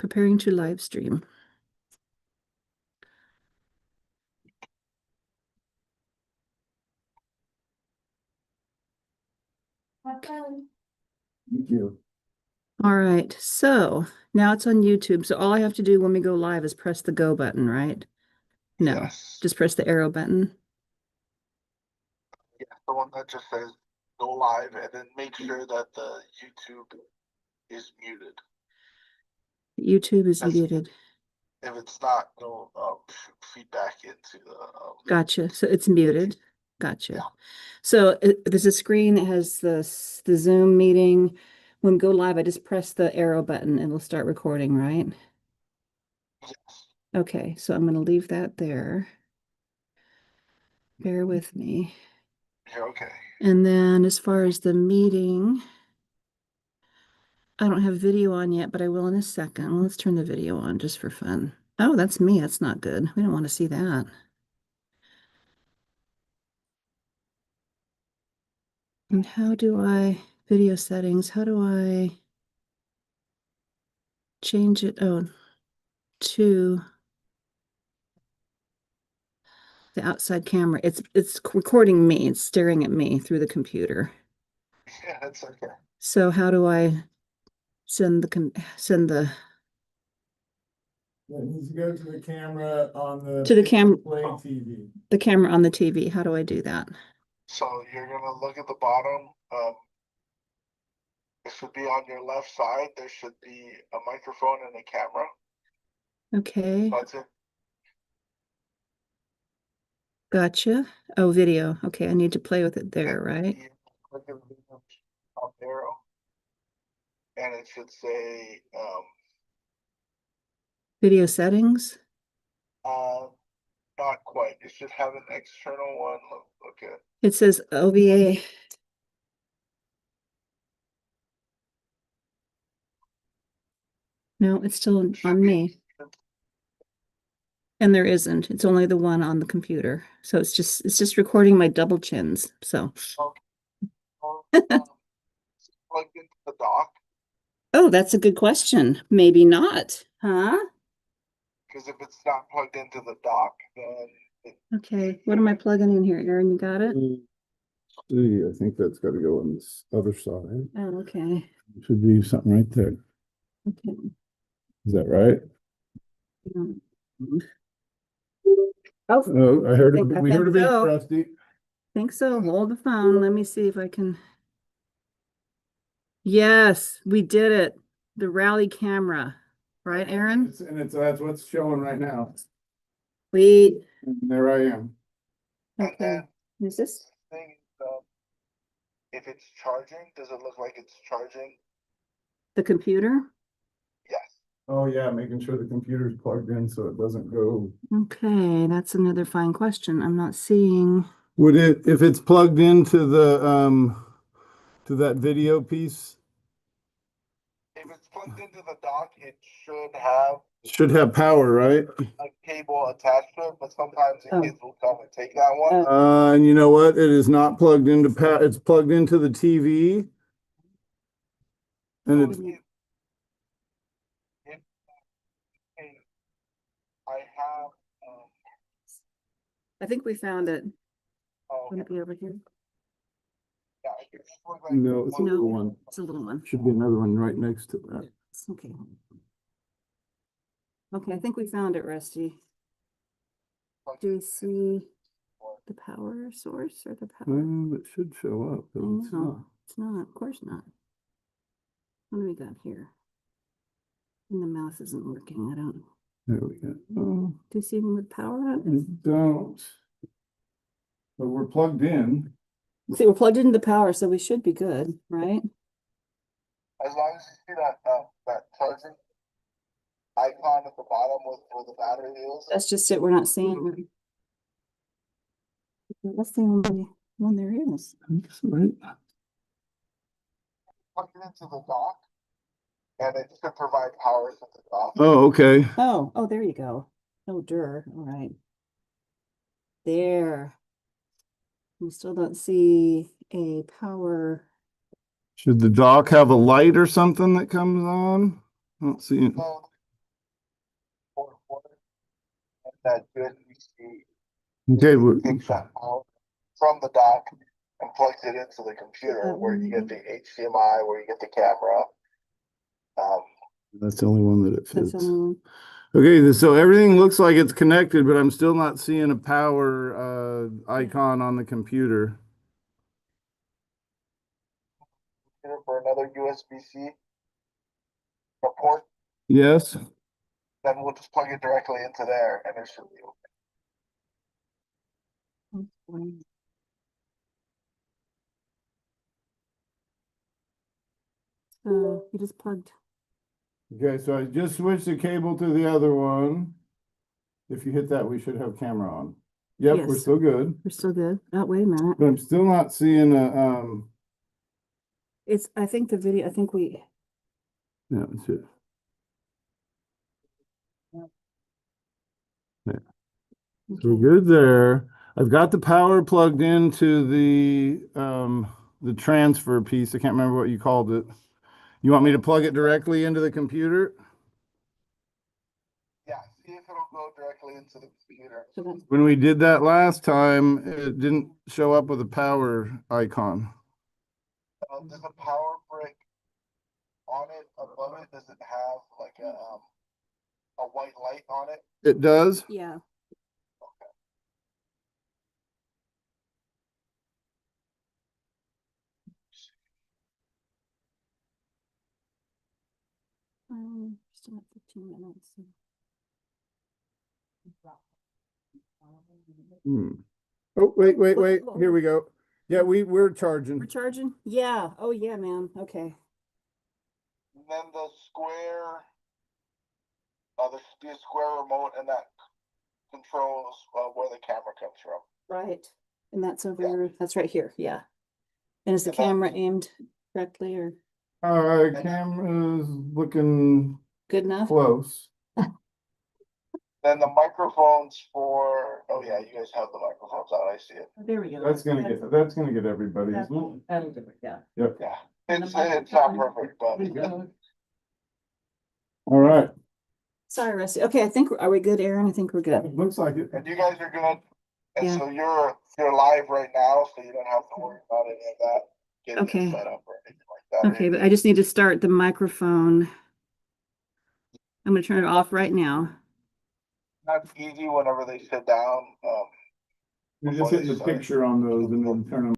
Preparing to live stream. Thank you. All right, so now it's on YouTube. So all I have to do when we go live is press the go button, right? No, Yes. just press the arrow button. Yeah, the one that just says go live, and then make sure that the YouTube is muted. YouTube is muted. If it's not, it'll feedback into the. Gotcha. So it's muted. Gotcha. Yeah. So there's a screen that has the Zoom meeting. When go live, I just press the arrow button and it'll start recording, right? Yes. Okay, so I'm going to leave that there. Bear with me. Yeah, okay. And then as far as the meeting, I don't have video on yet, but I will in a second. Well, let's turn the video on just for fun. Oh, that's me. That's not good. We don't want to see that. And how do I, video settings, how do I change it? Oh, to the outside camera. It's recording me. It's staring at me through the computer. Yeah, that's okay. So how do I send the It needs to go to the camera on the to the camera TV. The camera on the TV. How do I do that? So you're gonna look at the bottom. It should be on your left side. There should be a microphone and a camera. Okay. That's it. Gotcha. Oh, video. Okay, I need to play with it there, right? Click on the up arrow, and it should say Video settings. not quite. It should have an external one. Look at. It says OVA. No, it's still on me. And there isn't. It's only the one on the computer. So it's just recording my double chins. So Plugged into the dock. oh, that's a good question. Maybe not. Huh? Because if it's not plugged into the dock, then Okay. What am I plugging in here, Aaron? You got it? See, I think that's got to go on this other side. Oh, okay. Should be something right there. Okay. Is that right? Oh, Oh, I heard it. I We think heard a bit, so. Rusty. Think so. Hold the phone. Let me see if I can. Yes, we did it. The rally camera. Right, Aaron? That's what's showing right now. Wait. And there I am. Okay. Is this? thing, if it's charging, does it look like it's charging? The computer? Yes. Oh yeah, making sure the computer's plugged in so it doesn't go. Okay, that's another fine question. I'm not seeing. Would it, if it's plugged into the to that video piece? If it's plugged into the dock, it Should have power, right? a cable attached to it, but sometimes the Oh. kids will come and take that one. And you know what? It is not plugged into it's plugged into the TV. And it's I have I think we found it. oh, Would it be over here? yeah, it just looks like no, it's a No. little one. It's a little one. Should be another one right next to that. Okay. Okay, I think we found it, Rusty. Do you see the power source or the power? Well, it should show up, but it's not. No, it's not. Of course not. What do we got here? And the mouse isn't working. I don't. There we go. Oh, Do you see me with power on I don't. But we're plugged in. it? See, we're plugged into the power, so we should be good, right? as long as you see that charging icon at the bottom with where the battery is. That's just it. We're not seeing it. That's the only one there is. That's right. Plug it into the dock, and it should provide power to the dock. Oh, okay. Oh, there you go. Oh, All right. There. We still don't see a power. Should the dock have a light or something that comes on? I don't see it. So that USB-C Okay, takes that power from the dock and plugs it into the computer where you get the HDMI, where you get the camera. that's the only one that it That's fits. the only one. Okay, so everything looks like it's connected, but I'm still not seeing a power icon on the computer. For another USB-C port, Yes. then we'll just plug it directly into there and it should be okay. So you just plugged. Okay, so I just switched the cable to the other one. If you hit that, we should have camera on. Yep, we're Yes. still good. We're still good. Oh, wait a minute. But I'm still not seeing a I think the video, I think we, yeah, that's it. Yeah. So we're good there. I've got the power plugged into the transfer piece. I can't remember what you called it. You want me to plug it directly into the computer? Yeah, see if it'll go directly into the computer. so that's, When we did that last time, it didn't show up with a power icon. There's a power brick on it above it. Does it have like a white light on it? It does? yeah. Still at 15 minutes. Hmm. Oh, wait. Oh. Here we go. Yeah, we're charging. We're charging? Yeah. Oh, yeah, man. Okay. And then the square, there should be a square remote and that controls where the camera comes from. Right. And that's over Yeah. here. That's right here. Yeah. And is the And that's- camera aimed correctly or Camera's looking good enough? close. Then the microphones for, oh yeah, you guys have the microphones out. I see it. There we go. That's gonna get everybody, isn't it? That'll do it. Yeah. Yep. Yeah, And the it's not microphone. perfect, but All right. Sorry, Rusty. Okay, I think, are we good, Aaron? I think we're good. Looks like it. and you guys are good. And Yeah. so you're live right now, so you don't have to worry about any of that getting Okay. it set up or anything like that. Okay, but I just need to start the microphone. I'm gonna turn it off right now. That's easy whenever they sit down. You're just hitting the picture on those and then turn them.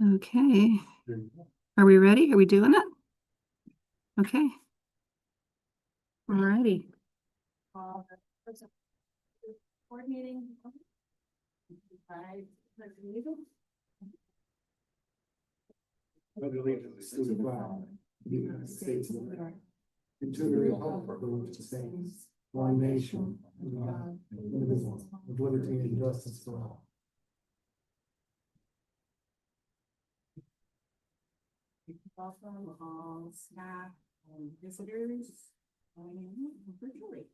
Okay. Are we ready? Are we doing it? Okay. All righty. Board meeting. Allegiance to the flag of the United States of America, and to the republic for which it stands, one nation, under God, indivisible, with liberty and justice for all. Welcome all staff and visitors virtually.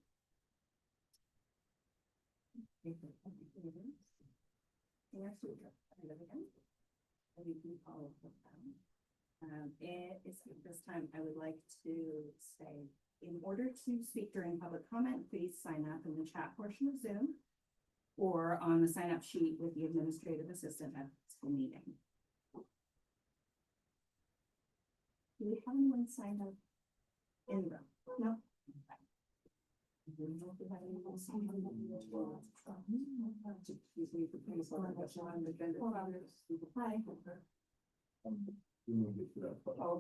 At this time, I would like to say, in order to speak during public comment, please sign up in the chat portion of Zoom or on the sign up sheet with the administrative assistant at the meeting. Do we have anyone signed up in the room? No.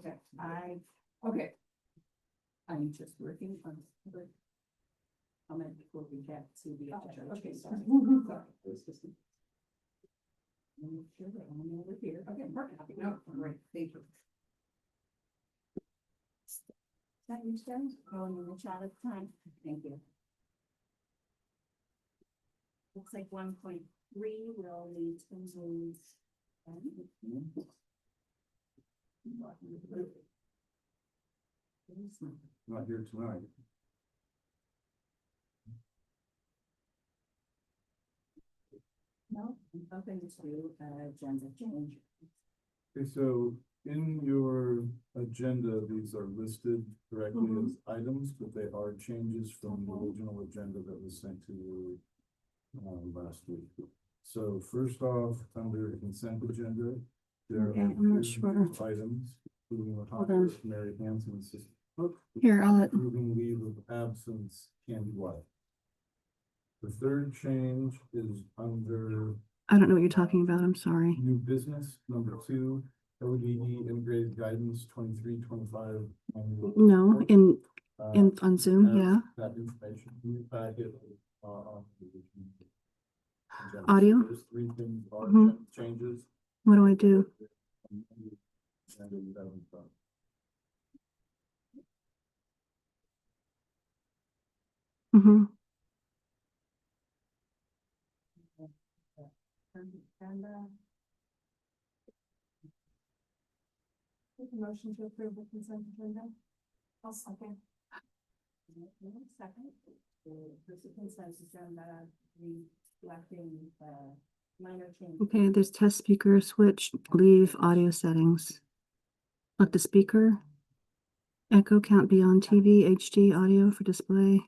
Okay, okay. I'm just working on the comment before we get to the agenda. Okay, sorry. Make sure that I'm over here. Okay, perfect. No, great, thank you. That you said, going in the chat at the time. Thank you. Looks like 1.3 will need to move. Not here tonight. No, nothing to agenda change. Okay, so in your agenda, these are listed correctly as items, but they are changes from the original agenda that was sent to you last week. So first off, under consent agenda, there Okay, are I'm not two sure. items, including the Hold on. Mary Hanson's sister. Here, I'll let. Approving leave of absence, Candy White. The third change is under I don't know what you're talking about. I'm sorry. new business, number 2, ODE integrated guidance 23-25. No, in on Zoom, yeah. That information in your packet. On the agenda. Audio? Those 3 things are Mhm. changes. What do I do? Mm-hmm. Motion to approve the consent agenda. I'll second. Second, the consent agenda reflecting the minor change. Okay, there's test speaker switch, leave audio settings. Let the speaker. Echo count beyond TV, HD audio for display.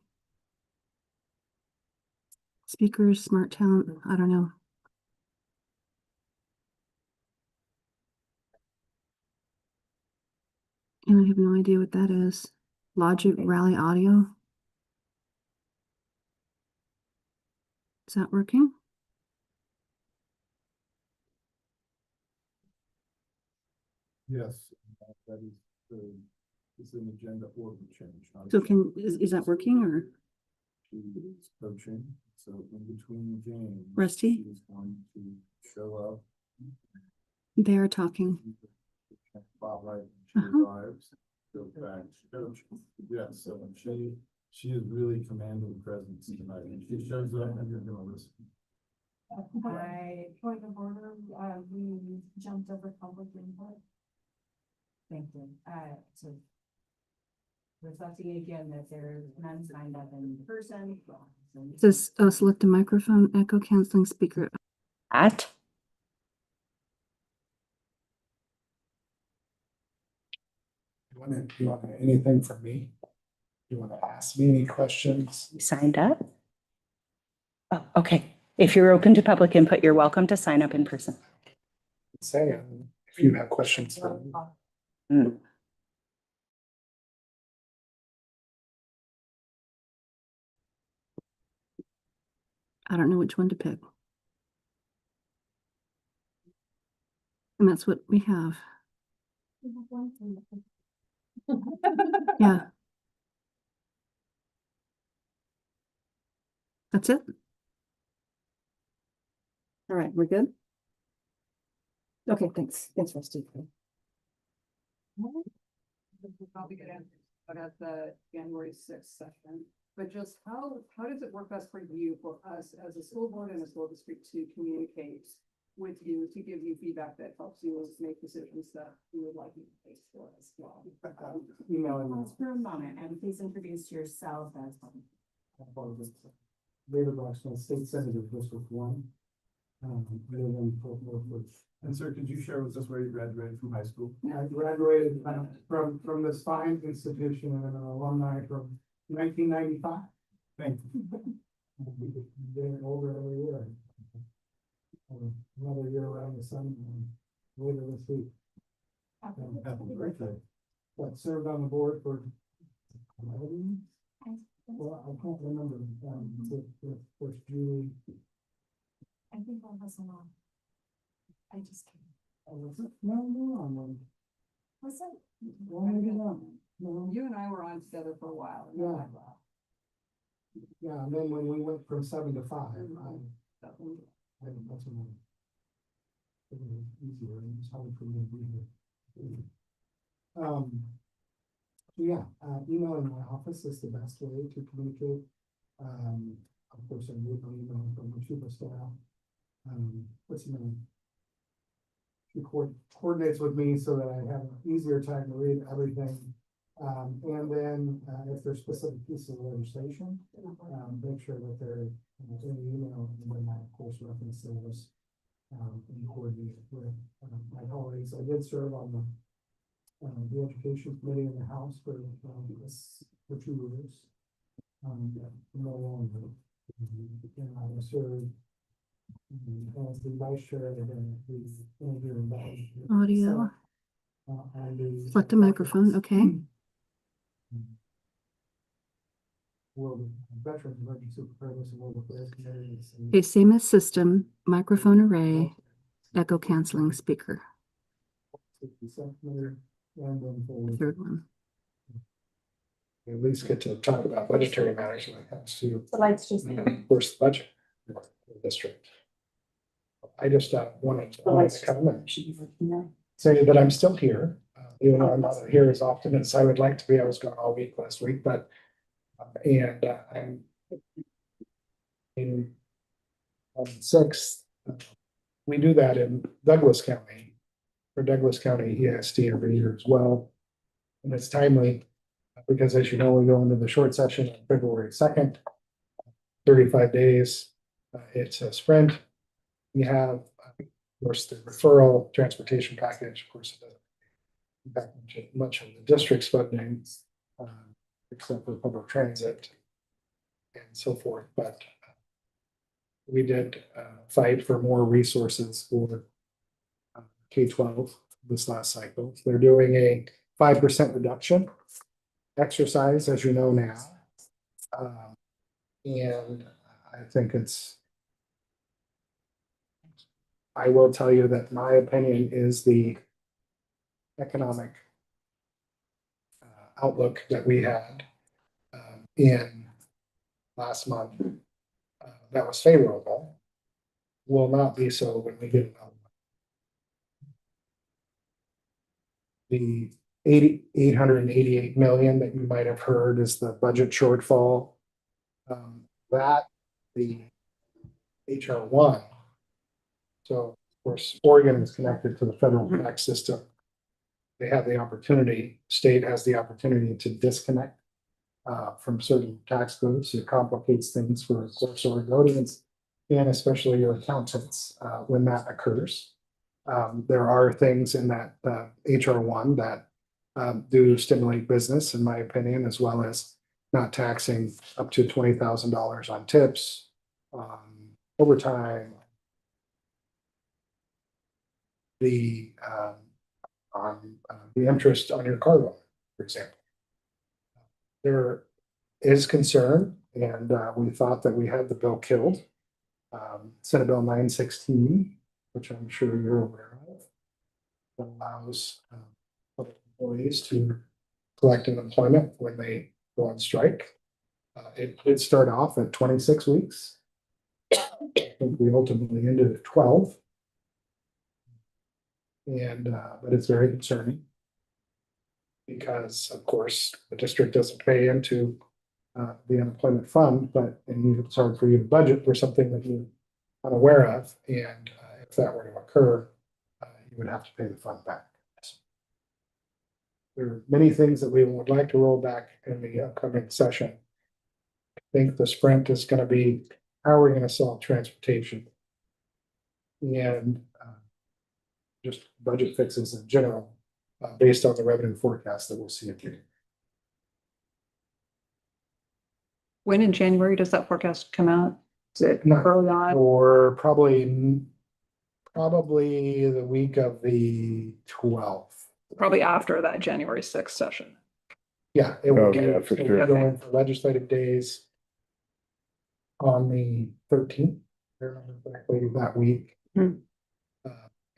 Speakers, smart talent, I don't know. And I have no idea what that is. Logic Rally Audio. Is that working? Yes, that is it's an agenda order change. not a So change. is that working or? She's coaching, so in between games. Rusty? She's going to show up. They are talking. Spotlight, she arrives, goes back, coach. Yeah, so she is really commanding presence tonight, and she shows up and you're gonna listen. Point of order, we jumped over public input. Thank you. So reflecting again that there's none signed up in person. Says, select a microphone, echo canceling speaker. Do you want anything from me? You want to ask me any questions? You signed up? Oh, okay. If you're open to public input, you're welcome to sign up in person. Say, if you have questions for me. Mm. I don't know which one to pick. And that's what we have. We have one thing. Yeah. That's it. All right, we're good? Okay, thanks. Thanks, Rusty. We'll probably get answers at the January 6th session, but just how does it work best for you, for us as a school board and a school district to communicate with you, to give you feedback that helps you make decisions that you would like you to face for as well? Emailing. Pause for a moment and please introduce yourself as well. David Blackstone, State Senator, District 1. Live in Fort Worth. And sir, could you share with us where you graduated from high school? I graduated from this fine institution and an alumni from 1995. Thank you. Getting older every year. Another year around the sun later this week. Happy birthday. But served on the board for 11 years? Well, I can't remember, with First Julie. I think that was a lot. I just can't. Was it? No. Was it? Well, maybe not. No. You and I were on together for a while. Yeah. Yeah, and then when we went from 7 to 5, I think that's when it was easier and it's hard for me to be here. Yeah, email in my office is the best way to communicate. Of course, I would email from the chief of staff. What's your name? She coordinates with me so that I have an easier time to read everything. And then if there's specific pieces of legislation, make sure that they're in the email, and then I of course reference those and coordinate with my colleagues. I did serve on the education committee in the House for 2 years. No longer. And I served as the vice chair of the interview. Audio. Select a microphone, okay. World Veterans Emergency Preparedness and World Affairs Committees. Okay, same as system, microphone array, echo canceling speaker, third one. At least get to talk about budgetary matters when it comes to, The lights just. of course, the budget for the district. I just wanted to come and say that I'm still here, even though I'm not here as often as I would like to be. I was gone all week last week, but I'm in on the 6th. We do that in Douglas County, for Douglas County ESD every year as well. And it's timely because, as you know, we go into the short session on February 2nd, 35 days. It's a sprint. We have, of course, the referral transportation package, of course, it doesn't impact much of the district's funding, except for public transit and so forth. But we did fight for more resources for K-12 this last cycle. They're doing a 5% reduction exercise, as you know now. And I think I will tell you that my opinion is the economic outlook that we had in last month that was favorable will not be so when we get another one. The 888 million that you might have heard is the budget shortfall. That the HR1. So of course, Oregon is connected to the federal tax system. They have the opportunity, state has the opportunity to disconnect from certain tax codes. It complicates things for, of course, Oregonians and especially your accountants when that occurs. There are things in that HR1 that do stimulate business, in my opinion, as well as not taxing up to $20,000 on tips, overtime, on the interest on your car loan, for example. There is concern, and we thought that we had the bill killed. Senate Bill 916, which I'm sure you're aware of. that allows public employees to collect unemployment when they go on strike. It did start off at 26 weeks. I think we ultimately ended at 12. And, but it's very concerning. Because, of course, the district doesn't pay into the unemployment fund, but it's hard for you to budget for something that you're unaware of. And if that were to occur, you would have to pay the fund back. There are many things that we would like to roll back in the upcoming session. I think the sprint is going to be, how are we going to solve transportation? And just budget fixes in general, based on the revenue forecast that we'll see in June. When in January does that forecast come out? Is it Not early on? Or probably the week of the 12th. Probably after that January 6th session. Yeah, it will Oh, be, yeah, for it will sure. go in for legislative days on the 13th, if I remember correctly, that week. Hmm.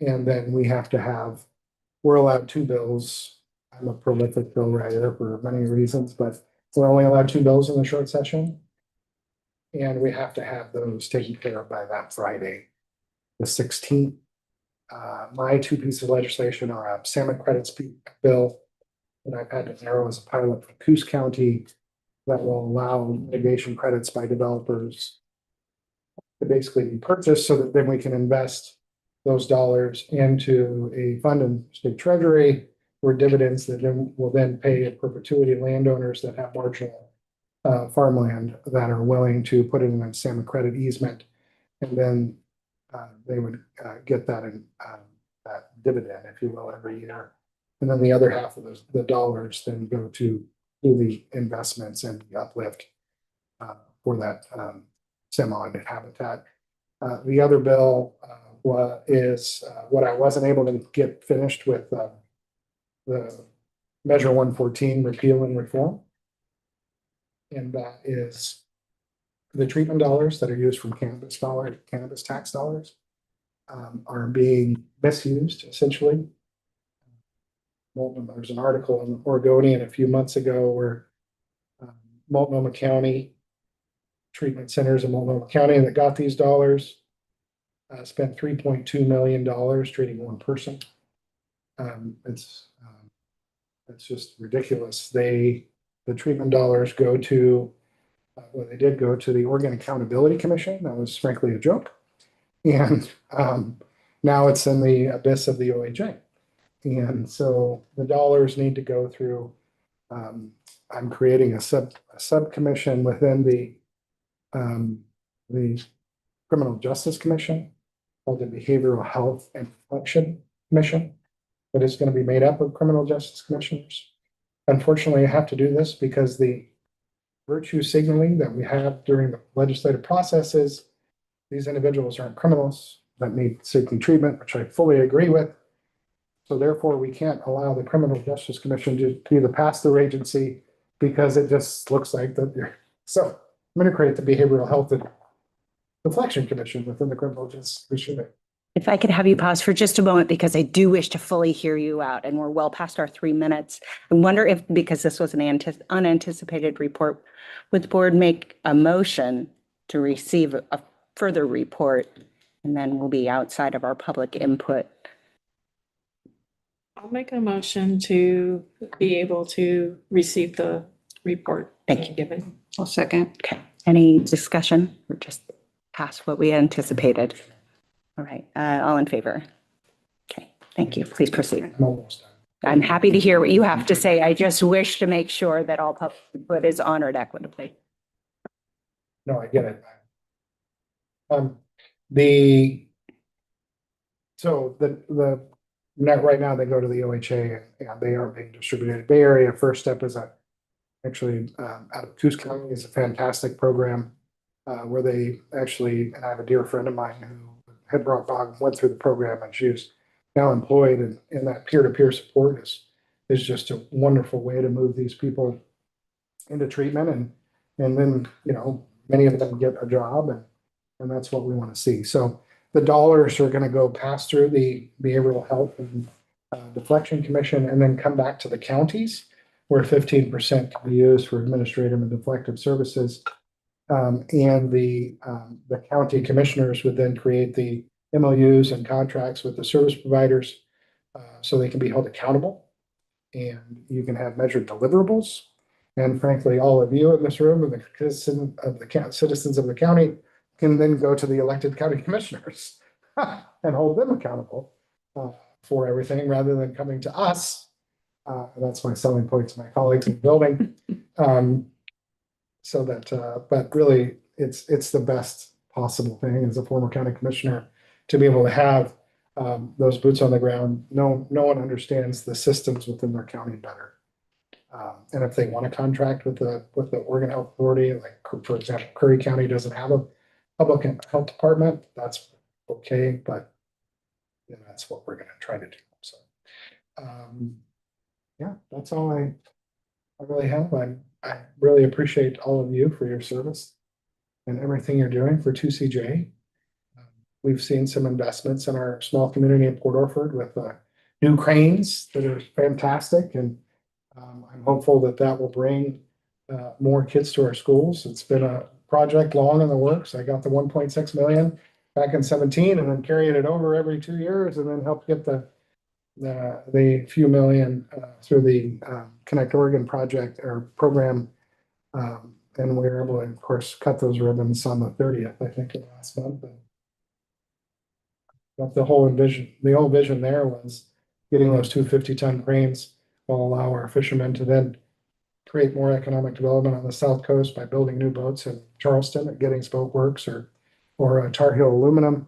And then we have to have, we're allowed 2 bills. I'm a prolific bill writer for many reasons, but we're only allowed 2 bills in the short session. And we have to have those taken care of by that Friday, the 16th. My 2 pieces of legislation are a salmon credits bill that I've had to narrow as a pilot for Coos County that will allow mitigation credits by developers to basically be purchased so that then we can invest those dollars into a fund in state treasury or dividends that then will then pay in perpetuity landowners that have marginal farmland that are willing to put it in a salmon credit easement. And then they would get that in that dividend, if you will, every year. And then the other half of the dollars then go to the investments and the uplift for that salmon habitat. The other bill is what I wasn't able to get finished with the Measure 114 repeal and reform. And that is the treatment dollars that are used from cannabis tax dollars are being misused essentially. There's an article in the Oregonian a few months ago where Multnomah County treatment centers in Multnomah County that got these dollars spent $3.2 million treating one person. It's just ridiculous. The treatment dollars go to, well, they did go to the Oregon Accountability Commission. That was frankly a joke. And now it's in the abyss of the OHA. And so the dollars need to go through, I'm creating a subcommission within the Criminal Justice Commission called the Behavioral Health and Function Commission that is going to be made up of criminal justice commissioners. Unfortunately, I have to do this because the virtue signaling that we have during the legislative process is these individuals aren't criminals that need seeking treatment, which I fully agree with. So therefore, we can't allow the Criminal Justice Commission to be the pass-through agency because it just looks like that. So I'm going to create the Behavioral Health and Reflection Commission within the Criminal Justice Commission. If I could have you pause for just a moment, because I do wish to fully hear you out, and we're well past our 3 minutes. I wonder if, because this was an unanticipated report, would the board make a motion to receive a further report, and then we'll be outside of our public input. I'll make a motion to be able to receive the report. Thank you. Given. I'll second. Okay, any discussion or just past what we anticipated? All right, all in favor? Okay, thank you. Please proceed. I'm almost done. I'm happy to hear what you have to say. I just wish to make sure that all public input is honored equitably. No, I get it. So the net right now they go to the OHA and they are being distributed. Bay Area First Step is actually out of Coos County is a fantastic program where they actually, and I have a dear friend of mine who had went through the program and she was now employed, and that peer-to-peer support is just a wonderful way to move these people into treatment, and then, you know, many of them get a job, and that's what we want to see. So the dollars are going to go pass through the behavioral health and deflection commission, and then come back to the counties where 15% can be used for administrative and deflective services. And the county commissioners would then create the MOUs and contracts with the service providers so they can be held accountable. And you can have measured deliverables. And frankly, all of you in this room and the citizens of the county can then go to the elected county commissioners and hold them accountable for everything rather than coming to us. That's my selling point to my colleagues in the building. So that, but really, it's the best possible thing as a former county commissioner to be able to have those boots on the ground. No one understands the systems within their county better. And if they want to contract with the Oregon Health Authority, like for example, Curry County doesn't have a public health department, that's okay, but that's what we're going to try to do. So, yeah, that's all I really have. I really appreciate all of you for your service and everything you're doing for 2CJ. We've seen some investments in our small community in Port Orford with new cranes that are fantastic, and I'm hopeful that that will bring more kids to our schools. It's been a project long in the works. I got the 1.6 million back in 17 and then carried it over every 2 years and then helped get the few million through the Connect Oregon project or program. And we were able to, of course, cut those ribbons on the 30th, I think, of last month. But the whole vision there was getting those 2 50-ton cranes will allow our fishermen to then create more economic development on the South Coast by building new boats in Charleston at Giddings Boat Works or Tar Heel Aluminum.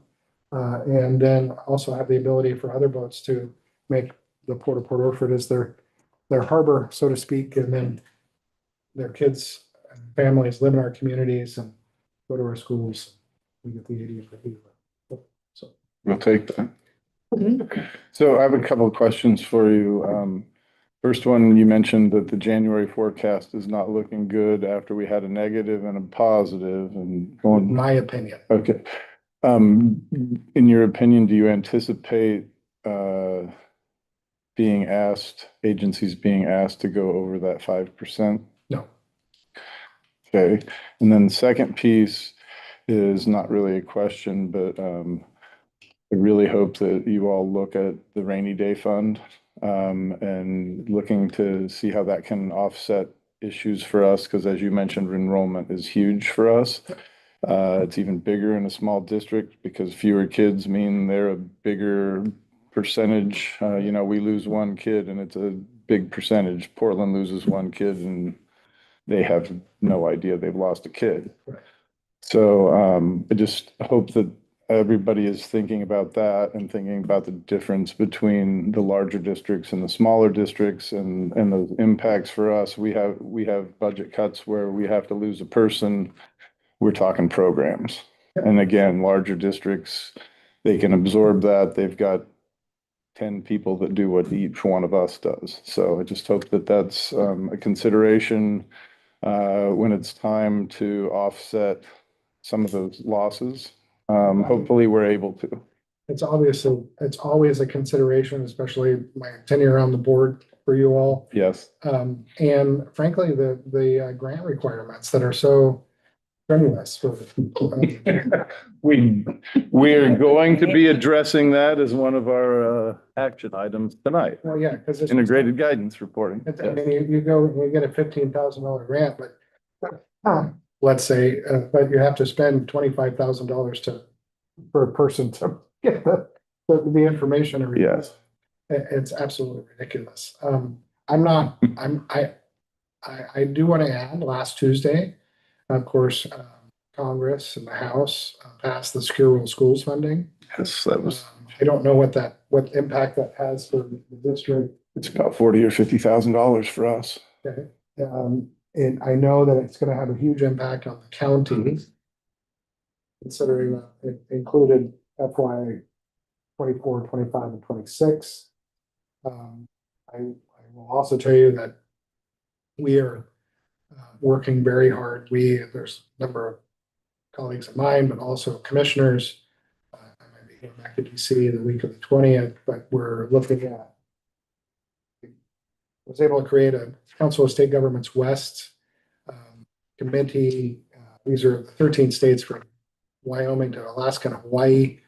And then also have the ability for other boats to make the Port of Port Orford as their harbor, so to speak, and then their kids and families live in our communities and go to our schools. We get the 80 for people. So We'll take that. So I have a couple of questions for you. First one, you mentioned that the January forecast is not looking good after we had a negative and a positive and going. my opinion. Okay. In your opinion, do you anticipate agencies being asked to go over that 5%? No. Okay. And then the second piece is not really a question, but I really hope that you all look at the rainy day fund and looking to see how that can offset issues for us, because as you mentioned, enrollment is huge for us. It's even bigger in a small district because fewer kids mean they're a bigger percentage. We lose one kid and it's a big percentage. Portland loses one kid and they have no idea they've lost a kid. Right. So I just hope that everybody is thinking about that and thinking about the difference between the larger districts and the smaller districts and those impacts for us. We have budget cuts where we have to lose a person. We're talking programs. And again, larger districts, they can absorb that. They've got 10 people that do what each one of us does. So I just hope that that's a consideration when it's time to offset some of those losses. Hopefully we're able to. It's always a consideration, especially my tenure on the board for you all. Yes. And frankly, the grant requirements that are so strenuous for We're going to be addressing that as one of our action items tonight. well, yeah, because it's Integrated guidance reporting. I mean, you go, you get a $15,000 grant, but let's say, but you have to spend $25,000 for a person to get the information. Or Yes. It's absolutely ridiculous. I do want to add, last Tuesday, of course, Congress and the House passed the Secure Rural Schools funding. Yes, that was. I don't know what impact that has for the district. It's about $40,000 or $50,000 for us. Okay. And I know that it's gonna have a huge impact on the county, considering that it included FY 24, 25, and 26. I will also tell you that we are working very hard. There's a number of colleagues of mine, but also commissioners. I might be going back to DC the week of the 20th, but we're looking at was able to create a Council of State Governments West committee. These are 13 states from Wyoming to Alaska and Hawaii,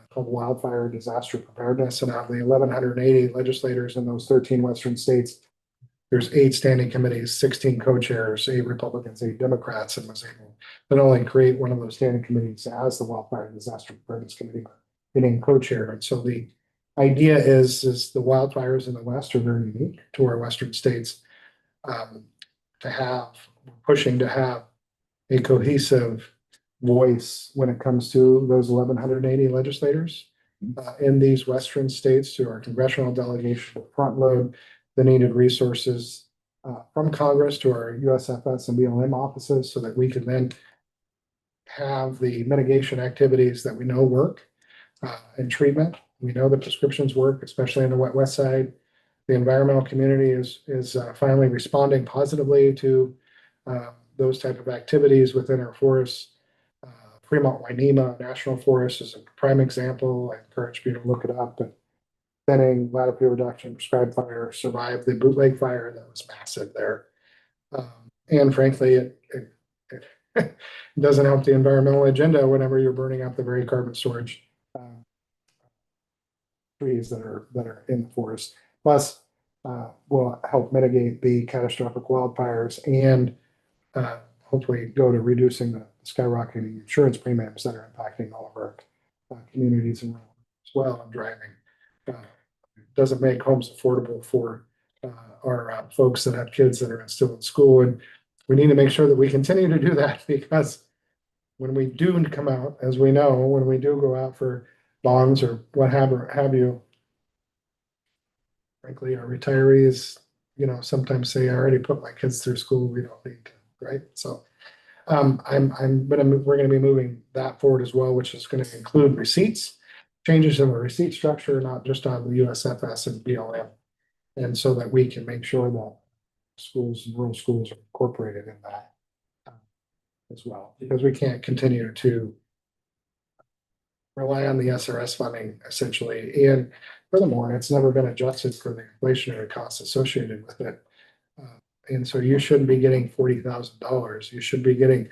called Wildfire Disaster Preparedness. And out of the 1,180 legislators in those 13 Western states, there's 8 standing committees, 16 co-chairs, 8 Republicans, 8 Democrats, and was able to not only create one of those standing committees as the Wildfire Disaster Preparedness Committee, but being co-chair. And so the idea is the wildfires in the West are very unique to our Western states. Pushing to have a cohesive voice when it comes to those 1,180 legislators in these Western states, to our congressional delegation to front load the needed resources from Congress to our USFS and BLM offices, so that we can then have the mitigation activities that we know work and treatment. We know the prescriptions work, especially in the west side. The environmental community is finally responding positively to those type of activities within our forests. Fremont Wainema National Forest is a prime example. I encourage you to look it up. But thinning, latitude reduction, prescribed fire, survived the bootleg fire that was massive there. And frankly, it doesn't help the environmental agenda whenever you're burning up the very carbon storage trees that are in the forest. Plus, will help mitigate the catastrophic wildfires and hopefully go to reducing the skyrocketing insurance premiums that are impacting all of our communities and as well, and driving. Doesn't make homes affordable for our folks that have kids that are still in school. And we need to make sure that we continue to do that, because when we do come out, as we know, when we do go out for bonds or what have you, frankly, our retirees, sometimes say, I already put my kids through school, we don't need to, right? So we're gonna be moving that forward as well, which is gonna include receipts, changes in the receipt structure, not just on the USFS and BLM. And so that we can make sure that schools and rural schools are incorporated in that as well, because we can't continue to rely on the SRS funding essentially. And furthermore, it's never been adjusted for the inflationary costs associated with it. And so you shouldn't be getting $40,000. You should be getting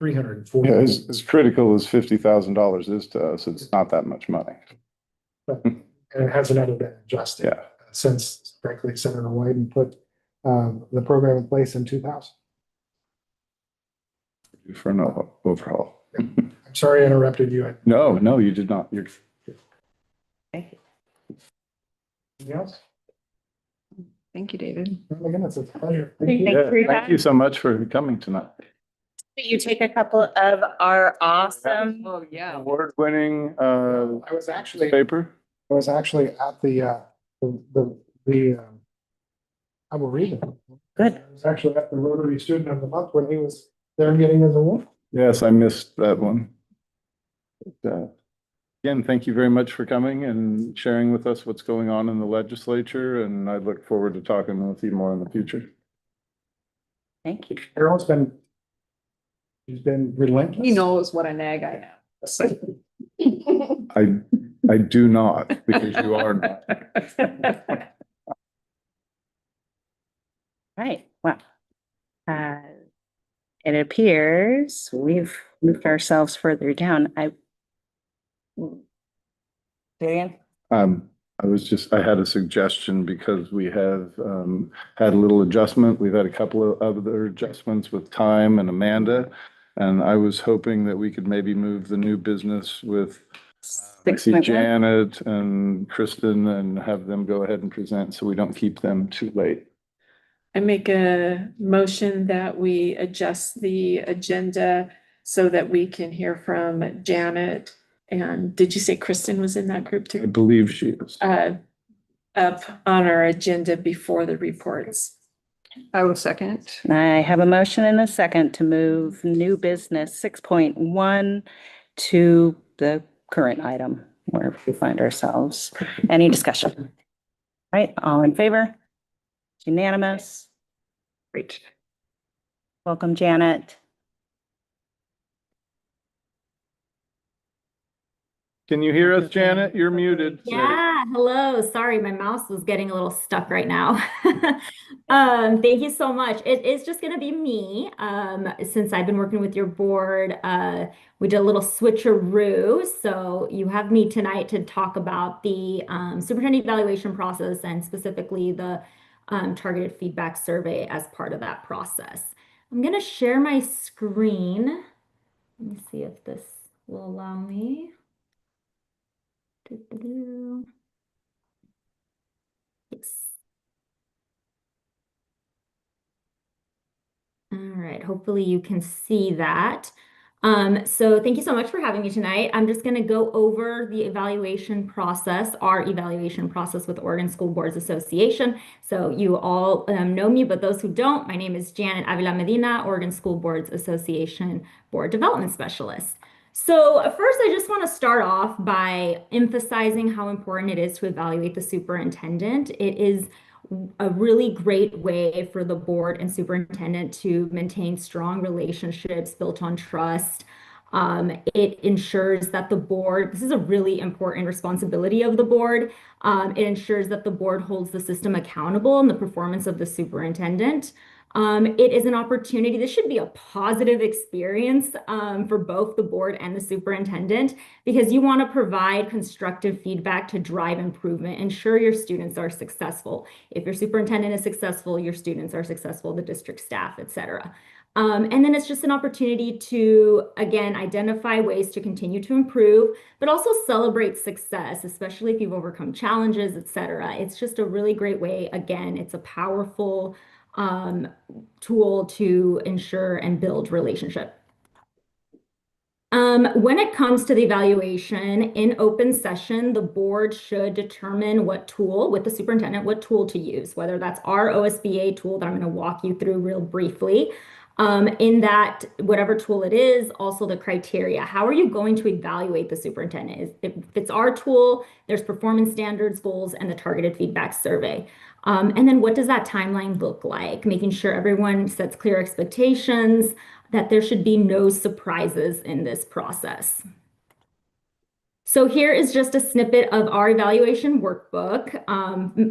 $340,000. Yeah, as critical as $50,000 is to us, it's not that much money. And it hasn't ever been adjusted since, frankly, Senator Wyden put the program in place in 2000. For an overhaul. I'm sorry I interrupted you. No, you did not. You're Anything else? Thank you, David. Oh my goodness, it's a pleasure. Thank you for your Thank you time. so much for coming tonight. You take a couple of our awesome. Oh, yeah. Award-winning I was actually paper. at the I will read it. Good. I was actually at the Rotary Student of the Month when he was there getting his award. Yes, I missed that one. But, again, thank you very much for coming and sharing with us what's going on in the legislature, and I look forward to talking with you more in the future. Thank you. He's been relentless. He knows what a nag I am. I do not, because you are not. Right, well, it appears we've moved ourselves further down. Dan? I had a suggestion because we have had a little adjustment. We've had a couple of other adjustments with time and Amanda. And I was hoping that we could maybe move the new business with I see Janet and Kristen and have them go ahead and present so we don't keep them too late. I make a motion that we adjust the agenda so that we can hear from Janet. And did you say Kristen was in that group I too? believe she is. Up on our agenda before the reports. I will second. I have a motion and a second to move new business 6.1 to the current item where we find ourselves. Any discussion? Right, all in favor? Unanimous? Great. Welcome, Janet. Can you hear us, Janet? You're muted. Yeah, hello. Sorry, my mouse was getting a little stuck right now. Thank you so much. It is just going to be me. Since I've been working with your board, we did a little switcheroo. So you have me tonight to talk about the superintendent evaluation process and specifically the targeted feedback survey as part of that process. I'm going to share my screen. Let me see if this will allow me. Yes. All right, hopefully you can see that. So thank you so much for having me tonight. I'm just going to go over the evaluation process, our evaluation process with Oregon School Boards Association. So you all know me, but those who don't, my name is Janet Avila Medina, Oregon School Boards Association Board Development Specialist. So first, I just want to start off by emphasizing how important it is to evaluate the superintendent. It is a really great way for the board and superintendent to maintain strong relationships built on trust. It ensures that the board, this is a really important responsibility of the board. It ensures that the board holds the system accountable in the performance of the superintendent. It is an opportunity, this should be a positive experience for both the board and the superintendent because you want to provide constructive feedback to drive improvement, ensure your students are successful. If your superintendent is successful, your students are successful, the district staff, et cetera. And then it's just an opportunity to, again, identify ways to continue to improve, but also celebrate success, especially if you've overcome challenges, et cetera. It's just a really great way. Again, it's a powerful tool to ensure and build relationship. When it comes to the evaluation in open session, the board should determine what tool, with the superintendent, what tool to use, whether that's our OSBA tool that I'm going to walk you through real briefly. In that, whatever tool it is, also the criteria. How are you going to evaluate the superintendent? If it's our tool, there's performance standards, goals, and the targeted feedback survey. And then what does that timeline look like? Making sure everyone sets clear expectations, that there should be no surprises in this process. So here is just a snippet of our evaluation workbook.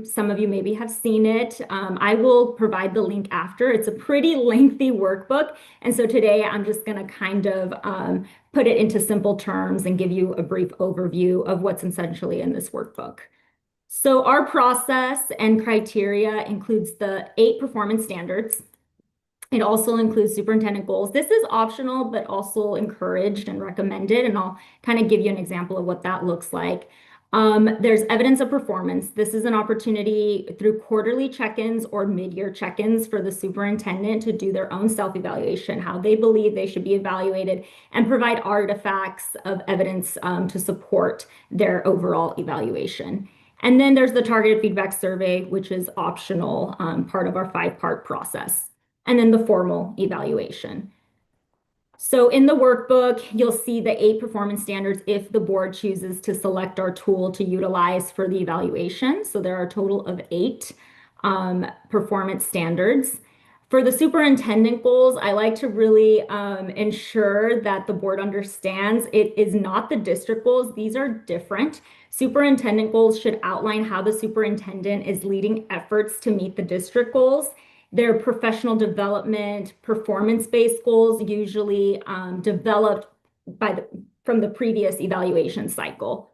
Some of you maybe have seen it. I will provide the link after. It's a pretty lengthy workbook. And so today I'm just going to kind of put it into simple terms and give you a brief overview of what's essentially in this workbook. So our process and criteria includes the 8 performance standards. It also includes superintendent goals. This is optional, but also encouraged and recommended. And I'll kind of give you an example of what that looks like. There's evidence of performance. This is an opportunity through quarterly check-ins or mid-year check-ins for the superintendent to do their own self-evaluation, how they believe they should be evaluated, and provide artifacts of evidence to support their overall evaluation. And then there's the targeted feedback survey, which is optional, part of our 5-part process. And then the formal evaluation. So in the workbook, you'll see the 8 performance standards if the board chooses to select our tool to utilize for the evaluation. So there are a total of 8 performance standards. For the superintendent goals, I like to really ensure that the board understands it is not the district goals. These are different. Superintendent goals should outline how the superintendent is leading efforts to meet the district goals. They're professional development, performance-based goals, usually developed from the previous evaluation cycle.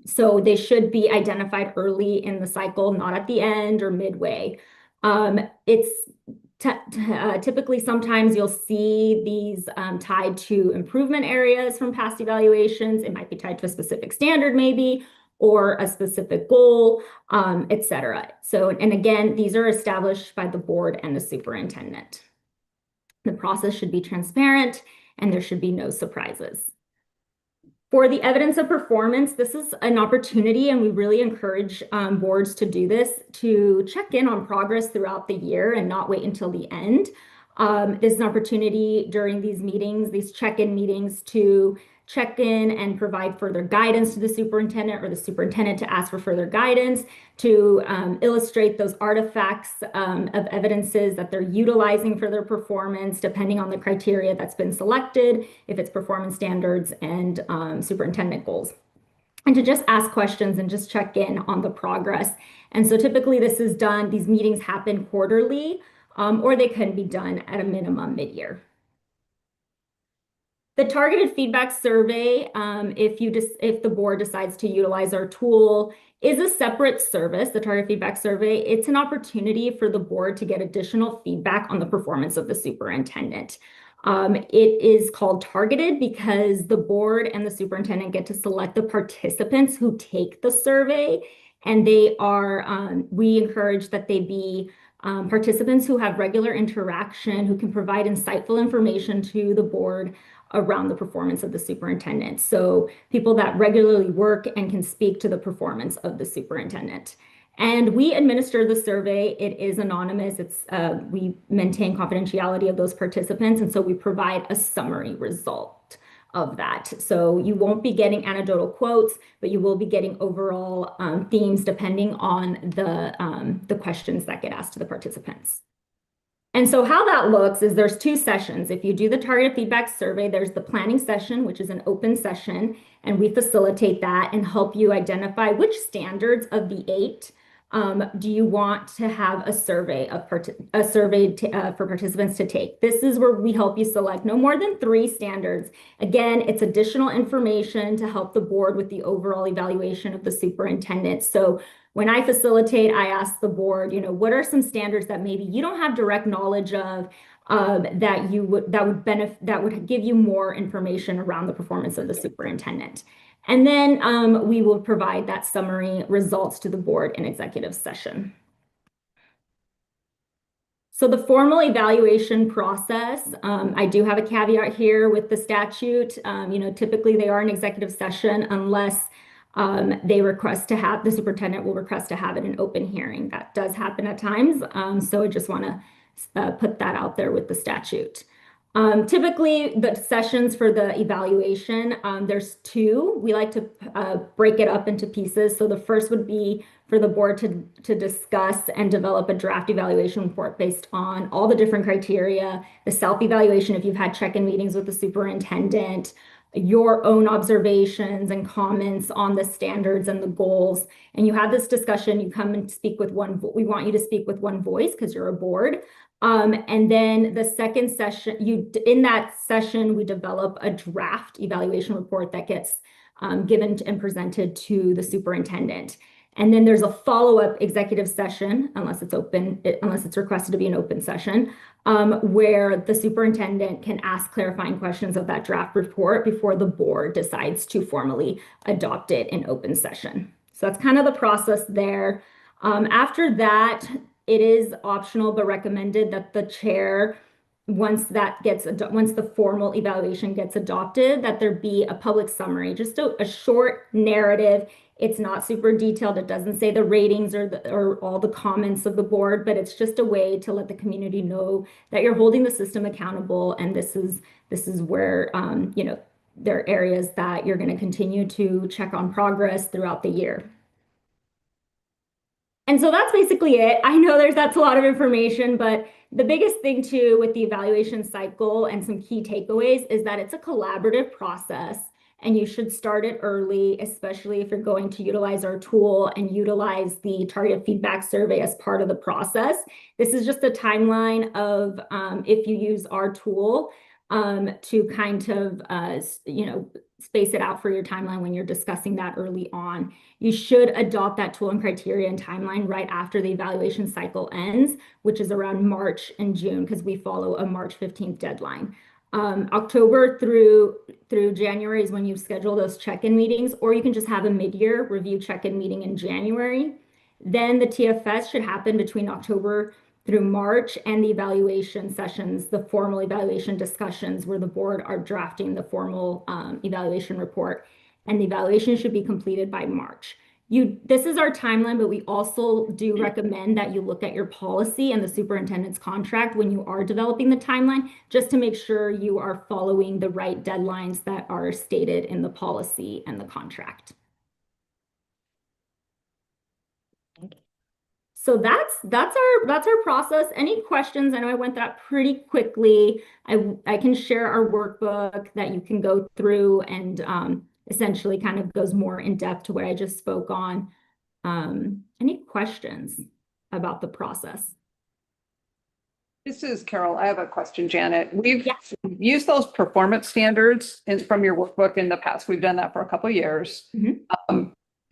So they should be identified early in the cycle, not at the end or midway. Typically, sometimes you'll see these tied to improvement areas from past evaluations. It might be tied to a specific standard maybe, or a specific goal, et cetera. So, and again, these are established by the board and the superintendent. The process should be transparent and there should be no surprises. For the evidence of performance, this is an opportunity, and we really encourage boards to do this, to check in on progress throughout the year and not wait until the end. There's an opportunity during these meetings, these check-in meetings, to check in and provide further guidance to the superintendent, or the superintendent to ask for further guidance, to illustrate those artifacts of evidences that they're utilizing for their performance, depending on the criteria that's been selected, if it's performance standards and superintendent goals. And to just ask questions and just check in on the progress. And so typically this is done, these meetings happen quarterly, or they can be done at a minimum mid-year. The targeted feedback survey, if the board decides to utilize our tool, is a separate service, the target feedback survey. It's an opportunity for the board to get additional feedback on the performance of the superintendent. It is called targeted because the board and the superintendent get to select the participants who take the survey, and we encourage that they be participants who have regular interaction, who can provide insightful information to the board around the performance of the superintendent. So people that regularly work and can speak to the performance of the superintendent. And we administer the survey. It is anonymous. We maintain confidentiality of those participants. And so we provide a summary result of that. So you won't be getting anecdotal quotes, but you will be getting overall themes depending on the questions that get asked to the participants. And so how that looks is there's 2 sessions. If you do the targeted feedback survey, there's the planning session, which is an open session, and we facilitate that and help you identify which standards of the 8 do you want to have a survey for participants to take. This is where we help you select no more than 3 standards. Again, it's additional information to help the board with the overall evaluation of the superintendent. So when I facilitate, I ask the board, what are some standards that maybe you don't have direct knowledge of that would give you more information around the performance of the superintendent. And then we will provide that summary results to the board in executive session. So the formal evaluation process, I do have a caveat here with the statute. Typically they are in executive session unless the superintendent will request to have it in open hearing. That does happen at times. So I just want to put that out there with the statute. Typically the sessions for the evaluation, there's 2. We like to break it up into pieces. So the first would be for the board to discuss and develop a draft evaluation report based on all the different criteria, the self-evaluation if you've had check-in meetings with the superintendent, your own observations and comments on the standards and the goals. And you have this discussion, you come and speak with we want you to speak with one voice because you're a board. And then the second session, in that session, we develop a draft evaluation report that gets given and presented to the superintendent. And then there's a follow-up executive session, unless it's requested to be an open session, where the superintendent can ask clarifying questions of that draft report before the board decides to formally adopt it in open session. So that's kind of the process there. After that, it is optional but recommended that the chair, once the formal evaluation gets adopted, that there be a public summary, just a short narrative. It's not super detailed. It doesn't say the ratings or all the comments of the board, but it's just a way to let the community know that you're holding the system accountable. And this is where, there are areas that you're going to continue to check on progress throughout the year. And so that's basically it. I know that's a lot of information, but the biggest thing too with the evaluation cycle and some key takeaways is that it's a collaborative process. And you should start it early, especially if you're going to utilize our tool and utilize the targeted feedback survey as part of the process. This is just a timeline of if you use our tool to kind of, space it out for your timeline when you're discussing that early on. You should adopt that tool and criteria and timeline right after the evaluation cycle ends, which is around March and June, because we follow a March 15th deadline. October through January is when you schedule those check-in meetings, or you can just have a mid-year review check-in meeting in January. Then the TFS should happen between October through March, and the evaluation sessions, the formal evaluation discussions where the board are drafting the formal evaluation report, and the evaluation should be completed by March. This is our timeline, but we also do recommend that you look at your policy and the superintendent's contract when you are developing the timeline, just to make sure you are following the right deadlines that are stated in the policy and the contract. So that's our process. Any questions? I know I went that pretty quickly. I can share our workbook that you can go through and essentially kind of goes more in depth to what I just spoke on. Any questions about the process? This is Carol. I have a question, Janet. We've used those performance standards from your workbook in the past. We've done that for a couple of years.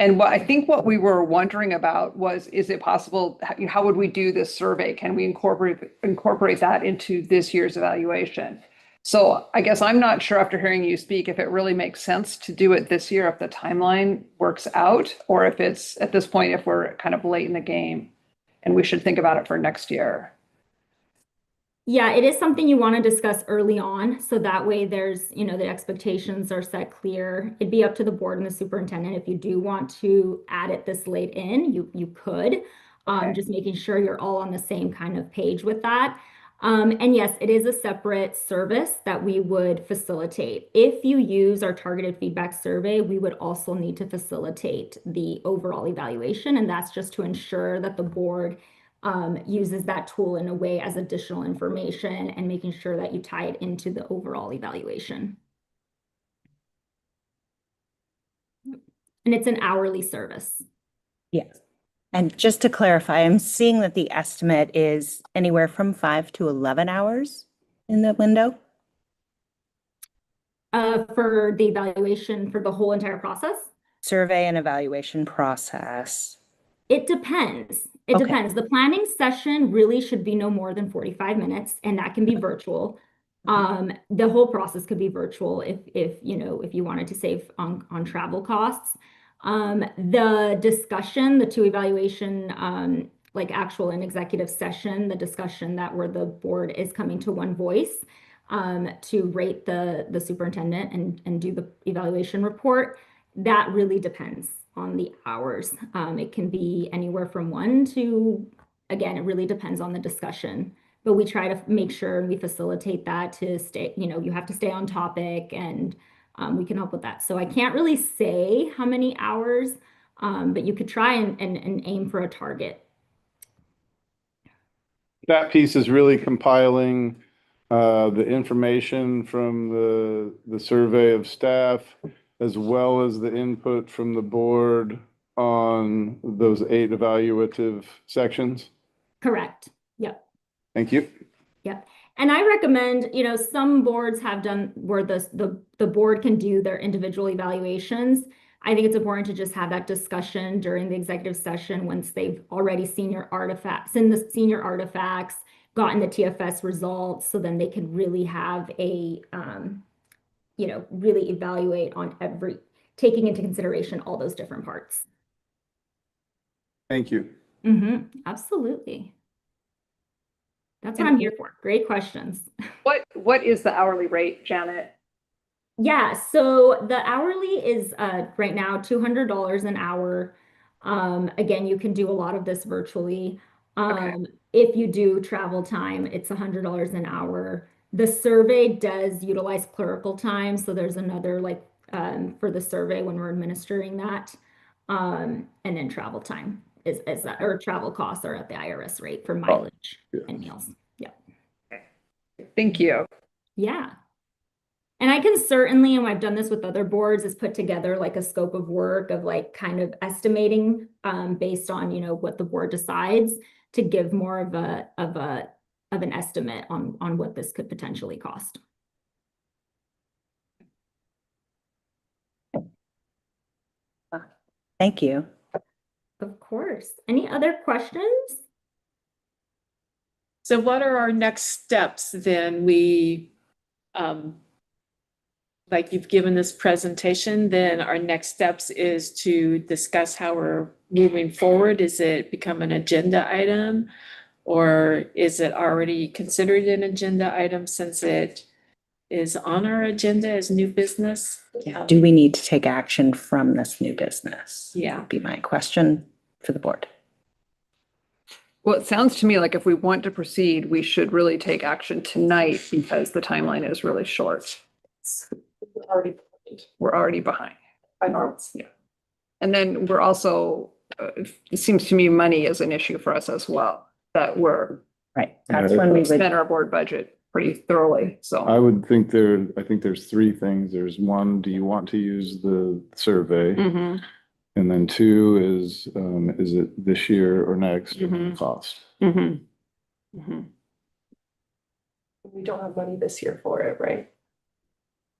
And what we were wondering about was, is it possible, how would we do this survey? Can we incorporate that into this year's evaluation? So I guess I'm not sure after hearing you speak, if it really makes sense to do it this year, if the timeline works out, or if it's at this point, if we're kind of late in the game and we should think about it for next year. Yeah, it is something you want to discuss early on. So that way there's, the expectations are set clear. It'd be up to the board and the superintendent. If you do want to add it this late in, you could. Okay. Just making sure you're all on the same kind of page with that. And yes, it is a separate service that we would facilitate. If you use our targeted feedback survey, we would also need to facilitate the overall evaluation. And that's just to ensure that the board uses that tool in a way as additional information and making sure that you tie it into the overall evaluation. And it's an hourly service. Yes. And just to clarify, I'm seeing that the estimate is anywhere from 5 to 11 hours in the window. For the evaluation for the whole entire process? Survey and evaluation process. It depends. It Okay. depends. The planning session really should be no more than 45 minutes, and that can be virtual. The whole process could be virtual if you wanted to save on travel costs. The discussion, the two evaluation, like actual and executive session, the discussion that where the board is coming to one voice to rate the superintendent and do the evaluation report, that really depends on the hours. It can be anywhere from 1 to, again, it really depends on the discussion. But we try to make sure we facilitate that to stay, you have to stay on topic, and we can help with that. So I can't really say how many hours, but you could try and aim for a target. That piece is really compiling the information from the survey of staff, as well as the input from the board on those 8 evaluative sections. Correct. Yep. Thank you. Yep. And I recommend, some boards have done where the board can do their individual evaluations. I think it's important to just have that discussion during the executive session once they've already seen your artifacts, gotten the TFS results, so then they can really have a, really evaluate on taking into consideration all those different parts. Thank you. Absolutely. That's what I'm here for. Great questions. What is the hourly rate, Janet? Yeah, so the hourly is right now $200 an hour. Again, you can do a lot of this virtually. If you do travel time, it's $100 an hour. The survey does utilize clerical time, so there's another for the survey when we're administering that. And then travel time is that, or travel costs are at the IRS rate for mileage and meals. Yeah. Thank you. Yeah. And I can certainly, and I've done this with other boards, is put together like a scope of work of kind of estimating based on, what the board decides, to give more of an estimate on what this could potentially cost. Thank you. Of course. Any other questions? So what are our next steps then? We, like you've given this presentation, then our next steps is to discuss how we're moving forward. Is it become an agenda item, or is it already considered an agenda item since it is on our agenda as new business. Do we need to take action from this new business? Yeah. Would be my question for the board. Well, it sounds to me like if we want to proceed, we should really take action tonight because the timeline is really short. We're already behind. By norms, yeah. And then we're also, it seems to me money is an issue for us as well, that we're Right, that's when we would, spent our board budget pretty thoroughly, so. I would think I think there's three things. There's one, do you want to use the survey? Mhm, And then two is it this year or next? And then Mhm. cost. mhm, mhm. We don't have money this year for it, right?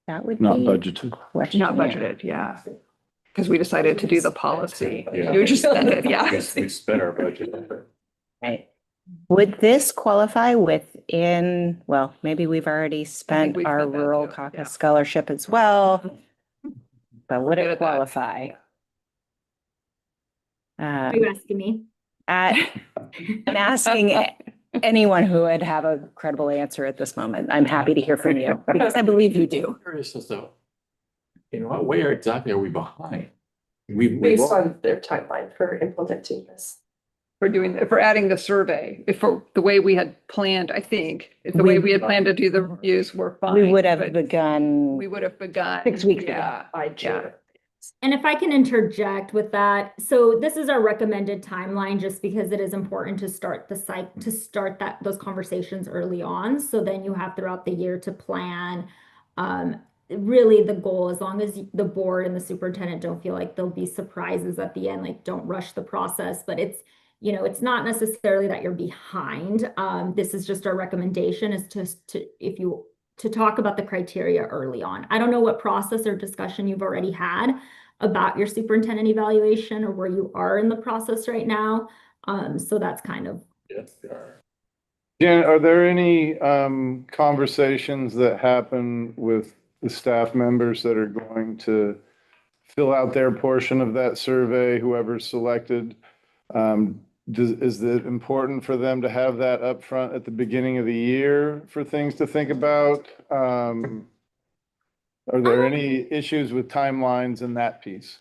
that would Not be budgeted. question. Not budgeted, yeah. Because we decided to do the policy. Yeah. You just spent it, yeah. We spent our budget. Right. Would this qualify within, well, maybe we've already spent we've our spent that rural too, yeah. caucus scholarship as well, but would Good it at that. qualify? Are you asking me? I'm asking anyone who would have a credible answer at this moment. I'm happy to hear from you because I believe you do. Curious as to, in what way exactly are we behind? Based on their timeline for implementing this. For adding the survey, for the way we had planned, I think, if the way we had planned to do the reviews were fine. We would have but begun. We would have begun. 6 weeks ago. Yeah, By June. And if I can interject with that, so this is our recommended timeline, just because it is important to start those conversations early on. So then you have throughout the year to plan. Really the goal, as long as the board and the superintendent don't feel like there'll be surprises at the end, like don't rush the process, but it's not necessarily that you're behind. This is just our recommendation is to talk about the criteria early on. I don't know what process or discussion you've already had about your superintendent evaluation or where you are in the process right now. So that's kind of. Yes, they are. Jan, are there any conversations that happen with the staff members that are going to fill out their portion of that survey, whoever's selected? Is it important for them to have that up front at the beginning of the year for things to think about? Are there any issues with timelines in that piece?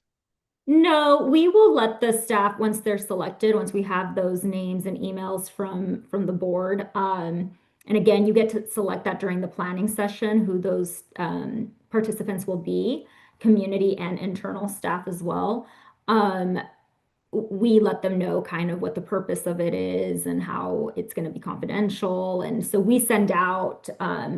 No, we will let the staff, once they're selected, once we have those names and emails from the board. And again, you get to select that during the planning session, who those participants will be, community and internal staff as well. We let them know kind of what the purpose of it is and how it's going to be confidential. And so we send out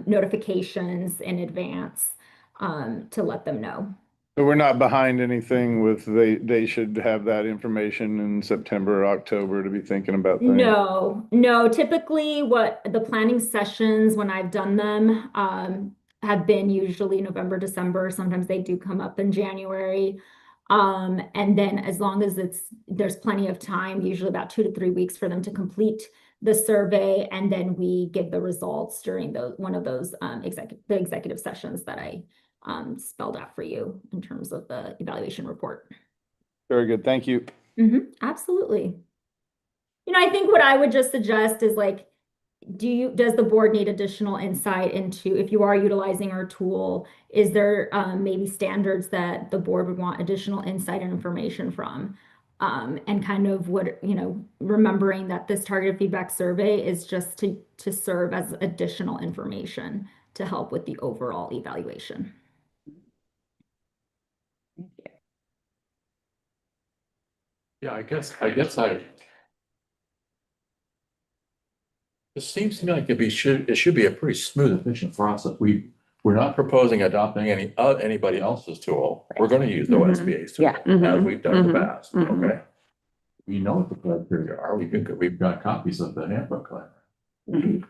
notifications in advance to let them know. So we're not behind anything with they should have that information in September or October to be thinking about things? No, typically what the planning sessions, when I've done them, have been usually November, December. Sometimes they do come up in January. And then as long as there's plenty of time, usually about 2 to 3 weeks for them to complete the survey. And then we give the results during one of those executive sessions that I spelled out for you in terms of the evaluation report. Very good. Thank you. Absolutely. I think what I would just suggest is like, does the board need additional insight into, if you are utilizing our tool, is there maybe standards that the board would want additional insight and information from? And kind of remembering that this targeted feedback survey is just to serve as additional information to help with the overall evaluation. Yeah, I guess it seems to me like it should be a pretty smooth, efficient process. We're not proposing adopting anybody else's tool. We're going to use the OSBA's tool, as we've done in the past. Okay. We know what the criteria are. We've got copies of the handbook. We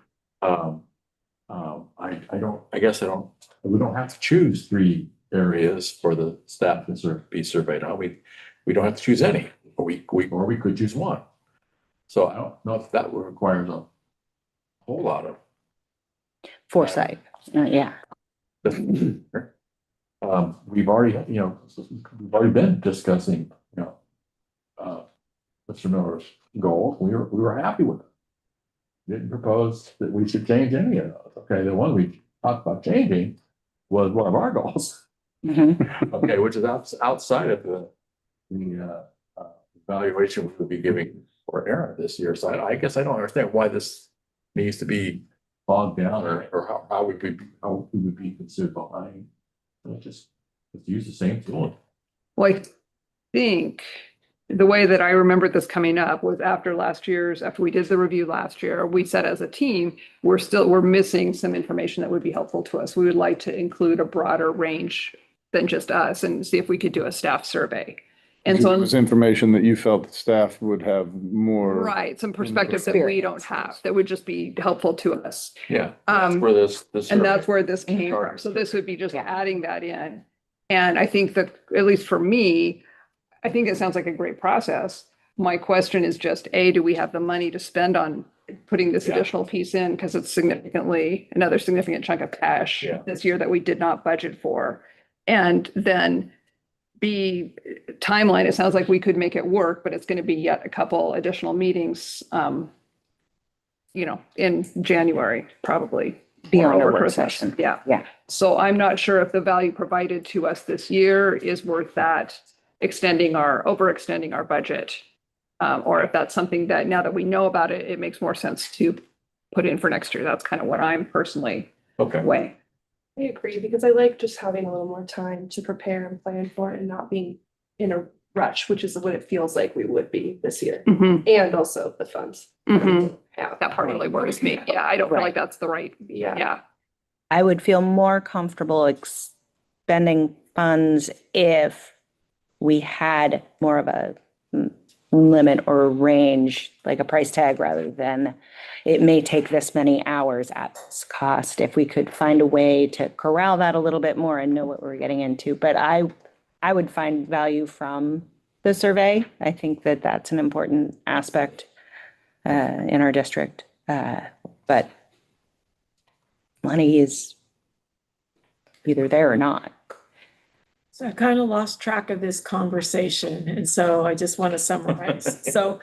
don't have to choose 3 areas for the staff to be surveyed on. We don't have to choose any, or we could choose one. So I don't know if that requires a whole lot of Foresight, yeah. We've already been discussing, Mr. Miller's goals. We were happy with it. Didn't propose that we should change any of those. Okay, the one we talked about changing was one of our goals. Mhm. Okay, which is outside of the evaluation we would be giving for Aaron this year. So I guess I don't understand why this needs to be bogged down or how we would be considered behind. Just use the same tool. Well, I think the way that I remembered this coming up was after we did the review last year, we said as a team, we're missing some information that would be helpful to us. We would like to include a broader range than just us and see if we could do a staff survey. And so it was information that you felt the staff would have more. Right, some perspective that we don't have, that would just be helpful to us. Yeah, that's where this. And that's where this came from. So this would be just adding that in. And I think that, at least for me, I think it sounds like a great process. My question is just, A, do we have the money to spend on putting this additional piece in? Because it's another significant chunk of cash this year that we did not budget for. And then B, timeline, it sounds like we could make it work, but it's going to be yet a couple additional meetings, in January, probably. Beyond our over work Christmas. session. Yeah. Yeah. So I'm not sure if the value provided to us this year is worth that overextending our budget. Or if that's something that now that we know about it, it makes more sense to put in for next year. That's kind of what I'm personally weighing. I agree, because I like just having a little more time to prepare and plan for it and not being in a rush, which is what it feels like we would be this year. Mhm. And also the funds. Mhm. Yeah. That part really worries me. Yeah, I don't feel Right. like that's the right, yeah. I would feel more comfortable expending funds if we had more of a limit or a range, like a price tag, rather than it may take this many hours at this cost. If we could find a way to corral that a little bit more and know what we're getting into. But I would find value from the survey. I think that that's an important aspect in our district. But money is either there or not. So I kind of lost track of this conversation, and so I just want to summarize. So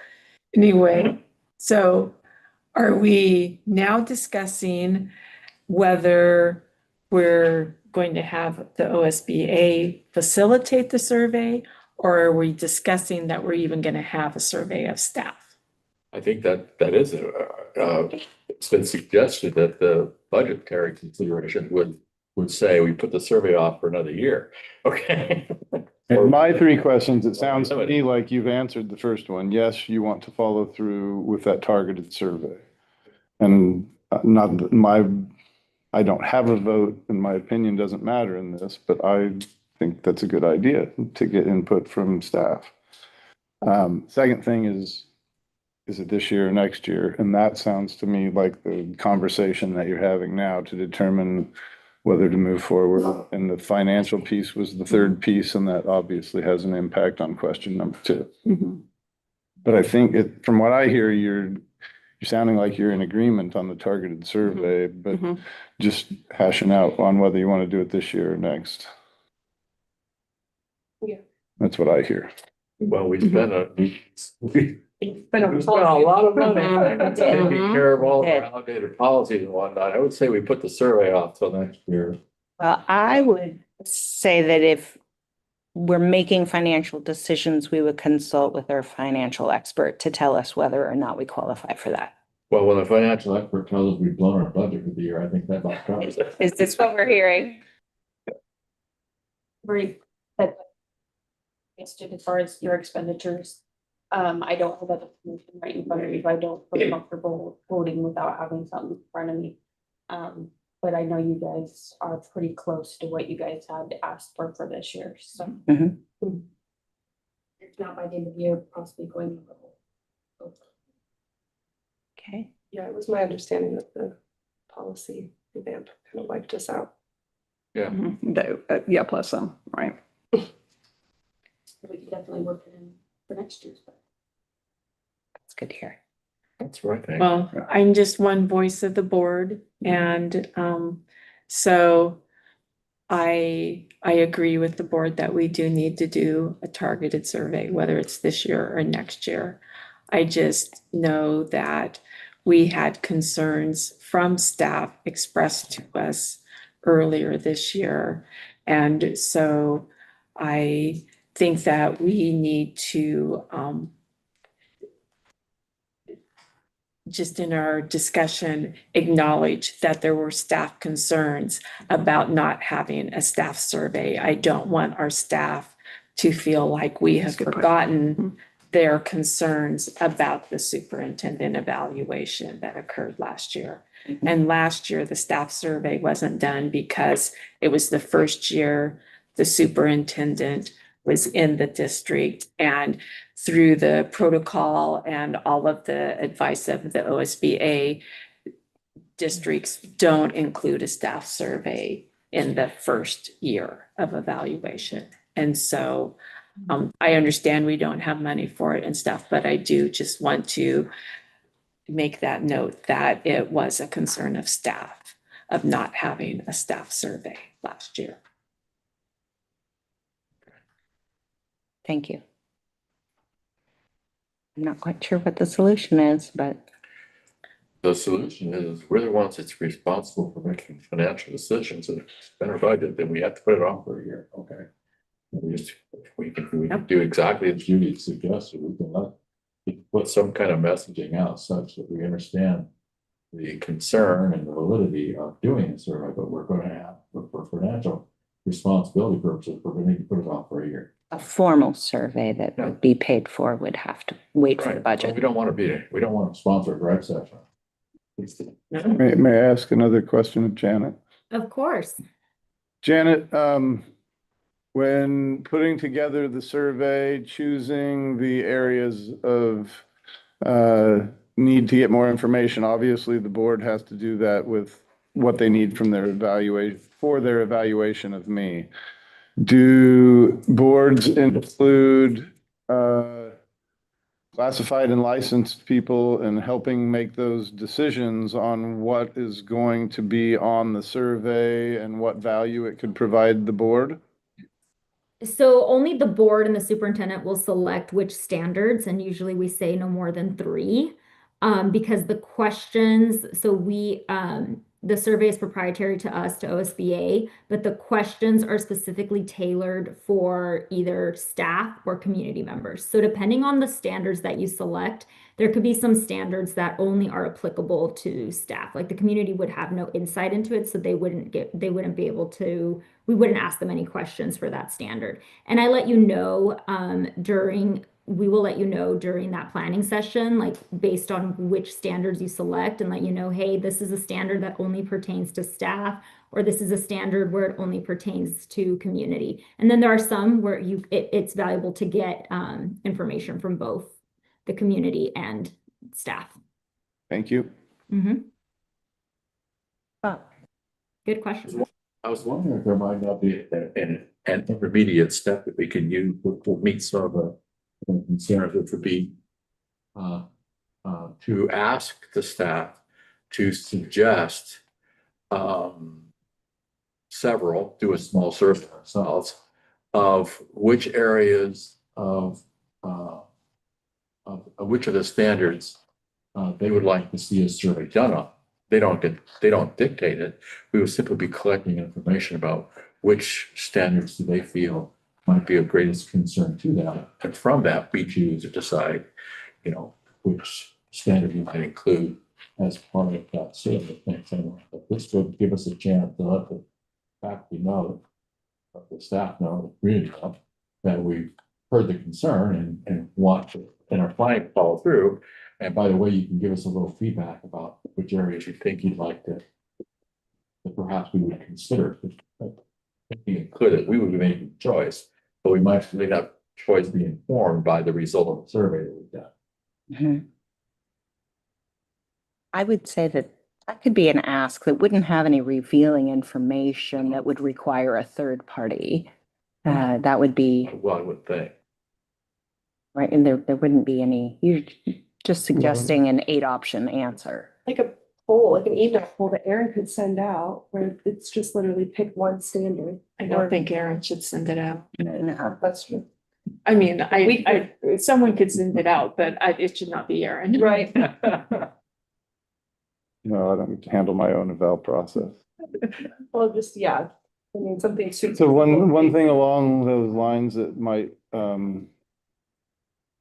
anyway, so are we now discussing whether we're going to have the OSBA facilitate the survey, or are we discussing that we're even going to have a survey of staff? I think that is, it's been suggested that the budgetary consideration would say we put the survey off for another year. Okay. And my three questions, it sounds to me like you've answered the first one. Yes, you want to follow through with that targeted survey. And I don't have a vote and my opinion doesn't matter in this, but I think that's a good idea to get input from staff. Second thing is it this year or next year? And that sounds to me like the conversation that you're having now to determine whether to move forward. And the financial piece was the third piece, and that obviously has an impact on question number 2. Mhm. But I think from what I hear, you're sounding like you're in agreement on the targeted survey, but just hashing out on whether you want to do it this year or next. Yeah. That's what I hear. Well, we spent a lot of money taking care of all of our outdated policies and whatnot. I would say we put the survey off till next year. Well, I would say that if we're making financial decisions, we would consult with our financial expert to tell us whether or not we qualify for that. Well, when a financial expert tells us we've blown our budget for the year, I think that about covers it. Is this what we're hearing? Very, but as far as your expenditures, I don't have that information right in front of me, but I don't feel comfortable voting without having something in front of me. But I know you guys are pretty close to what you guys had asked for this year, so. If not by the end of the year, possibly going. Okay. Yeah, it was my understanding that the policy revamp kind of wiped us out. Yeah. Yeah, plus some, right? We could definitely work it in for next year's. That's good to hear. That's right. Well, I'm just one voice of the board, and so I agree with the board that we do need to do a targeted survey, whether it's this year or next year. I just know that we had concerns from staff expressed to us earlier this year. And so I think that we need to, just in our discussion, acknowledge that there were staff concerns about not having a staff survey. I don't want our staff to feel like we have forgotten their concerns about the superintendent evaluation that occurred last year. And last year, the staff survey wasn't done because it was the first year the superintendent was in the district, and through the protocol and all of the advice of the OSBA, districts don't include a staff survey in the first year of evaluation. And so I understand we don't have money for it and stuff, but I do just want to make that note that it was a concern of staff of not having a staff survey last year. Thank you. I'm not quite sure what the solution is, but The solution is we're the ones that's responsible for making financial decisions and spend our budget, then we have to put it on for a year, okay? We can do exactly as Judy suggested, we can put some kind of messaging out such that we understand the concern and the validity of doing a survey, but we're gonna have, for financial responsibility purposes, we're gonna need to put it on for a year. a formal survey that would be paid for would have to wait for the Right, but budget. we don't want to sponsor a gripe session. May I ask another question of Janet? Of course. Janet, when putting together the survey, choosing the areas of need to get more information, obviously the board has to do that with what they need from their evaluation of me. Do boards include classified and licensed people in helping make those decisions on what is going to be on the survey and what value it could provide the board? So only the board and the superintendent will select which standards, and usually we say no more than 3. Because the questions, the survey is proprietary to us, to OSBA, but the questions are specifically tailored for either staff or community members. So depending on the standards that you select, there could be some standards that only are applicable to staff. Like the community would have no insight into it, so we wouldn't ask them any questions for that standard. And we will let you know during that planning session, like based on which standards you select, and let you know, hey, this is a standard that only pertains to staff, or this is a standard where it only pertains to community. And then there are some where it's valuable to get information from both the community and staff. Thank you. Good question. I was wondering if there might not be an intermediate step that we can use to meet some of the concerns, which would be to ask the staff to suggest do a small survey ourselves of which areas of which of the standards they would like to see a survey done on. They don't dictate it. We would simply be collecting information about which standards do they feel might be of greatest concern to them. And from that, we choose to decide, which standard we might include as part of that survey. But this would give us a chance to let the faculty know, let the staff know, the community know, that we've heard the concern and want to, and are planning to follow through. And by the way, you can give us a little feedback about which areas you think you'd like to that perhaps we would consider. Being clear that we would be making a choice, but we might not choice be informed by the result of the survey that we've done. I would say that could be an ask that wouldn't have any revealing information that would require a third party. That would be. Well, I would think. Right, and there wouldn't be any, you're just suggesting an 8-option answer. Like a poll, like an email poll that Erin could send out, where it's just literally pick one standard. I don't think Erin should send it out. No. That's true. I mean, someone could send it out, but it should not be Erin. Right. No, I don't handle my own eval process. Well, just, yeah, I mean, something. So one thing along those lines that might,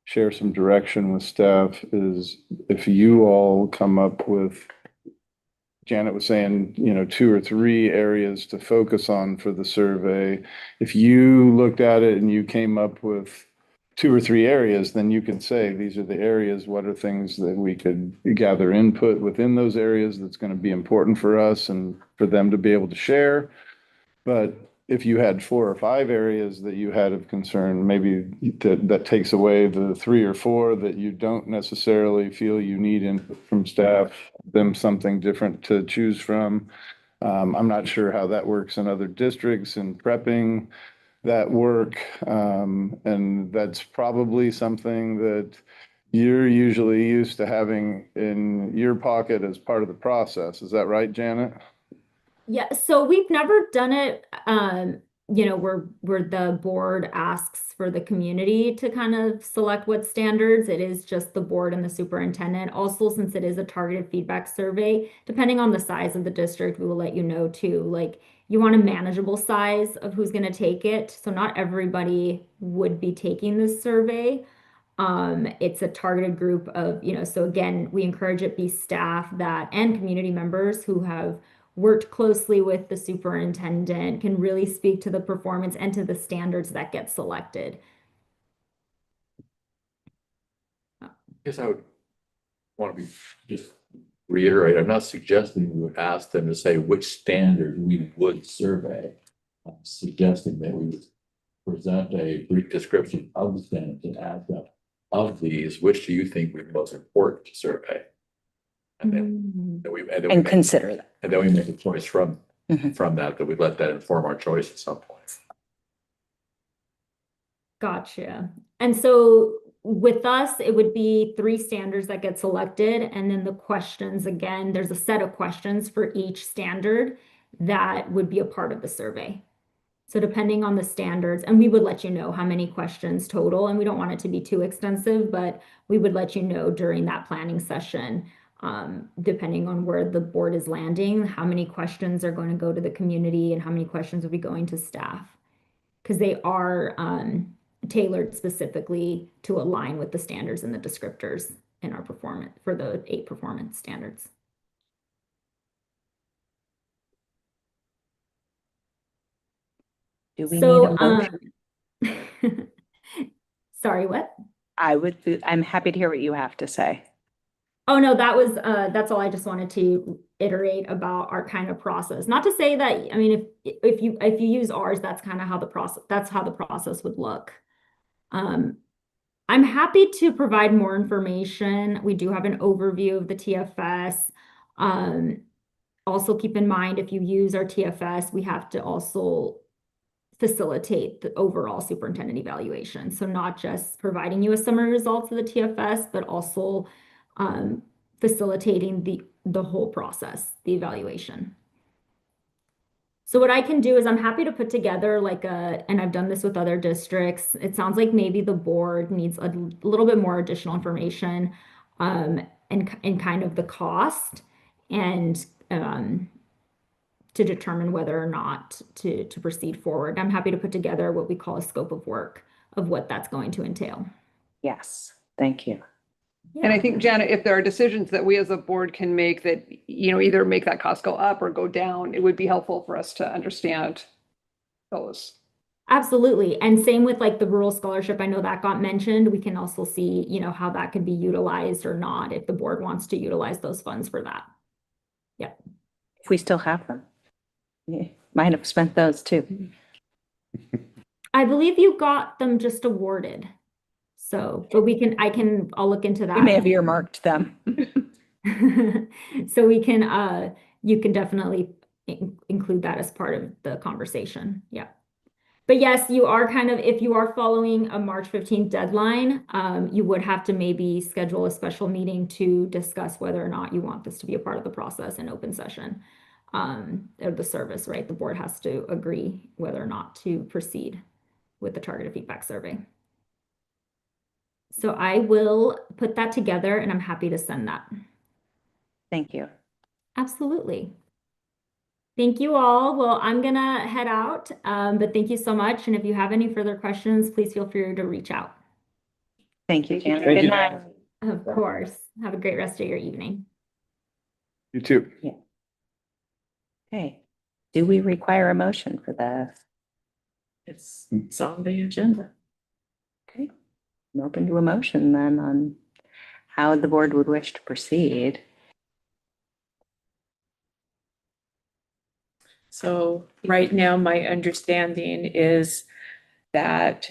share some direction with staff is if you all come up with, Janet was saying, 2 or 3 areas to focus on for the survey. If you looked at it and you came up with 2 or 3 areas, then you can say, these are the areas, what are things that we could gather input within those areas that's going to be important for us and for them to be able to share. But if you had 4 or 5 areas that you had of concern, maybe that takes away the 3 or 4 that you don't necessarily feel you need input from staff, them something different to choose from. I'm not sure how that works in other districts and prepping that work. And that's probably something that you're usually used to having in your pocket as part of the process. Is that right, Janet? Yeah, so we've never done it, where the board asks for the community to kind of select what standards. It is just the board and the superintendent. Also, since it is a targeted feedback survey, depending on the size of the district, we will let you know too. Like, you want a manageable size of who's going to take it. So not everybody would be taking this survey. It's a targeted group of, so again, we encourage it be staff that and community members who have worked closely with the superintendent, can really speak to the performance and to the standards that get selected. I guess I would want to be, just reiterate, I'm not suggesting we would ask them to say which standard we would survey. I'm suggesting that we would present a brief description of the standards and ask them, of these, which do you think would be most important to survey? And then consider that. And then we make a choice from that we let that inform our choice at some point. Gotcha. And so with us, it would be 3 standards that get selected. And then the questions, again, there's a set of questions for each standard that would be a part of the survey. So depending on the standards, and we would let you know how many questions total, and we don't want it to be too extensive, but we would let you know during that planning session, depending on where the board is landing, how many questions are going to go to the community and how many questions will be going to staff. Because they are tailored specifically to align with the standards and the descriptors in our performance for the 8 performance standards. Do we need a motion? Sorry, what? I'm happy to hear what you have to say. Oh, no, that's all. I just wanted to iterate about our kind of process. Not to say that, I mean, if you use ours, that's kind of how the process would look. I'm happy to provide more information. We do have an overview of the TFS. Also keep in mind, if you use our TFS, we have to also facilitate the overall superintendent evaluation. So not just providing you a summary results of the TFS, but also facilitating the whole process, the evaluation. So what I can do is I'm happy to put together and I've done this with other districts. It sounds like maybe the board needs a little bit more additional information and kind of the cost and to determine whether or not to proceed forward. I'm happy to put together what we call a scope of work of what that's going to entail. Yes, thank you. And I think, Janet, if there are decisions that we as a board can make that, either make that cost go up or go down, it would be helpful for us to understand those. Absolutely. And same with like the rural scholarship. I know that got mentioned. We can also see, how that could be utilized or not if the board wants to utilize those funds for that. Yeah. If we still have them. Yeah, might have spent those too. I believe you got them just awarded. So, but I'll look into that. We may have earmarked them. So you can definitely include that as part of the conversation. Yeah. But yes, you are if you are following a March 15th deadline, you would have to maybe schedule a special meeting to discuss whether or not you want this to be a part of the process in open session. Or the service, right? The board has to agree whether or not to proceed with the targeted feedback survey. So I will put that together and I'm happy to send that. Thank you. Absolutely. Thank you all. Well, I'm gonna head out, but thank you so much. And if you have any further questions, please feel free to reach out. Thank you, Janet. Thank Good you. night. Of course. Have a great rest of your evening. You too. Okay. Do we require a motion for this? It's on the agenda. Okay. I'm open to a motion then on how the board would wish to proceed. So right now, my understanding is that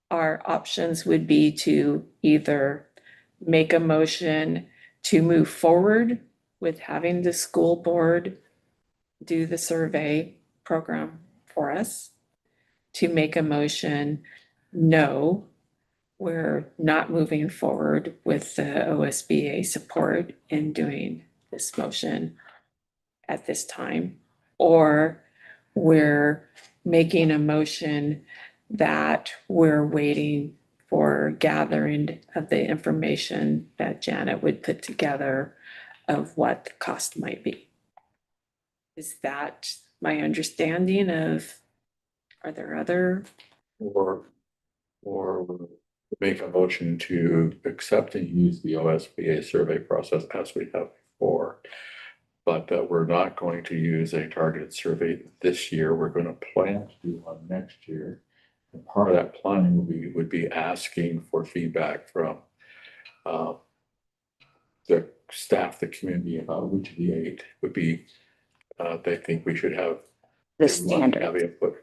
our options would be to either make a motion to move forward with having the school board do the survey program for us, to make a motion, no, we're not moving forward with the OSBA support in doing this motion at this time, or we're making a motion that we're waiting for gathering of the information that Janet would put together of what the cost might be. Is that my understanding of, are there other? Or make a motion to accept and use the OSBA survey process as we have before. But that we're not going to use a targeted survey this year. We're going to plan to do one next year. And part of that planning would be asking for feedback from the staff, the community, about which of the 8 would be they think we should have The standard. have input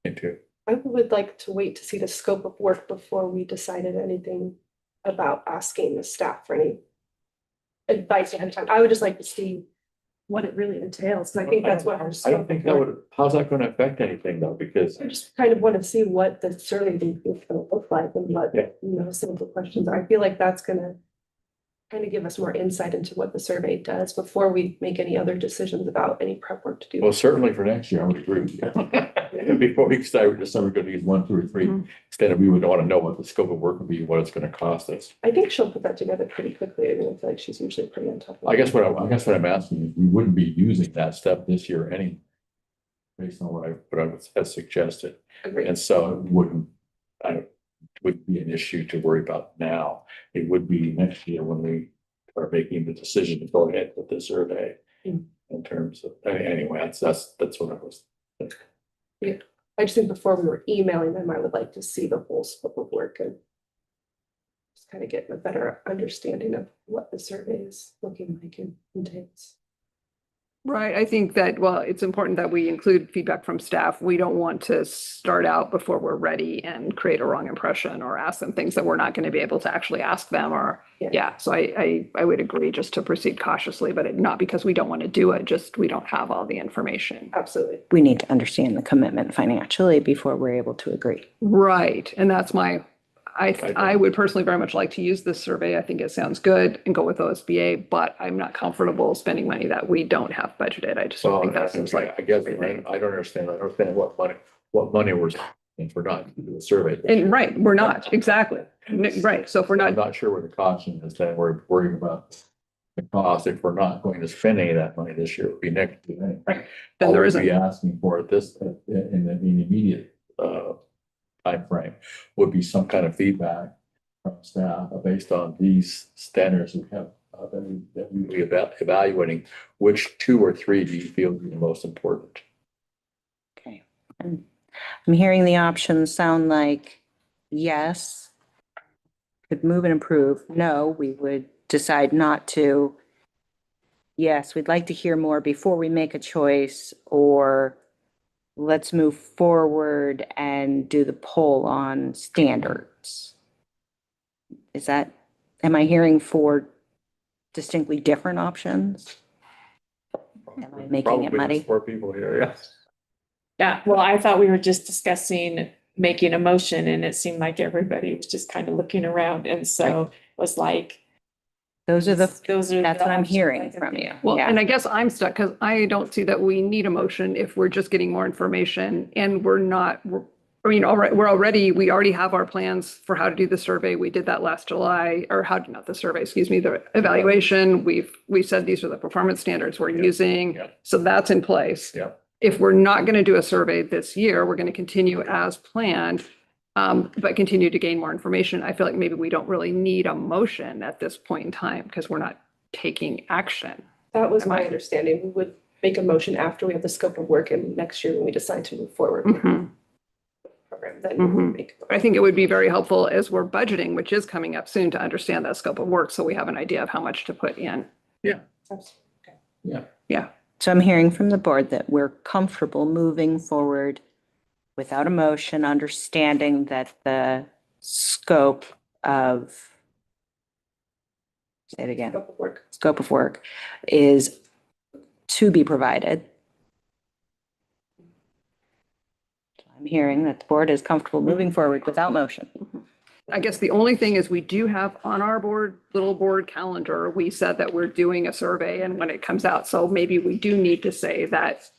into. I would like to wait to see the scope of work before we decided anything about asking the staff for any advice ahead of time. I would just like to see what it really entails, because I think that's what our I scope don't think of that work. would, how's that going to affect anything though? Because I just kind of want to see what the survey is going to look like and what, Yeah. some of the questions are. I feel like that's gonna kind of give us more insight into what the survey does before we make any other decisions about any prep work to do. well, certainly for next year, I would agree with you. Before we decide we're just going to use 1, 2, or 3, instead of we would want to know what the scope of work would be, what it's going to cost us. I think she'll put that together pretty quickly. I mean, I feel like she's usually pretty on top of it. I guess what I'm asking is we wouldn't be using that step this year anyway, based on what I had suggested. Agreed. And so it wouldn't be an issue to worry about now. It would be next year when we are making the decision to go ahead with the survey. In terms of, anyway, that's what I was thinking. Yeah, I just think before we were emailing them, I would like to see the whole scope of work and just kind of get a better understanding of what the survey is looking like and entails. Right, I think that, well, it's important that we include feedback from staff. We don't want to start out before we're ready and create a wrong impression or ask them things that we're not going to be able to actually ask them or, yeah. So I would agree just to proceed cautiously, but not because we don't want to do it, just we don't have all the information. Absolutely. We need to understand the commitment financially before we're able to agree. Right, and that's I would personally very much like to use this survey. I think it sounds good and go with OSBA, but I'm not comfortable spending money that we don't have budgeted. I just don't think that seems like. I guess I don't understand. I don't understand what money we're spending for not to do a survey. And right, we're not, exactly. Right, so if we're I'm not, not sure what the costing is, then we're worrying about the cost. If we're not going to spend any of that money this year, it would be next year. right, then there All we'd isn't. be asking for this in the immediate timeframe would be some kind of feedback from staff based on these standards we have that we will be evaluating. Which 2 or 3 do you feel are the most important? Okay. And I'm hearing the options sound like yes, could move and improve. No, we would decide not to. Yes, we'd like to hear more before we make a choice, or let's move forward and do the poll on standards. Am I hearing 4 distinctly different options? Am I making it Probably muddy? there's 4 people here, yes. Yeah, well, I thought we were just discussing making a motion and it seemed like everybody was just kind of looking around and so was like. That's the what I'm options hearing I could from think you. of. Well, Yeah. and I guess I'm stuck because I don't see that we need a motion if we're just getting more information and we're not, I mean, we already have our plans for how to do the survey. We did that last July, or not the survey, excuse me, the evaluation. We said these are the performance standards we're using. Yeah. So that's in place. Yeah. If we're not going to do a survey this year, we're going to continue as planned, but continue to gain more information. I feel like maybe we don't really need a motion at this point in time because we're not taking action. That was my I- understanding. We would make a motion after we have the scope of work and next year when we decide to move forward with Mhm. the program, then we would make. I think it would be very helpful as we're budgeting, which is coming up soon, to understand that scope of work so we have an idea of how much to put in. Yeah. So I'm hearing from the board that we're comfortable moving forward without a motion, understanding that the scope of, say it again, scope of work is to be provided. I'm hearing that the board is comfortable moving forward without motion. I guess the only thing is we do have on our little board calendar, we said that we're doing a survey and when it comes out. So maybe we do need to say that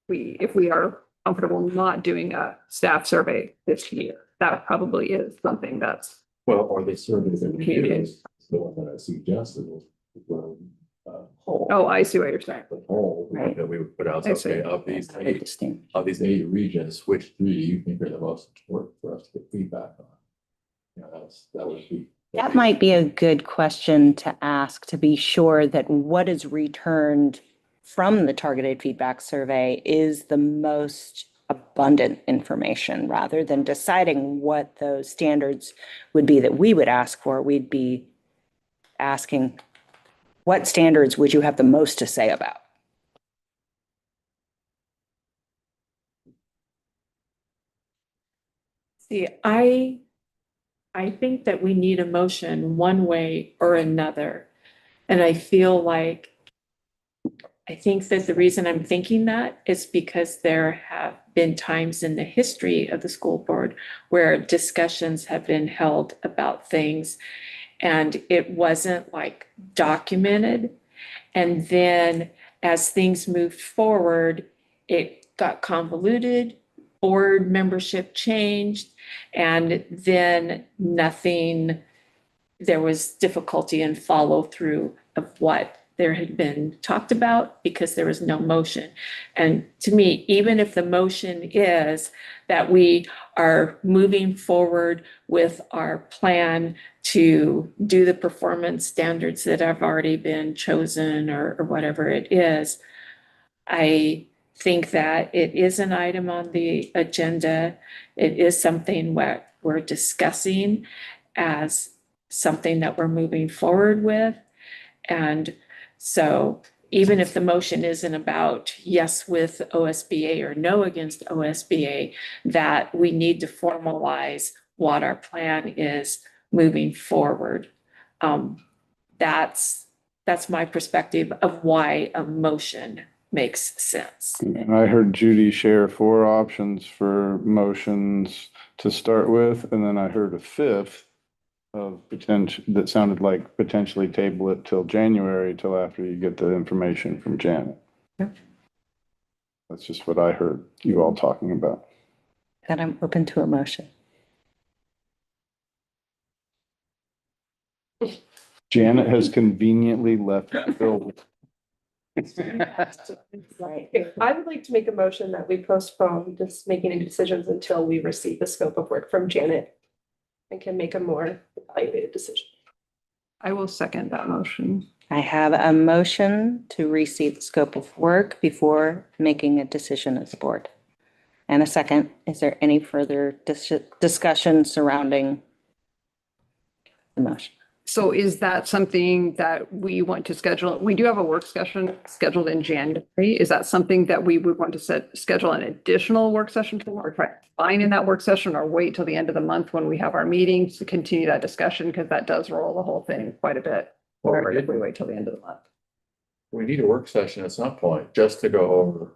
if we are comfortable not doing a staff survey this year, that probably is something that's. Well, or the survey that we did is the one that I suggested was, whole. Oh, I see what you're saying. The whole Right. that we would put out, I see. okay, of these 8 regions, which 3 do you think are the most important for us to get feedback on? You know, that would be. That might be a good question to ask to be sure that what is returned from the targeted feedback survey is the most abundant information, rather than deciding what those standards would be that we would ask for. We'd be asking, what standards would you have the most to say about? See, I think that we need a motion one way or another. And I feel like, I think that the reason I'm thinking that is because there have been times in the history of the school board where discussions have been held about things and it wasn't like documented. And then as things moved forward, it got convoluted, board membership changed, and then there was difficulty in follow through of what there had been talked about because there was no motion. And to me, even if the motion is that we are moving forward with our plan to do the performance standards that have already been chosen or whatever it is, I think that it is an item on the agenda. It is something what we're discussing as something that we're moving forward with. And so even if the motion isn't about yes with OSBA or no against OSBA, that we need to formalize what our plan is moving forward. That's my perspective of why a motion makes sense. And I heard Judy share 4 options for motions to start with, and then I heard a 5th of potential that sounded like potentially table it till January, till after you get the information from Janet. Yep. That's just what I heard you all talking about. Then I'm open to a motion. Janet has conveniently left the building. Right. I would like to make a motion that we postpone just making any decisions until we receive the scope of work from Janet and can make a more evaluated decision. I will second that motion. I have a motion to receive the scope of work before making a decision as a board. And a second. Is there any further discussion surrounding the motion? So is that something that we want to schedule? We do have a work session scheduled in January. Is that something that we would want to schedule an additional work session for, or try to find in that work session, or wait till the end of the month when we have our meetings to continue that discussion? Because that does roll the whole thing quite a bit forward if we wait till the end of the month. We need a work session at some point just to go over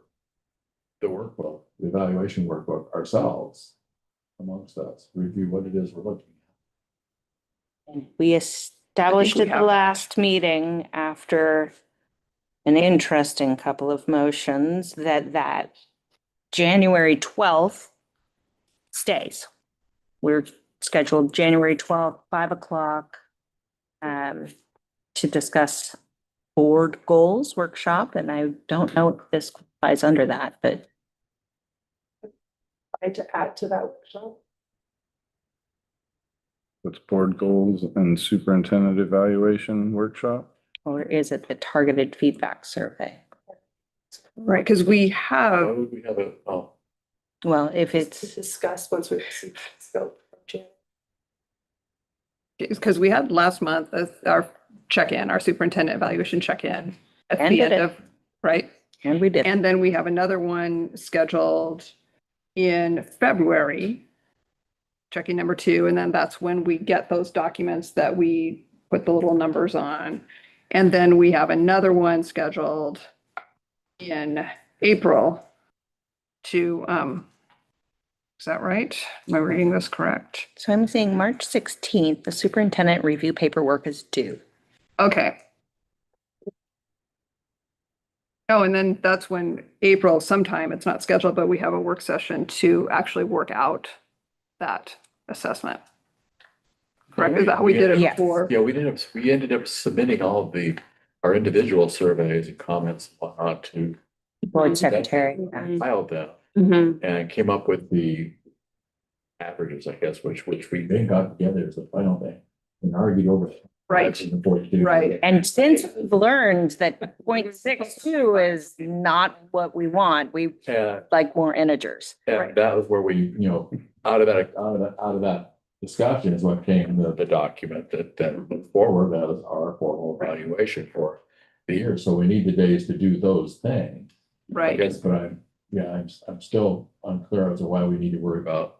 the workbook, the evaluation workbook ourselves amongst us, review what it is we're looking at. We established at the last meeting after an interesting couple of motions that January 12th stays. We're scheduled January 12th, 5 o'clock, to discuss board goals workshop, and I don't know if this lies under that, but I to add to that workshop. What's board goals and superintendent evaluation workshop? or is it the targeted feedback survey? Right, because we Why have, would we have a, oh, Well, if To it's, discuss once we receive the scope from Janet. because we had last month our check-in, our superintendent evaluation check-in at And the did end it. of, right? and we did, And then we have another one scheduled in February, checking number 2, and then that's when we get those documents that we put the little numbers on. And then we have another one scheduled in April to, is that right? Am I reading this correct? so I'm saying March 16th, the superintendent review paperwork is due. Okay. Oh, and then that's when April sometime, it's not scheduled, but we have a work session to actually work out that assessment. Correct? Is that how we did it Yes. before? yeah, we ended up submitting all of our individual surveys and comments and whatnot to. Board secretary. Filed them Mhm. and came up with the averages, I guess, which we then got together as a final thing and argued over. Right. Right. Right. And since we've learned that 0.62 is not what we want, we And, like more integers. and that was where we, out of that discussion is what came the document that moved forward as our formal evaluation for the year. So we need the days to do those things. I Right. guess, but I'm still unclear as to why we need to worry about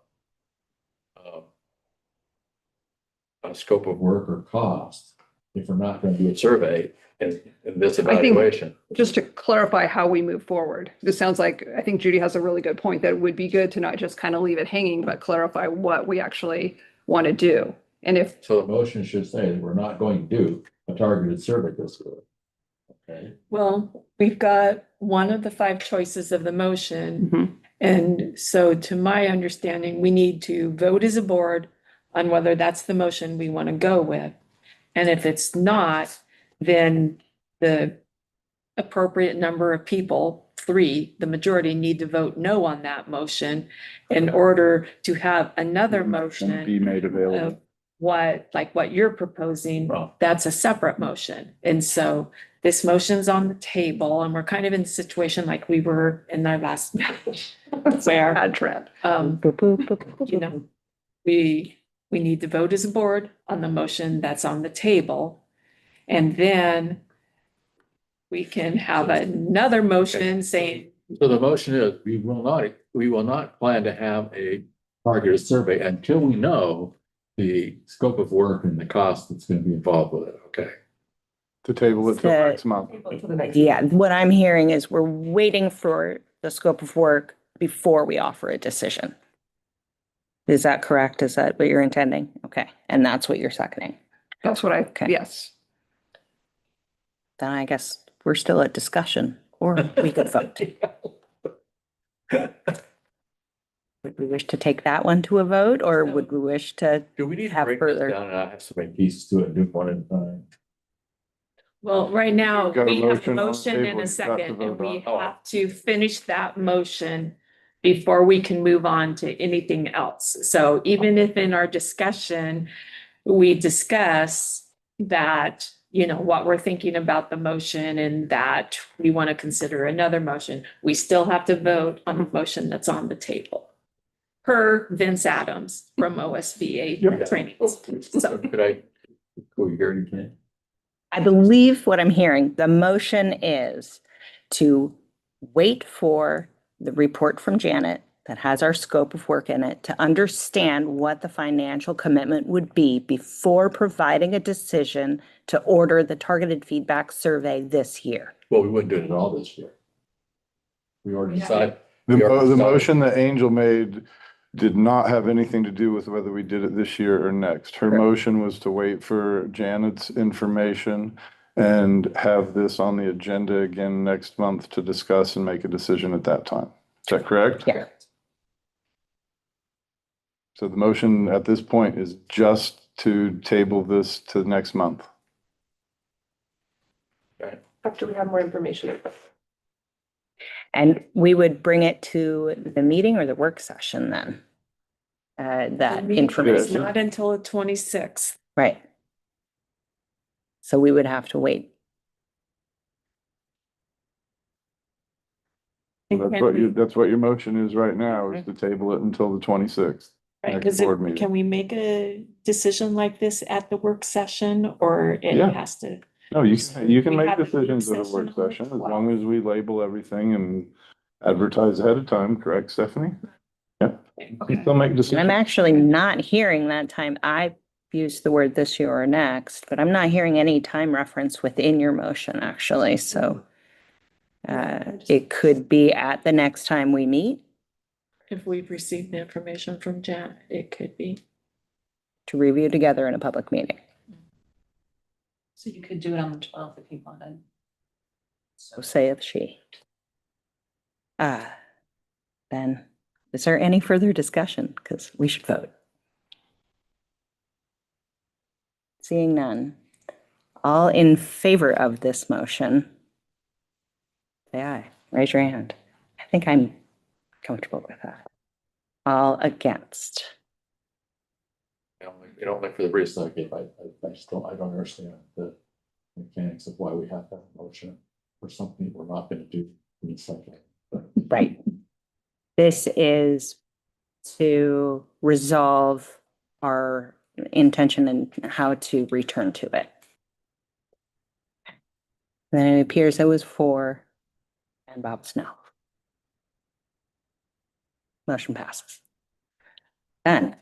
a scope of work or cost if we're not going to do a survey in this evaluation. Just to clarify how we move forward, this sounds like, I think Judy has a really good point that it would be good to not just kind of leave it hanging, but clarify what we actually want to do. And if, So the motion should say that we're not going to do a targeted survey this year. Okay. Well, we've got one of the 5 choices of the motion. Mhm. And so to my understanding, we need to vote as a board on whether that's the motion we want to go with. And if it's not, then the appropriate number of people, 3, the majority, need to vote no on that motion in order to have another motion. Be made available. of what you're proposing, Well. that's a separate motion. And so this motion's on the table and we're kind of in the situation like we were in our last match. Where, bad trend. We need to vote as a board on the motion that's on the table. And then we can have another motion saying, So the motion is, we will not plan to have a targeted survey until we know the scope of work and the cost that's going to be involved with it. Okay. To table it till The- next month. Yeah, what I'm hearing is we're waiting for the scope of work before we offer a decision. Is that correct? Is that what you're intending? Okay, and that's what you're seconding. That's what Okay. yes. Then I guess we're still at discussion, or we could vote. Would we wish to take that one to a vote, or would we wish to? Do we need to Have break this further- down and I have so many pieces to it and do one at a time? well, right now, You've got a we have a motion on the motion table and a you've got to second, and vote we on. have to finish that motion before we can move on to anything else. So even if in our discussion, we discuss that, what we're thinking about the motion and that we want to consider another motion, we still have to vote on the motion that's on the table. Per Vince Adams from OSBA training. So Could I go here again? I believe what I'm hearing, the motion is to wait for the report from Janet that has our scope of work in it to understand what the financial commitment would be before providing a decision to order the targeted feedback survey this year. Well, we wouldn't do it at all this year. We already decided. The we already decided- motion that Angel made did not have anything to do with whether we did it this year or next. Her motion was to wait for Janet's information and have this on the agenda again next month to discuss and make a decision at that time. Is that correct? Yeah. So the motion at this point is just to table this to next month. After we have more information. And we would bring it to the meeting or the work session then? That It's information, not until the 26th. right? So we would have to wait. That's what your motion is right now, is to table it until the 26th. Right, next because board meeting. can we make a decision like this at the work session, or it Yeah. has to? No, you can We make have a decisions at a session work on the session as 12th. long as we label everything and advertise ahead of time, correct, Stephanie? Yeah, you still make I'm decisions. actually not hearing that time. I used the word this year or next, but I'm not hearing any time reference within your motion, actually, so. It could be at the next time we meet If we've received the information from Jan, it could be. to review together in a public meeting. So you could do it on the 12th if you wanted. So saith she. Then, is there any further discussion? Because we should vote. Seeing none. All in favor of this motion? Say aye. Raise your hand. I think I'm comfortable with that. All against? You don't like for the reason I gave, I just don't, I don't understand the mechanics of why we have to have a motion for something we're not gonna do in a second. Right. This is to resolve our intention and how to return to it. Then it appears it was 4 and Bob's no. Motion passes. Done.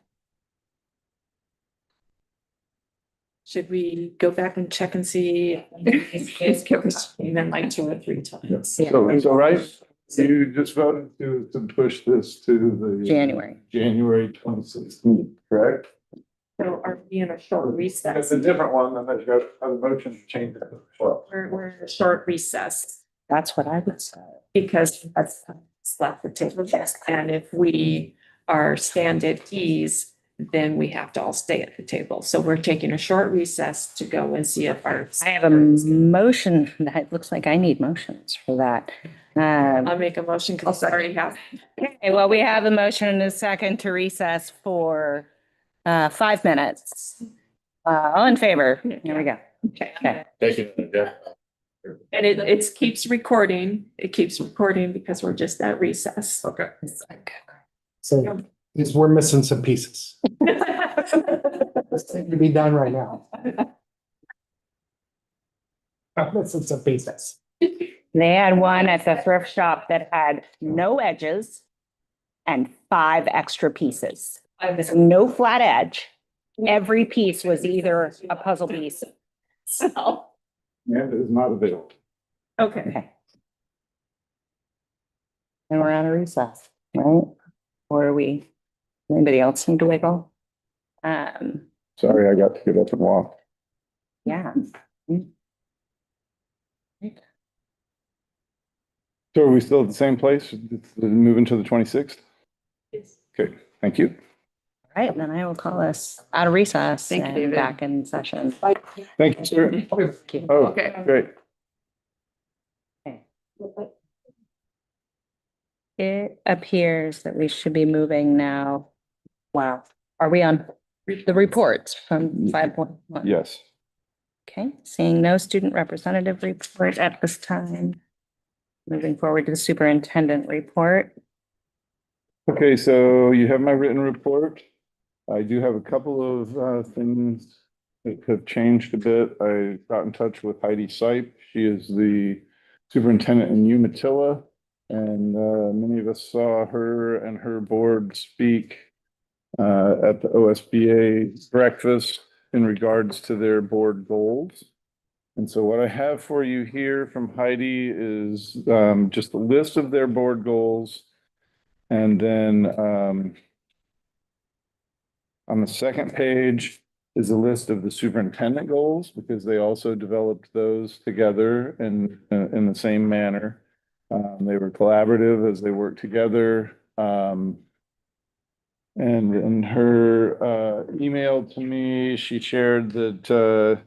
Should we go back and check and see? It's given like 2 or 3 times. So, right, you just voted to push this to the January. January 26th meeting, correct? So are we in a short recess? That's a different one than that you got a motion to change it. Well, We're in a short recess That's what I would say. because that's left the table. And if we are stand at ease, then we have to all stay at the table. So we're taking a short recess to go and see if our. I have a motion that looks like I need motions for that. I'll make a motion because I already have. Okay, well, we have a motion and a second to recess for 5 minutes. All in favor? Here we go. Okay. Thank you, Jeff. And it keeps recording. It keeps recording because we're just at recess. Okay. So we're missing some pieces. This thing to be done right now. I'm missing some pieces. They had one at the thrift shop that had no edges and 5 extra pieces. No flat edge. Every piece was either a puzzle piece. So, yeah, it is not available. okay. Okay. And we're out of recess, right? Or are we, anybody else need to wiggle? Sorry, I got to get up and walk. Yeah. So are we still at the same place, moving to the 26th? Okay, thank you. All right, then I will call us out of recess Thank you, and David. back in session. Thank you, sir. Thank you. Oh, Okay. great. It appears that we should be moving now. Wow. Are we on the reports from 5.1? Yes. Okay, seeing no student representative report at this time. Moving forward to the superintendent report. Okay, so you have my written report. I do have a couple of things that have changed a bit. I got in touch with Heidi Sipe. She is the superintendent in Umatilla. And many of us saw her and her board speak at the OSBA breakfast in regards to their board goals. And so what I have for you here from Heidi is just a list of their board goals. And then on the second page is a list of the superintendent goals, because they also developed those together in the same manner. They were collaborative as they worked together. And in her email to me, she shared that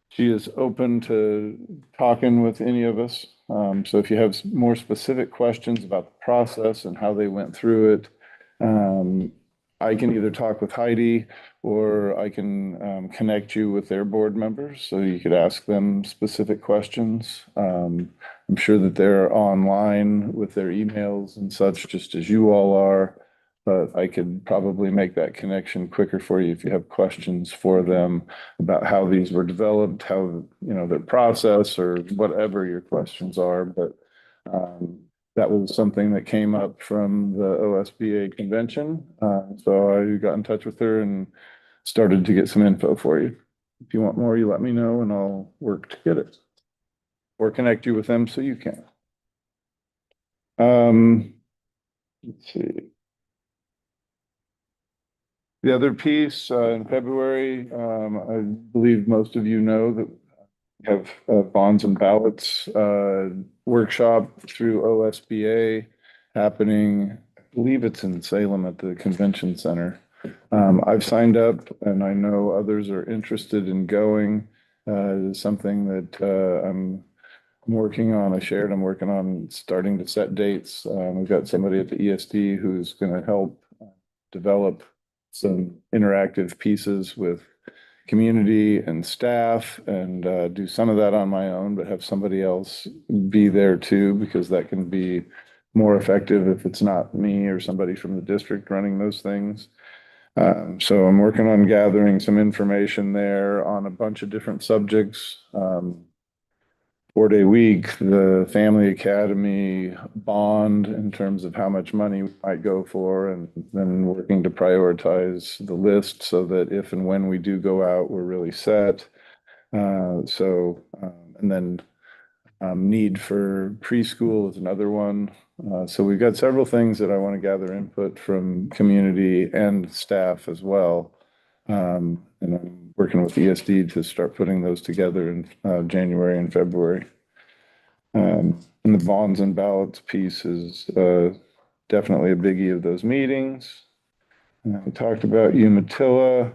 she is open to talking with any of us. So if you have more specific questions about the process and how they went through it, I can either talk with Heidi or I can connect you with their board members so you could ask them specific questions. I'm sure that they're online with their emails and such, just as you all are. But I could probably make that connection quicker for you if you have questions for them about how these were developed, how, you know, their process or whatever your questions are. But that was something that came up from the OSBA convention. So I got in touch with her and started to get some info for you. If you want more, you let me know and I'll work to get it or connect you with them so you can. Let's see. The other piece in February, I believe most of you know that we have bonds and ballots workshop through OSBA happening. I believe it's in Salem at the convention center. I've signed up and I know others are interested in going. It's something that I'm working on. I'm working on starting to set dates. We've got somebody at the ESD who's going to help develop some interactive pieces with community and staff and do some of that on my own, but have somebody else be there too, because that can be more effective if it's not me or somebody from the district running those things. So I'm working on gathering some information there on a bunch of different subjects. 4-day week, the Family Academy bond in terms of how much money we might go for, and then working to prioritize the list so that if and when we do go out, we're really set. And then need for preschool is another one. So we've got several things that I want to gather input from community and staff as well. And I'm working with ESD to start putting those together in January and February. And the bonds and ballots piece is definitely a biggie of those meetings. We talked about Umatilla,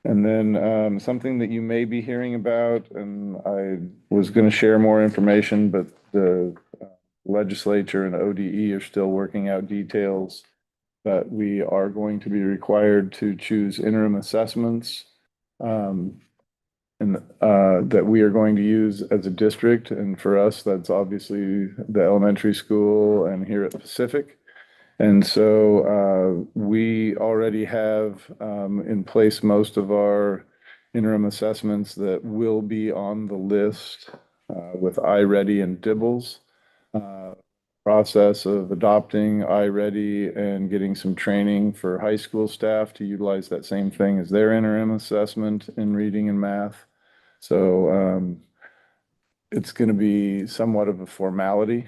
and then something that you may be hearing about, and I was going to share more information, but the legislature and ODE are still working out details. But we are going to be required to choose interim assessments and that we are going to use as a district. And for us, that's obviously the elementary school and here at Pacific. And so we already have in place most of our interim assessments that will be on the list with iReady and Dibbles. Process of adopting iReady and getting some training for high school staff to utilize that same thing as their interim assessment in reading and math. So it's going to be somewhat of a formality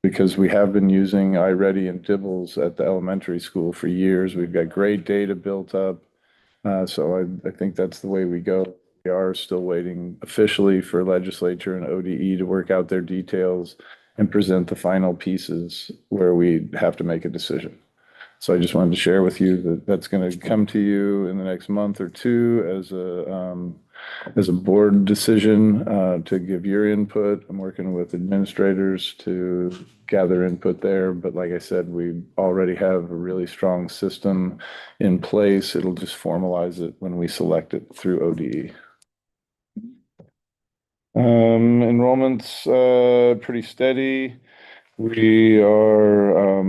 because we have been using iReady and Dibbles at the elementary school for years. We've got great data built up. So I think that's the way we go. We are still waiting officially for legislature and ODE to work out their details and present the final pieces where we have to make a decision. So I just wanted to share with you that that's going to come to you in the next month or two as a board decision to give your input. I'm working with administrators to gather input there. But like I said, we already have a really strong system in place. It'll just formalize it when we select it through ODE. Enrollment's pretty steady. We are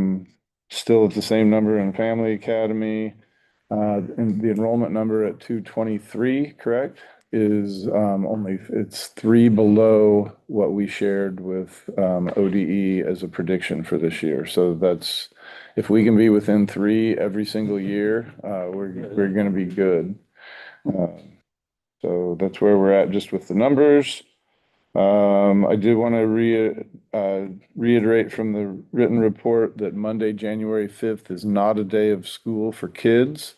still at the same number in Family Academy. And the enrollment number at 223, correct, is it's 3 below what we shared with ODE as a prediction for this year. So that's, if we can be within 3 every single year, we're going to be good. So that's where we're at just with the numbers. I did want to reiterate from the written report that Monday, January 5th is not a day of school for kids.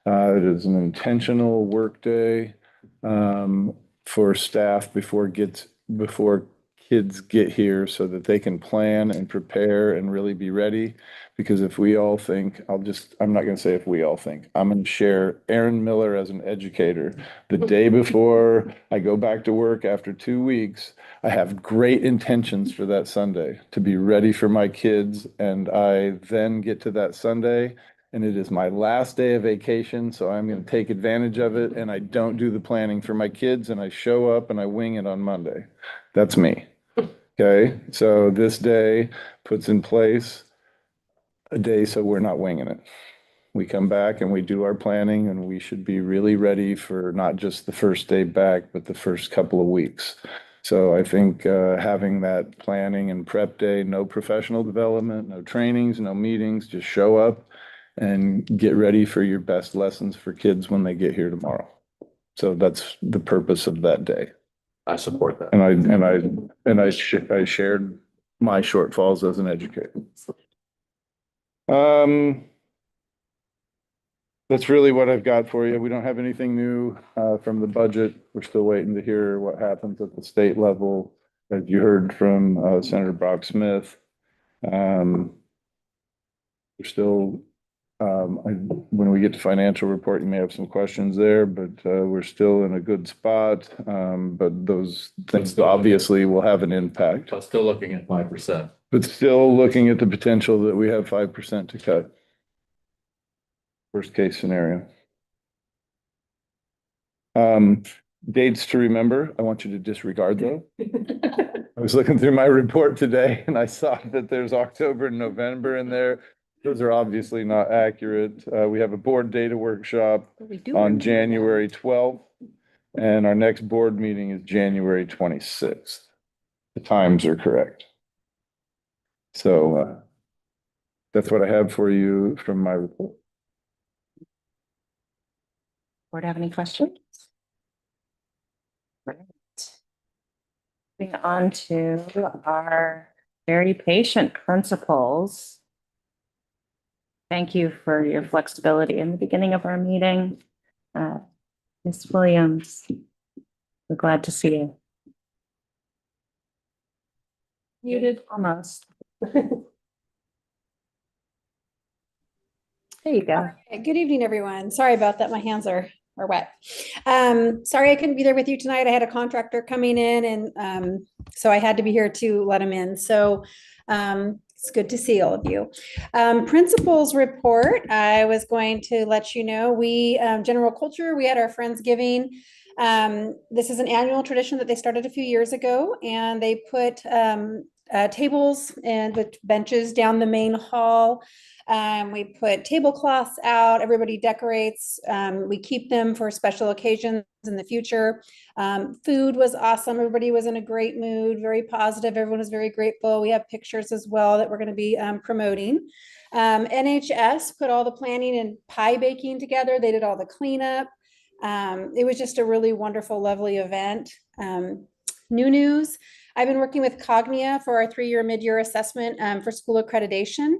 It is an intentional work day for staff before kids get here so that they can plan and prepare and really be ready. Because if we all think, I'm not gonna say if we all think, I'm gonna share Aaron Miller as an educator. The day before I go back to work after 2 weeks, I have great intentions for that Sunday to be ready for my kids. And I then get to that Sunday and it is my last day of vacation. So I'm gonna take advantage of it and I don't do the planning for my kids and I show up and I wing it on Monday. That's me. Okay, so this day puts in place a day so we're not winging it. We come back and we do our planning and we should be really ready for not just the first day back, but the first couple of weeks. So I think having that planning and prep day, no professional development, no trainings, no meetings, just show up and get ready for your best lessons for kids when they get here tomorrow. So that's the purpose of that day. I support that. And I shared my shortfalls as an educator. That's really what I've got for you. We don't have anything new from the budget. We're still waiting to hear what happens at the state level. As you heard from Senator Brock Smith. We're still, when we get to financial report, you may have some questions there, but we're still in a good spot. But those things obviously will have an impact. But still looking at 5%. But still looking at the potential that we have 5% to cut. Worst case scenario. Dates to remember, I want you to disregard those. I was looking through my report today and I saw that there's October and November in there. Those are obviously not accurate. We have a board data workshop on January 12th and our next board meeting is January 26th. The times are correct. So that's what I have for you from my report. Board have any questions? Right. Moving on to our very patient principals. Thank you for your flexibility in the beginning of our meeting. Ms. Williams, we're glad to see you. Muted almost. There you go. Right, good evening, everyone. Sorry about that. My hands are wet. Sorry I couldn't be there with you tonight. I had a contractor coming in and so I had to be here to let him in. So it's good to see all of you. Principals report, I was going to let you know, we, General Culture, we had our Friendsgiving. This is an annual tradition that they started a few years ago and they put tables and with benches down the main hall. We put tablecloths out, everybody decorates, we keep them for special occasions in the future. Food was awesome, everybody was in a great mood, very positive, everyone was very grateful. We have pictures as well that we're going to be promoting. NHS put all the planning and pie baking together, they did all the cleanup. It was just a really wonderful, lovely event. New news, I've been working with Cognia for our 3-year mid-year assessment for school accreditation.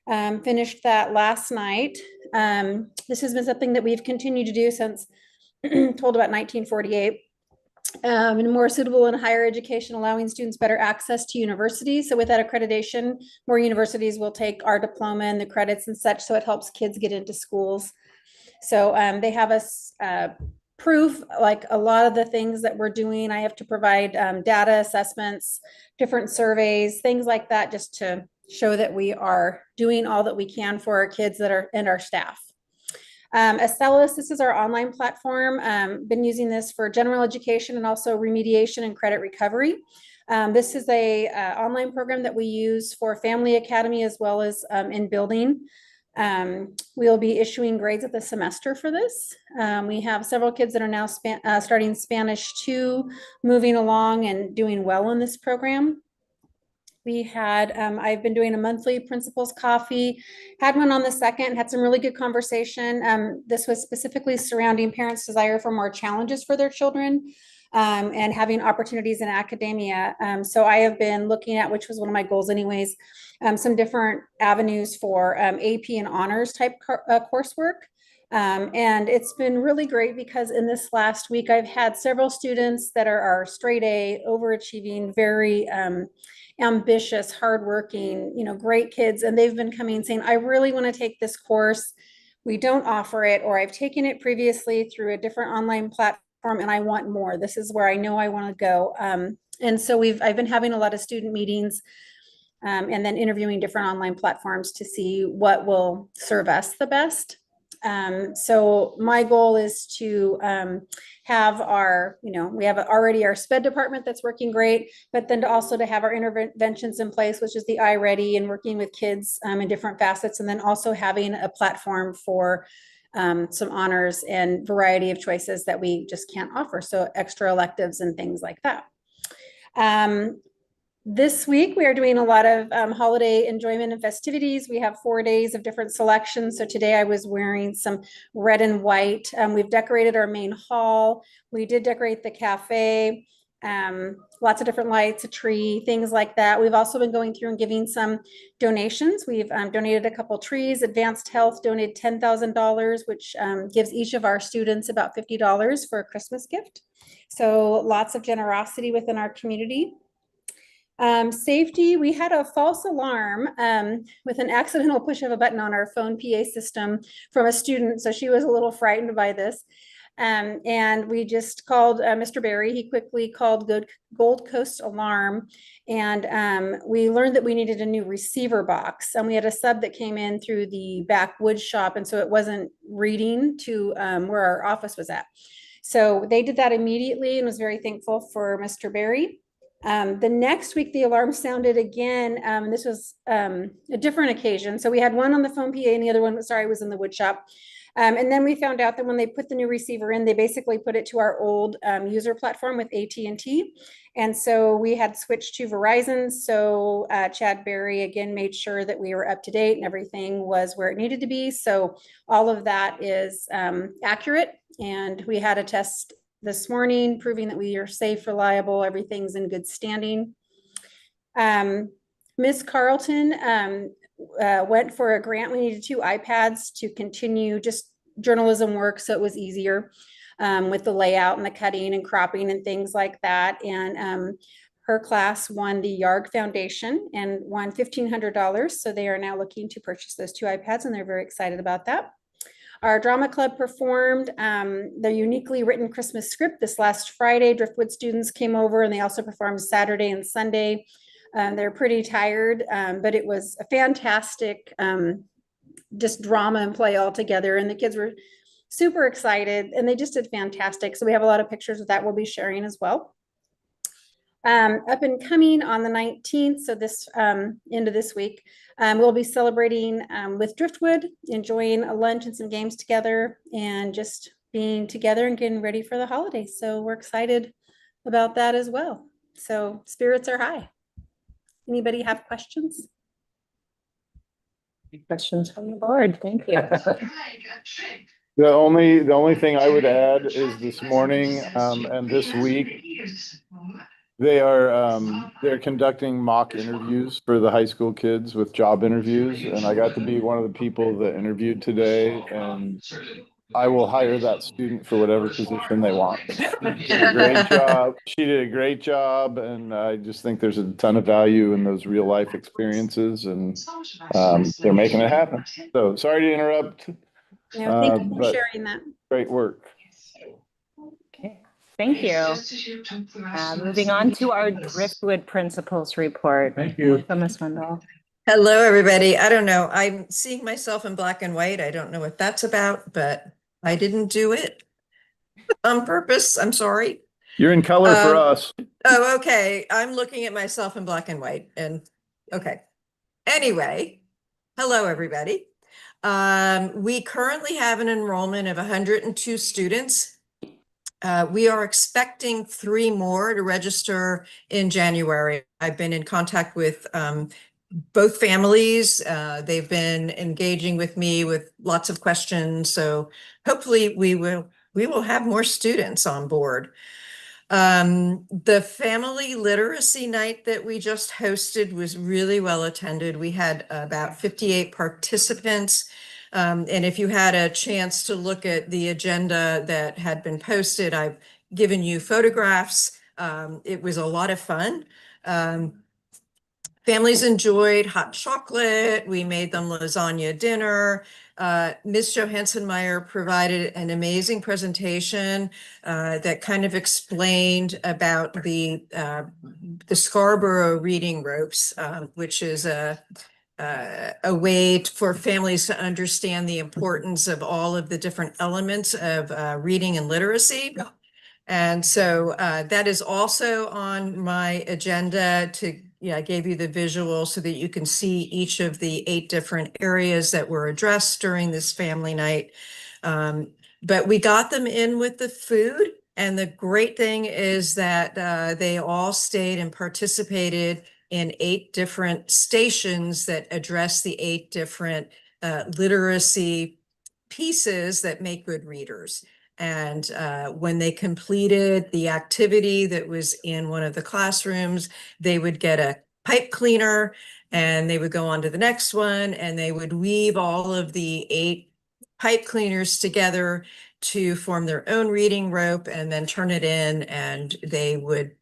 Finished that last night. This has been something that we've continued to do since told about 1948. And more suitable in higher education, allowing students better access to universities. So with that accreditation, more universities will take our diploma and the credits and such, so it helps kids get into schools. So they have us proof, like a lot of the things that we're doing. I have to provide data assessments, different surveys, things like that, just to show that we are doing all that we can for our kids that are and our staff. Astellas, this is our online platform. Been using this for general education and also remediation and credit recovery. This is a online program that we use for Family Academy as well as in building. We'll be issuing grades at the semester for this. We have several kids that are now starting Spanish 2, moving along and doing well in this program. We had, I've been doing a monthly principals coffee, had one on the 2nd, had some really good conversation. This was specifically surrounding parents' desire for more challenges for their children and having opportunities in academia. So I have been looking at, which was one of my goals anyways, some different avenues for AP and honors type coursework. And it's been really great because in this last week, I've had several students that are straight A, overachieving, very ambitious, hardworking, great kids. And they've been coming saying, I really want to take this course. We don't offer it, or I've taken it previously through a different online platform and I want more. This is where I know I want to go. And so I've been having a lot of student meetings and then interviewing different online platforms to see what will serve us the best. So my goal is to have our, we have already our SPED department that's working great, but then to have our interventions in place, which is the iReady and working with kids in different facets, and then also having a platform for some honors and variety of choices that we just can't offer. So extra electives and things like that. This week, we are doing a lot of holiday enjoyment and festivities. We have 4 days of different selections. So today I was wearing some red and white. We've decorated our main hall. We did decorate the cafe, lots of different lights, a tree, things like that. We've also been going through and giving some donations. We've donated a couple trees. Advanced Health donated $10,000, which gives each of our students about $50 for a Christmas gift. So lots of generosity within our community. Safety, we had a false alarm with an accidental push of a button on our phone PA system from a student. So she was a little frightened by this. And we just called Mr. Barry. He quickly called Gold Coast Alarm. And we learned that we needed a new receiver box. And we had a sub that came in through the back wood shop. And so it wasn't reading to where our office was at. So they did that immediately and was very thankful for Mr. Barry. The next week, the alarm sounded again. This was a different occasion. So we had one on the phone PA and the other one, was in the wood shop. And then we found out that when they put the new receiver in, they basically put it to our old user platform with AT&T. And so we had switched to Verizon. So Chad Berry again made sure that we were up to date and everything was where it needed to be. So all of that is accurate. And we had a test this morning proving that we are safe, reliable, everything's in good standing. Miss Carlton went for a grant. We needed 2 iPads to continue just journalism work, so it was easier with the layout and the cutting and cropping and things like that. And her class won the Yarg Foundation and won $1,500. So they are now looking to purchase those 2 iPads and they're very excited about that. Our drama club performed their uniquely written Christmas script this last Friday. Driftwood students came over and they also performed Saturday and Sunday. They're pretty tired, but it was a fantastic just drama and play all together. And the kids were super excited and they just did fantastic. So we have a lot of pictures of that we'll be sharing as well. Up and coming on the 19th, so this end of this week, we'll be celebrating with Driftwood, enjoying a lunch and some games together and just being together and getting ready for the holidays. So we're excited about that as well. So spirits are high. Anybody have questions? Questions from the board? Thank you. The only thing I would add is this morning and this week, they're conducting mock interviews for the high school kids with job interviews. And I got to be one of the people that interviewed today, and I will hire that student for whatever position they want. She did a great job. She did a great job. And I just think there's a ton of value in those real life experiences, and they're making it happen. So sorry to interrupt. No, thank you for sharing that. Great work. Okay, thank you. Moving on to our Driftwood Principals Report. Thank you. Ms. Wendell. Hello, everybody. I don't know. I'm seeing myself in black and white. I don't know what that's about, but I didn't do it on purpose. I'm sorry. You're in color for us. Oh, okay. I'm looking at myself in black and white and okay. Anyway, hello, everybody. We currently have an enrollment of 102 students. We are expecting 3 more to register in January. I've been in contact with both families. They've been engaging with me with lots of questions. So hopefully we will have more students on board. The family literacy night that we just hosted was really well attended. We had about 58 participants. And if you had a chance to look at the agenda that had been posted, I've given you photographs. It was a lot of fun. Families enjoyed hot chocolate. We made them lasagna dinner. Ms. Johansson-Meyer provided an amazing presentation that kind of explained about the Scarborough reading ropes, which is a way for families to understand the importance of all of the different elements of reading and literacy. And so that is also on my agenda to, I gave you the visual so that you can see each of the 8 different areas that were addressed during this family night. But we got them in with the food. And the great thing is that they all stayed and participated in 8 different stations that address the 8 different literacy pieces that make good readers. And when they completed the activity that was in one of the classrooms, they would get a pipe cleaner and they would go on to the next one and they would weave all of the 8 pipe cleaners together to form their own reading rope and then turn it in, and they would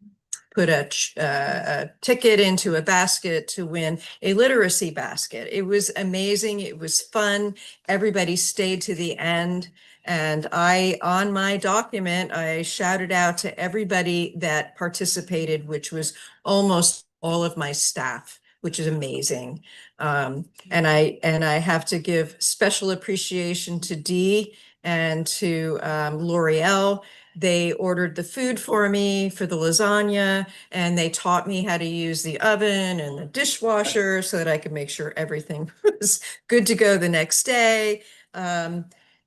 put a ticket into a basket to win a literacy basket. It was amazing. It was fun. Everybody stayed to the end. And on my document, I shouted out to everybody that participated, which was almost all of my staff, which is amazing. And I have to give special appreciation to Dee and to L'Oreal. They ordered the food for me for the lasagna, and they taught me how to use the oven and the dishwasher so that I could make sure everything was good to go the next day.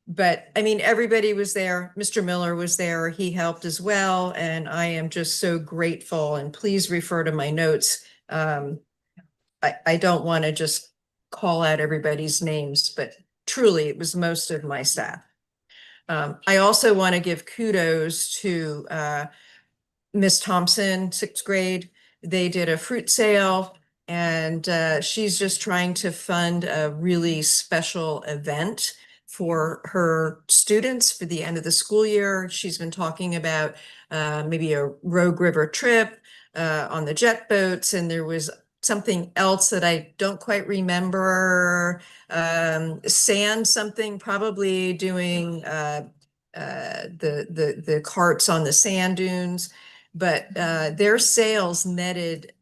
But I mean, everybody was there. Mr. Miller was there. He helped as well. And I am just so grateful. And please refer to my notes. I don't want to just call out everybody's names, but truly it was most of my staff. I also want to give kudos to Miss Thompson, 6th grade. They did a fruit sale, and she's just trying to fund a really special event for her students for the end of the school year. She's been talking about maybe a Rogue River trip on the jet boats, and there was something else that I don't quite remember, sand something, probably doing the carts on the sand dunes, but their sales netted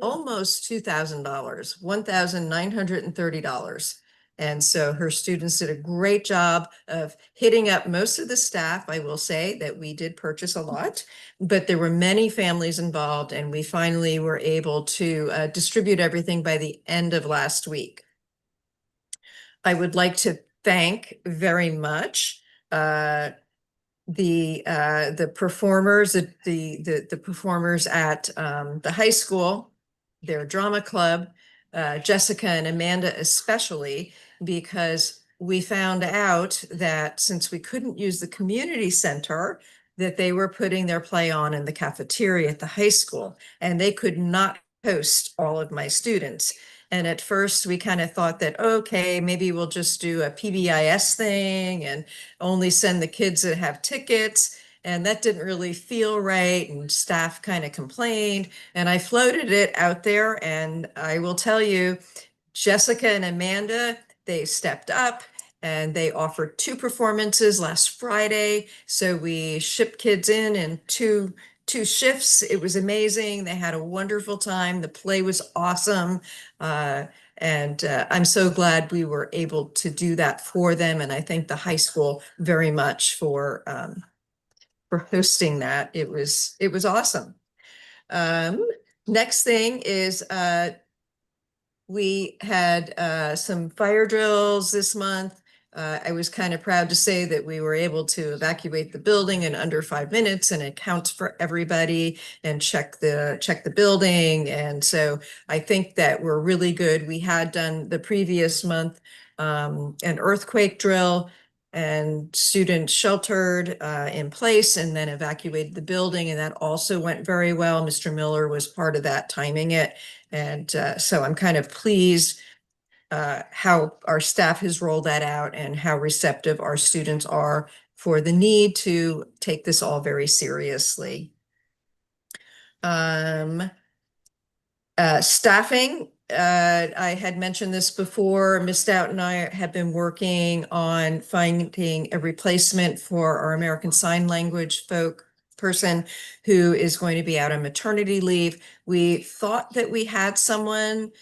almost $2,000, $1,930. And so her students did a great job of hitting up most of the staff. I will say that we did purchase a lot, but there were many families involved, and we finally were able to distribute everything by the end of last week. I would like to thank very much the performers, the performers at the high school, their drama club, Jessica and Amanda especially, because we found out that since we couldn't use the community center, that they were putting their play on in the cafeteria at the high school, and they could not host all of my students. And at first we kind of thought that, okay, maybe we'll just do a PBIS thing and only send the kids that have tickets. And that didn't really feel right. And staff kind of complained, and I floated it out there. And I will tell you, Jessica and Amanda, they stepped up and they offered 2 performances last Friday. So we shipped kids in two shifts. It was amazing. They had a wonderful time. The play was awesome. And I'm so glad we were able to do that for them. And I thank the high school very much for hosting that. It was awesome. Next thing is we had some fire drills this month. I was kind of proud to say that we were able to evacuate the building in under 5 minutes, and it counts for everybody, and check the building. And so I think that we're really good. We had done the previous month an earthquake drill, and students sheltered in place and then evacuated the building, and that also went very well. Mr. Miller was part of that, timing it. And so I'm kind of pleased. how our staff has rolled that out and how receptive our students are for the need to take this all very seriously. Staffing, I had mentioned this before. Ms. Stout and I have been working on finding a replacement for our American Sign Language person who is going to be out on maternity leave. We thought that we had someone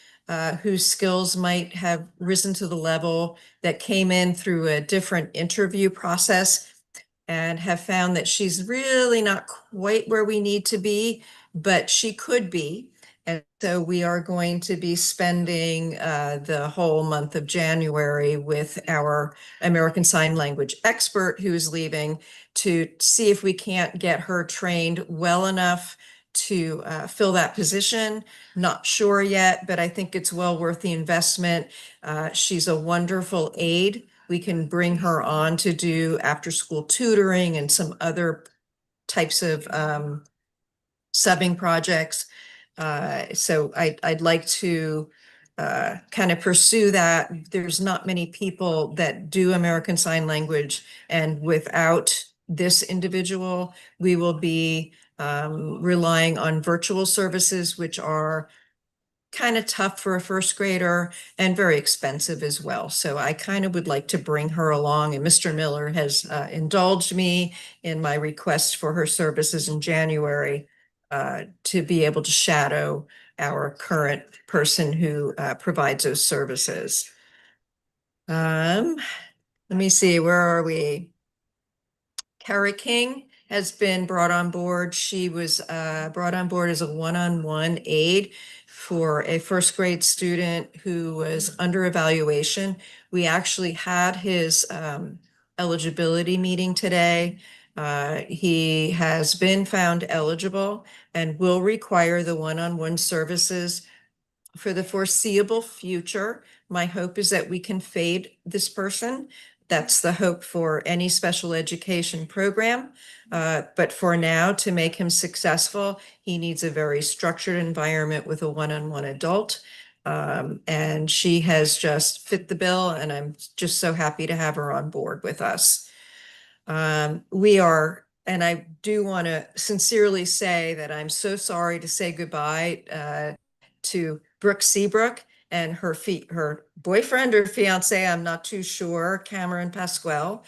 whose skills might have risen to the level that came in through a different interview process, and have found that she's really not quite where we need to be, but she could be. And so we are going to be spending the whole month of January with our American Sign Language expert who is leaving to see if we can't get her trained well enough to fill that position. Not sure yet, but I think it's well worth the investment. She's a wonderful aide. We can bring her on to do after-school tutoring and some other types of subbing projects. So I'd like to kind of pursue that. There's not many people that do American Sign Language, and without this individual, we will be relying on virtual services, which are kind of tough for a first grader and very expensive as well. So I kind of would like to bring her along, and Mr. Miller has indulged me in my request for her services in January to be able to shadow our current person who provides those services. Let me see, where are we? Carrie King has been brought on board. She was brought on board as a one-on-one aide for a first grade student who was under evaluation. We actually had his eligibility meeting today. He has been found eligible and will require the one-on-one services for the foreseeable future. My hope is that we can fade this person. That's the hope for any special education program. But for now, to make him successful, he needs a very structured environment with a one-on-one adult. And she has just fit the bill, and I'm just so happy to have her on board with us. And I do want to sincerely say that I'm so sorry to say goodbye to Brooke Seabrook and her boyfriend or fiance, I'm not too sure, Cameron Pasquale.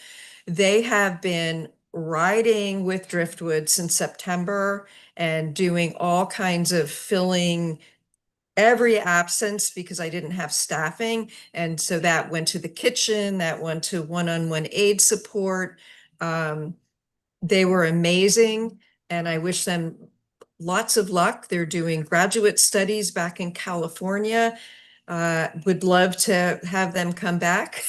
They have been riding with Driftwood since September and doing all kinds of filling every absence because I didn't have staffing. And so that went to the kitchen, that went to one-on-one aid support. They were amazing, and I wish them lots of luck. They're doing graduate studies back in California. Would love to have them come back.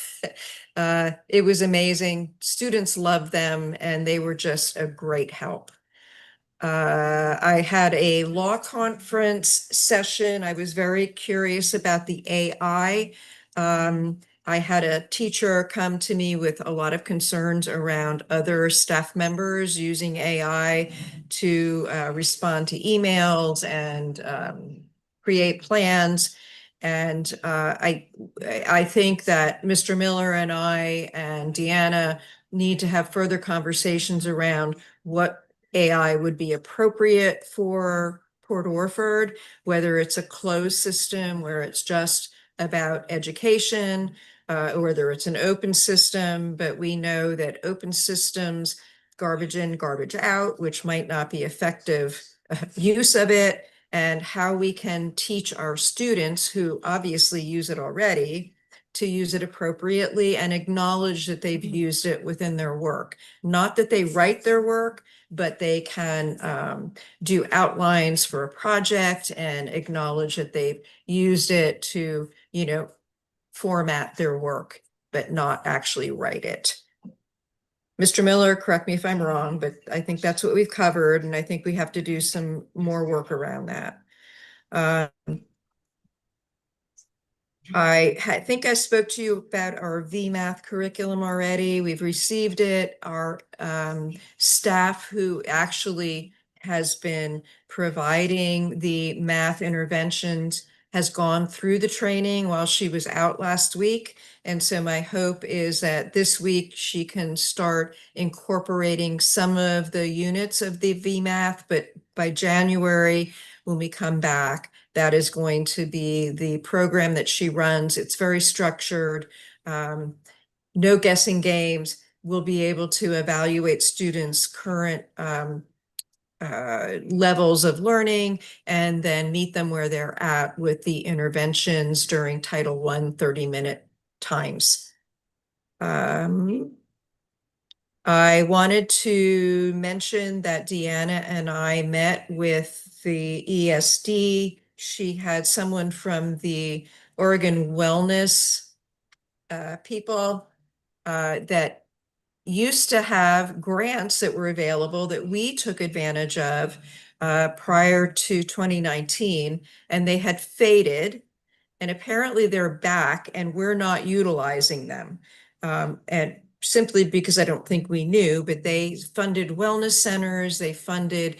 It was amazing. Students loved them, and they were just a great help. I had a law conference session. I was very curious about the AI. I had a teacher come to me with a lot of concerns around other staff members using AI to respond to emails and create plans. And I think that Mr. Miller and I and Deanna need to have further conversations around what AI would be appropriate for Port Orford, whether it's a closed system where it's just about education, or whether it's an open system. But we know that open systems, garbage in, garbage out, which might not be effective use of it, and how we can teach our students who obviously use it already to use it appropriately and acknowledge that they've used it within their work. Not that they write their work, but they can do outlines for a project and acknowledge that they've used it to, format their work, but not actually write it. Mr. Miller, correct me if I'm wrong, but I think that's what we've covered, and I think we have to do some more work around that. I think I spoke to you about our VMath curriculum already. We've received it. Our staff who actually has been providing the math interventions has gone through the training while she was out last week. And so my hope is that this week she can start incorporating some of the units of the VMath, but by January, when we come back, that is going to be the program that she runs. It's very structured, no guessing games. We'll be able to evaluate students' current levels of learning and then meet them where they're at with the interventions during Title I 30-minute times. I wanted to mention that Deanna and I met with the ESD. She had someone from the Oregon Wellness people that used to have grants that were available that we took advantage of prior to 2019, and they had faded. And apparently they're back and we're not utilizing them. And simply because I don't think we knew, but they funded wellness centers, they funded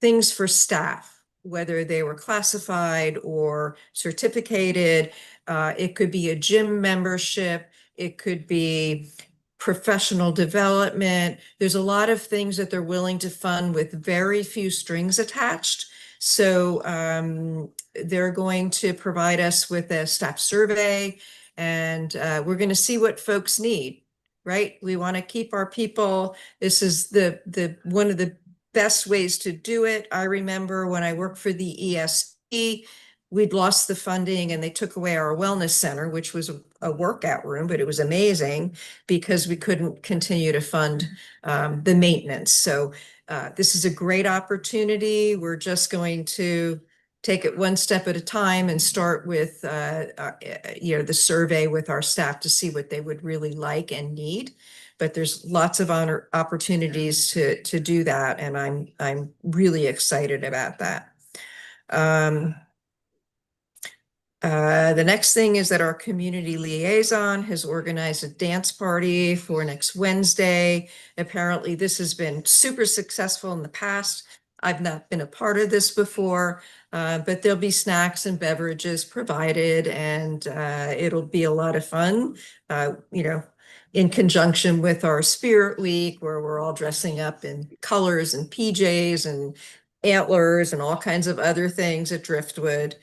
things for staff, whether they were classified or certificated. It could be a gym membership, it could be professional development. There's a lot of things that they're willing to fund with very few strings attached. So they're going to provide us with a staff survey, and we're going to see what folks need, right? We want to keep our people. This is the one of the best ways to do it. I remember when I worked for the ESD, we'd lost the funding and they took away our wellness center, which was a workout room, but it was amazing because we couldn't continue to fund the maintenance. So this is a great opportunity. We're just going to take it one step at a time and start with the survey with our staff to see what they would really like and need. But there's lots of opportunities to do that, and I'm really excited about that. The next thing is that our community liaison has organized a dance party for next Wednesday. Apparently this has been super successful in the past. I've not been a part of this before, but there'll be snacks and beverages provided, and it'll be a lot of fun, in conjunction with our Spirit Week, where we're all dressing up in colors and PJs and antlers and all kinds of other things at Driftwood.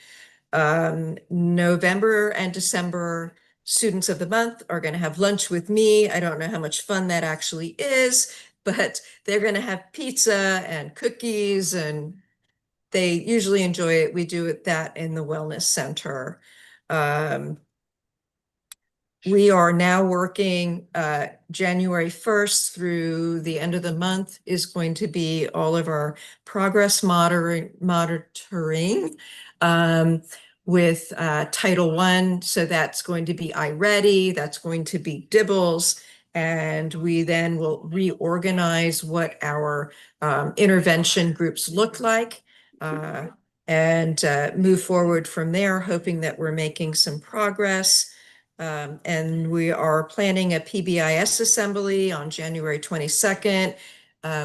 November and December students of the month are going to have lunch with me. I don't know how much fun that actually is, but they're going to have pizza and cookies, and they usually enjoy it. We do that in the wellness center. We are now working January 1st through the end of the month is going to be all of our progress monitoring with Title I. So that's going to be iReady, that's going to be Dibbles, and we then will reorganize what our intervention groups look like and move forward from there, hoping that we're making some progress. And we are planning a PBIS assembly on January 22nd.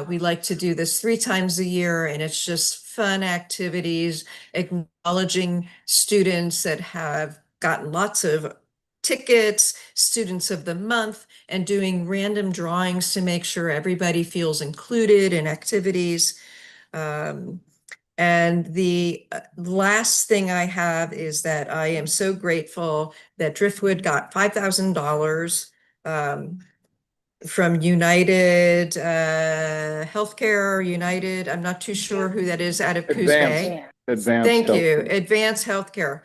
We like to do this 3 times a year, and it's just fun activities, acknowledging students that have gotten lots of tickets, students of the month, and doing random drawings to make sure everybody feels included in activities. And the last thing I have is that I am so grateful that Driftwood got $5,000 from United Healthcare, United, I'm not too sure who that is, out of Coos Bay. Thank you, Advanced Healthcare.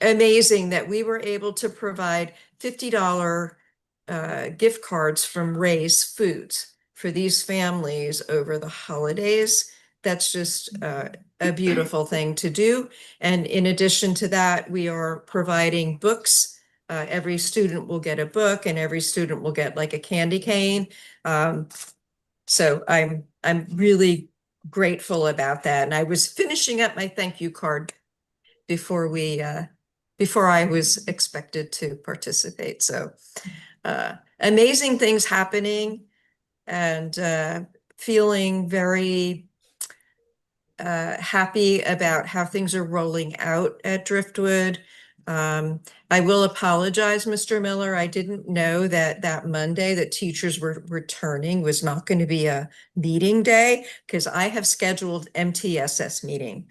Amazing that we were able to provide $50 gift cards from Ray's Foods for these families over the holidays. That's just a beautiful thing to do. And in addition to that, we are providing books. Every student will get a book, and every student will get like a candy cane. So I'm really grateful about that. And I was finishing up my thank you card before I was expected to participate. So amazing things happening, and feeling very happy about how things are rolling out at Driftwood. I will apologize, Mr. Miller. I didn't know that that Monday that teachers were returning was not going to be a meeting day because I have scheduled MTSS meeting.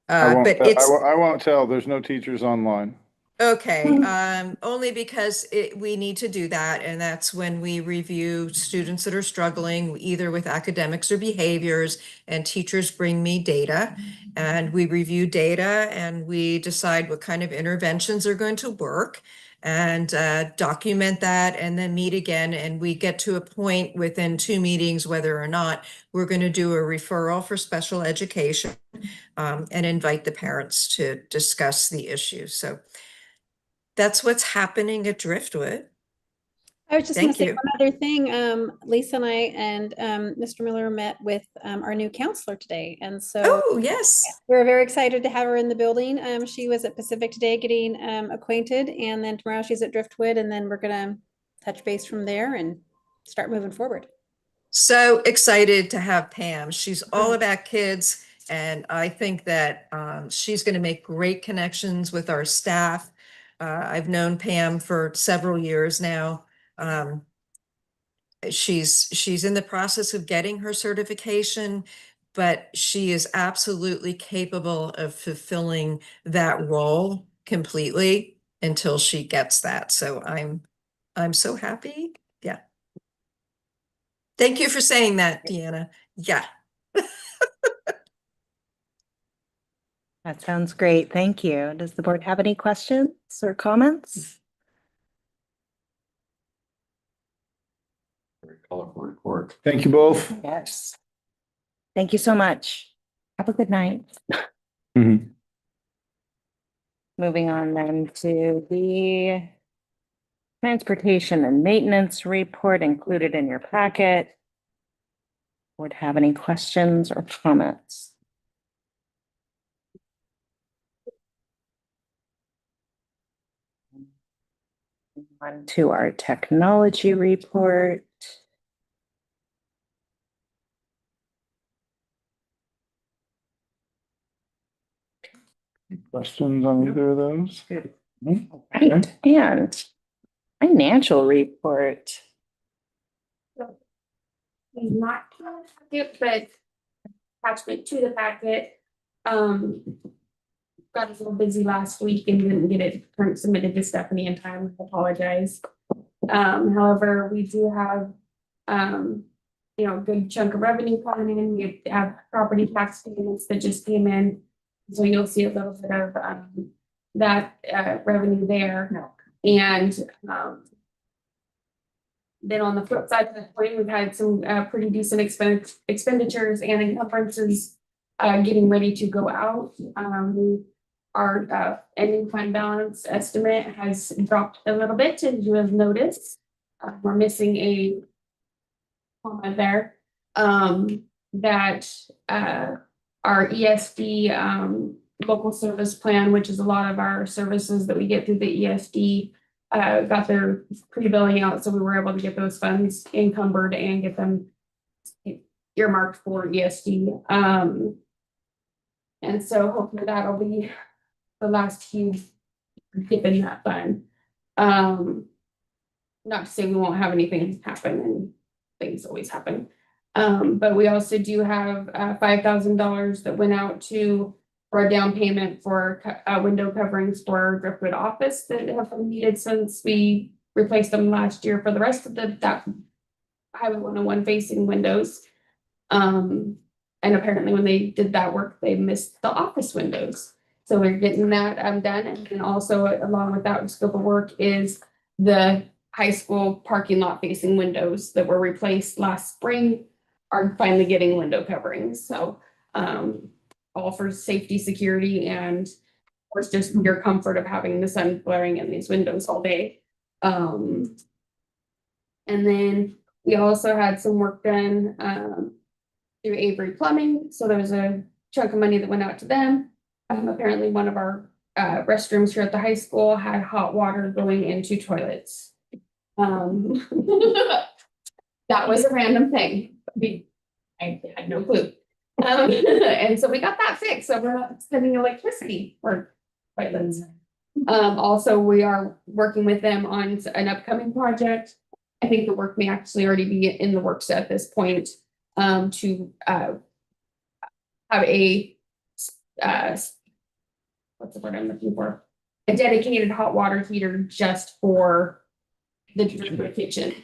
But it's I won't tell. There's no teachers online. okay, only because we need to do that, and that's when we review students that are struggling either with academics or behaviors, and teachers bring me data, and we review data, and we decide what kind of interventions are going to work, and document that, and then meet again, and we get to a point within 2 meetings whether or not we're going to do a referral for special education, and invite the parents to discuss the issue. So that's what's happening at Driftwood. I was just gonna Thank say you. one other thing. Lisa and I and Mr. Miller met with our new counselor today. And so Oh, yes. we're very excited to have her in the building. She was at Pacific today getting acquainted, and then tomorrow she's at Driftwood, and then we're gonna touch base from there and start moving forward. So excited to have Pam. She's all about kids, and I think that she's going to make great connections with our staff. I've known Pam for several years now. She's in the process of getting her certification, but she is absolutely capable of fulfilling that role completely until she gets that. So I'm so happy. Yeah. Thank you for saying that, Deanna. Yeah. That sounds great. Thank you. Does the board have any questions or comments? Very colorful report. Thank you both. Yes. Thank you so much. Have a good night. Mhm. Moving on then to the transportation and maintenance report included in your packet. Would have any questions or comments? On to our technology report. Questions on either of those? Right, and financial report. Not packet, but attachment to the packet. Got a little busy last week and didn't get it submitted to Stephanie in time. I apologize. However, we do have, a good chunk of revenue coming in. We have property tax payments that just came in. So you'll see a little bit of, that, revenue there. And, then on the flip side of the coin, we've had some pretty decent expenditures and encumbrances getting ready to go out. Our ending fund balance estimate has dropped a little bit, as you have noticed. We're missing a comma there. That our ESD local service plan, which is a lot of our services that we get through the ESD, got their pre-billing out, so we were able to get those funds encumbered and get them earmarked for ESD. And so hopefully that'll be the last huge dip in that fund. Not to say we won't have anything happen, and things always happen. But we also do have $5,000 that went out for a down payment for window coverings for our Driftwood office that have been needed since we replaced them last year for the rest of that Highway 101 facing windows. And apparently when they did that work, they missed the office windows. So we're getting that done. And then also along with that scope of work is the high school parking lot facing windows that were replaced last spring are finally getting window coverings. So all for safety, security, and of course just your comfort of having the sun blaring in these windows all day. And then we also had some work done through Avery Plumbing. So there was a chunk of money that went out to them. Apparently one of our restrooms here at the high school had hot water going into toilets. That was a random thing. I had no clue. And so we got that fixed, so we're not spending electricity for toilets. Also, we are working with them on an upcoming project. I think the work may actually already be in the works at this point, to have a what's the word I'm looking for? A dedicated hot water heater just for the kitchen.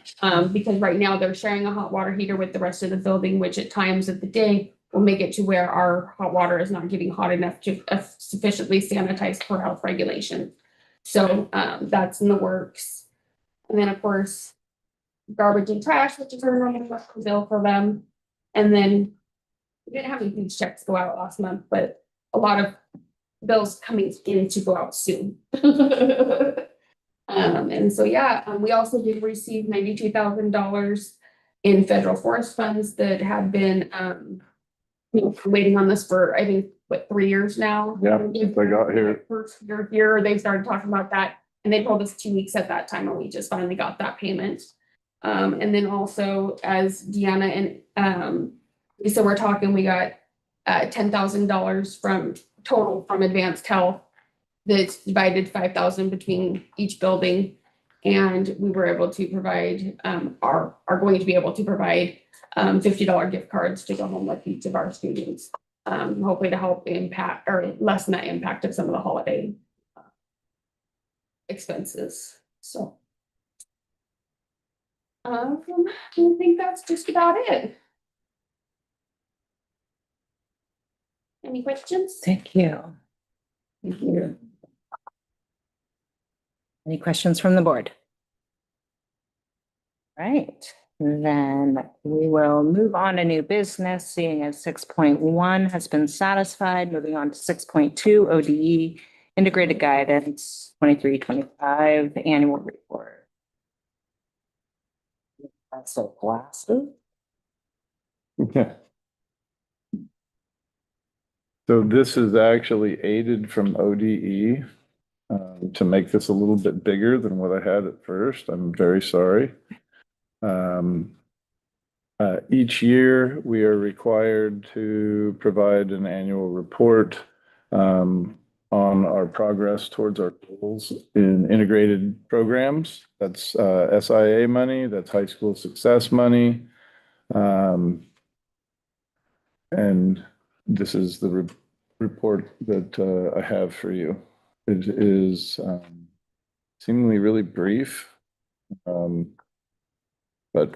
Because right now they're sharing a hot water heater with the rest of the building, which at times of the day will make it to where our hot water is not getting hot enough to sufficiently sanitize for health regulation. So that's in the works. And then of course, garbage and trash, which is our normal bill for them. And then we didn't have any huge checks go out last month, but a lot of bills coming in to go out soon. And so, yeah, we also did receive $92,000 in federal forest funds that had been, waiting on this for, I think, what, 3 years now? Yeah, since I got here. First year here, they started talking about that, and they told us 2 weeks at that time, and we just finally got that payment. And then also, as Deanna and Lisa were talking, we got $10,000 from total from Advanced Health. That's divided 5,000 between each building, and we were able to provide are going to be able to provide $50 gift cards to go home with each of our students, hopefully to help impact or lessen that impact of some of the holiday expenses. So I think that's just about it. Any questions? Thank you. Thank you. Any questions from the board? Right, then we will move on to new business, seeing as 6.1 has been satisfied, moving on to 6.2 ODE Integrated Guidance 23-25 Annual Report. That's so glasses. Okay. So this is actually aided from ODE to make this a little bit bigger than what I had at first. I'm very sorry. Each year we are required to provide an annual report on our progress towards our goals in integrated programs. That's SIA money, that's high school success money. And this is the report that I have for you. It is seemingly really brief, but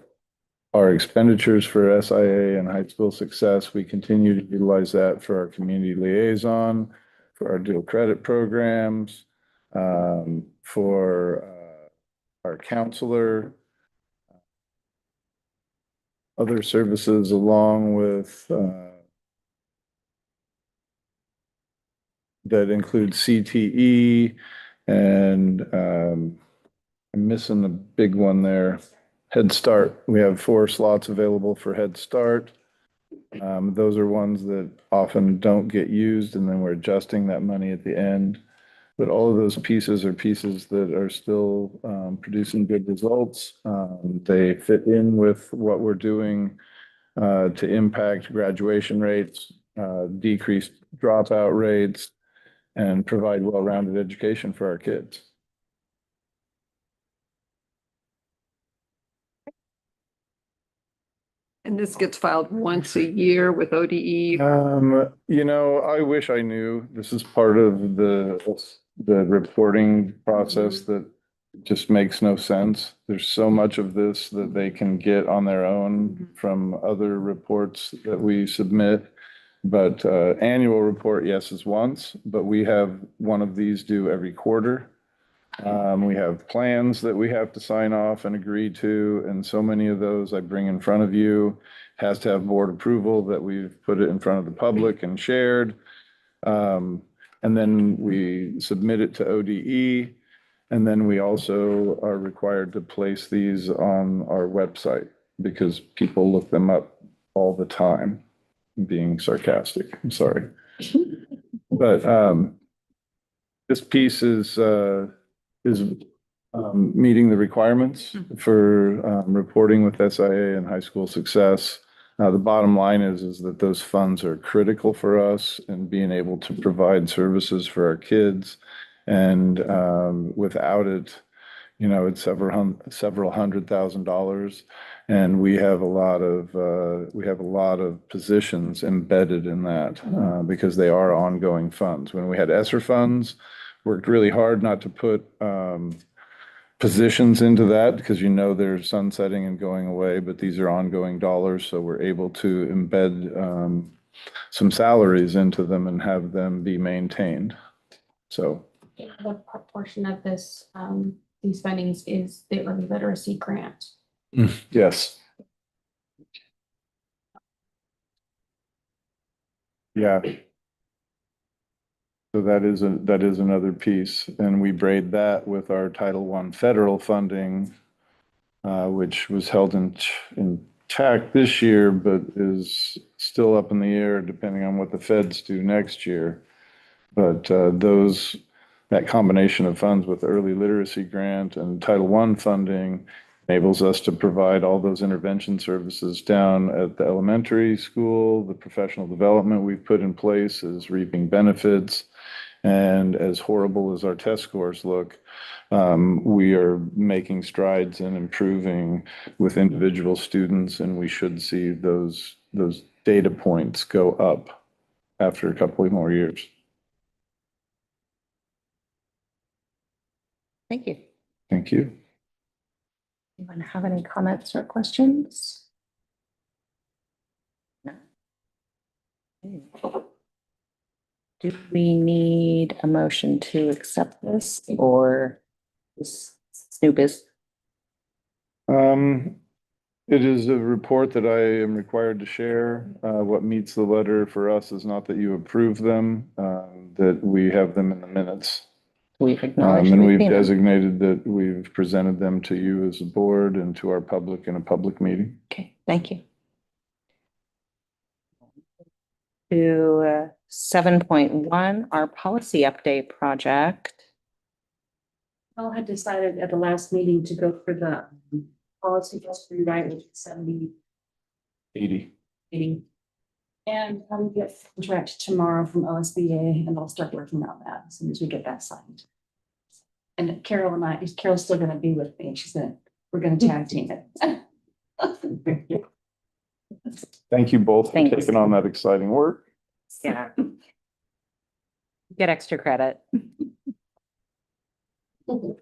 our expenditures for SIA and high school success, we continue to utilize that for our community liaison, for our dual credit programs, for our counselor, other services along with that include CTE and I'm missing the big one there. Head Start. We have 4 slots available for Head Start. Those are ones that often don't get used, and then we're adjusting that money at the end. But all of those pieces are pieces that are still producing good results. They fit in with what we're doing to impact graduation rates, decrease dropout rates, and provide well-rounded education for our kids. And this gets filed once a year with ODE. You know, I wish I knew. This is part of the reporting process that just makes no sense. There's so much of this that they can get on their own from other reports that we submit. But annual report, yes, is once, but we have one of these due every quarter. We have plans that we have to sign off and agree to, and so many of those I bring in front of you. Has to have board approval that we've put it in front of the public and shared. And then we submit it to ODE, and then we also are required to place these on our website because people look them up all the time. I'm being sarcastic, I'm sorry. But this piece is meeting the requirements for reporting with SIA and high school success. The bottom line is that those funds are critical for us and being able to provide services for our kids. And without it, you know, it's several $100,000. And we have a lot of positions embedded in that because they are ongoing funds. When we had ESSER funds, worked really hard not to put positions into that because, you know, they're sunsetting and going away, but these are ongoing dollars. So we're able to embed some salaries into them and have them be maintained. So. What proportion of this, these fundings is the early literacy grant? Yes. Yeah. So that is another piece, and we braid that with our Title I federal funding, which was held intact this year, but is still up in the air depending on what the feds do next year. But that combination of funds with early literacy grant and Title I funding enables us to provide all those intervention services down at the elementary school. The professional development we've put in place is reaping benefits. And as horrible as our test scores look, we are making strides in improving with individual students, and we should see those data points go up after a couple of more years. Thank you. Thank you. Anyone have any comments or questions? No. Okay. Do we need a motion to accept this or this new business? It is a report that I am required to share. What meets the letter for us is not that you approve them, that we have them in the minutes. We've acknowledged. And we've designated that we've presented them to you as a board and to our public in a public meeting. Okay, thank you. To 7.1, our policy update project. All had decided at the last meeting to go for the policy just rewrite, which is 80. 80. And I'm get contract tomorrow from OSBA, and I'll start working on that as soon as we get that signed. And Carol's still gonna be with me. We're gonna tag team it. Thank you both for Thanks. taking on that exciting work. Yeah. Get extra credit. To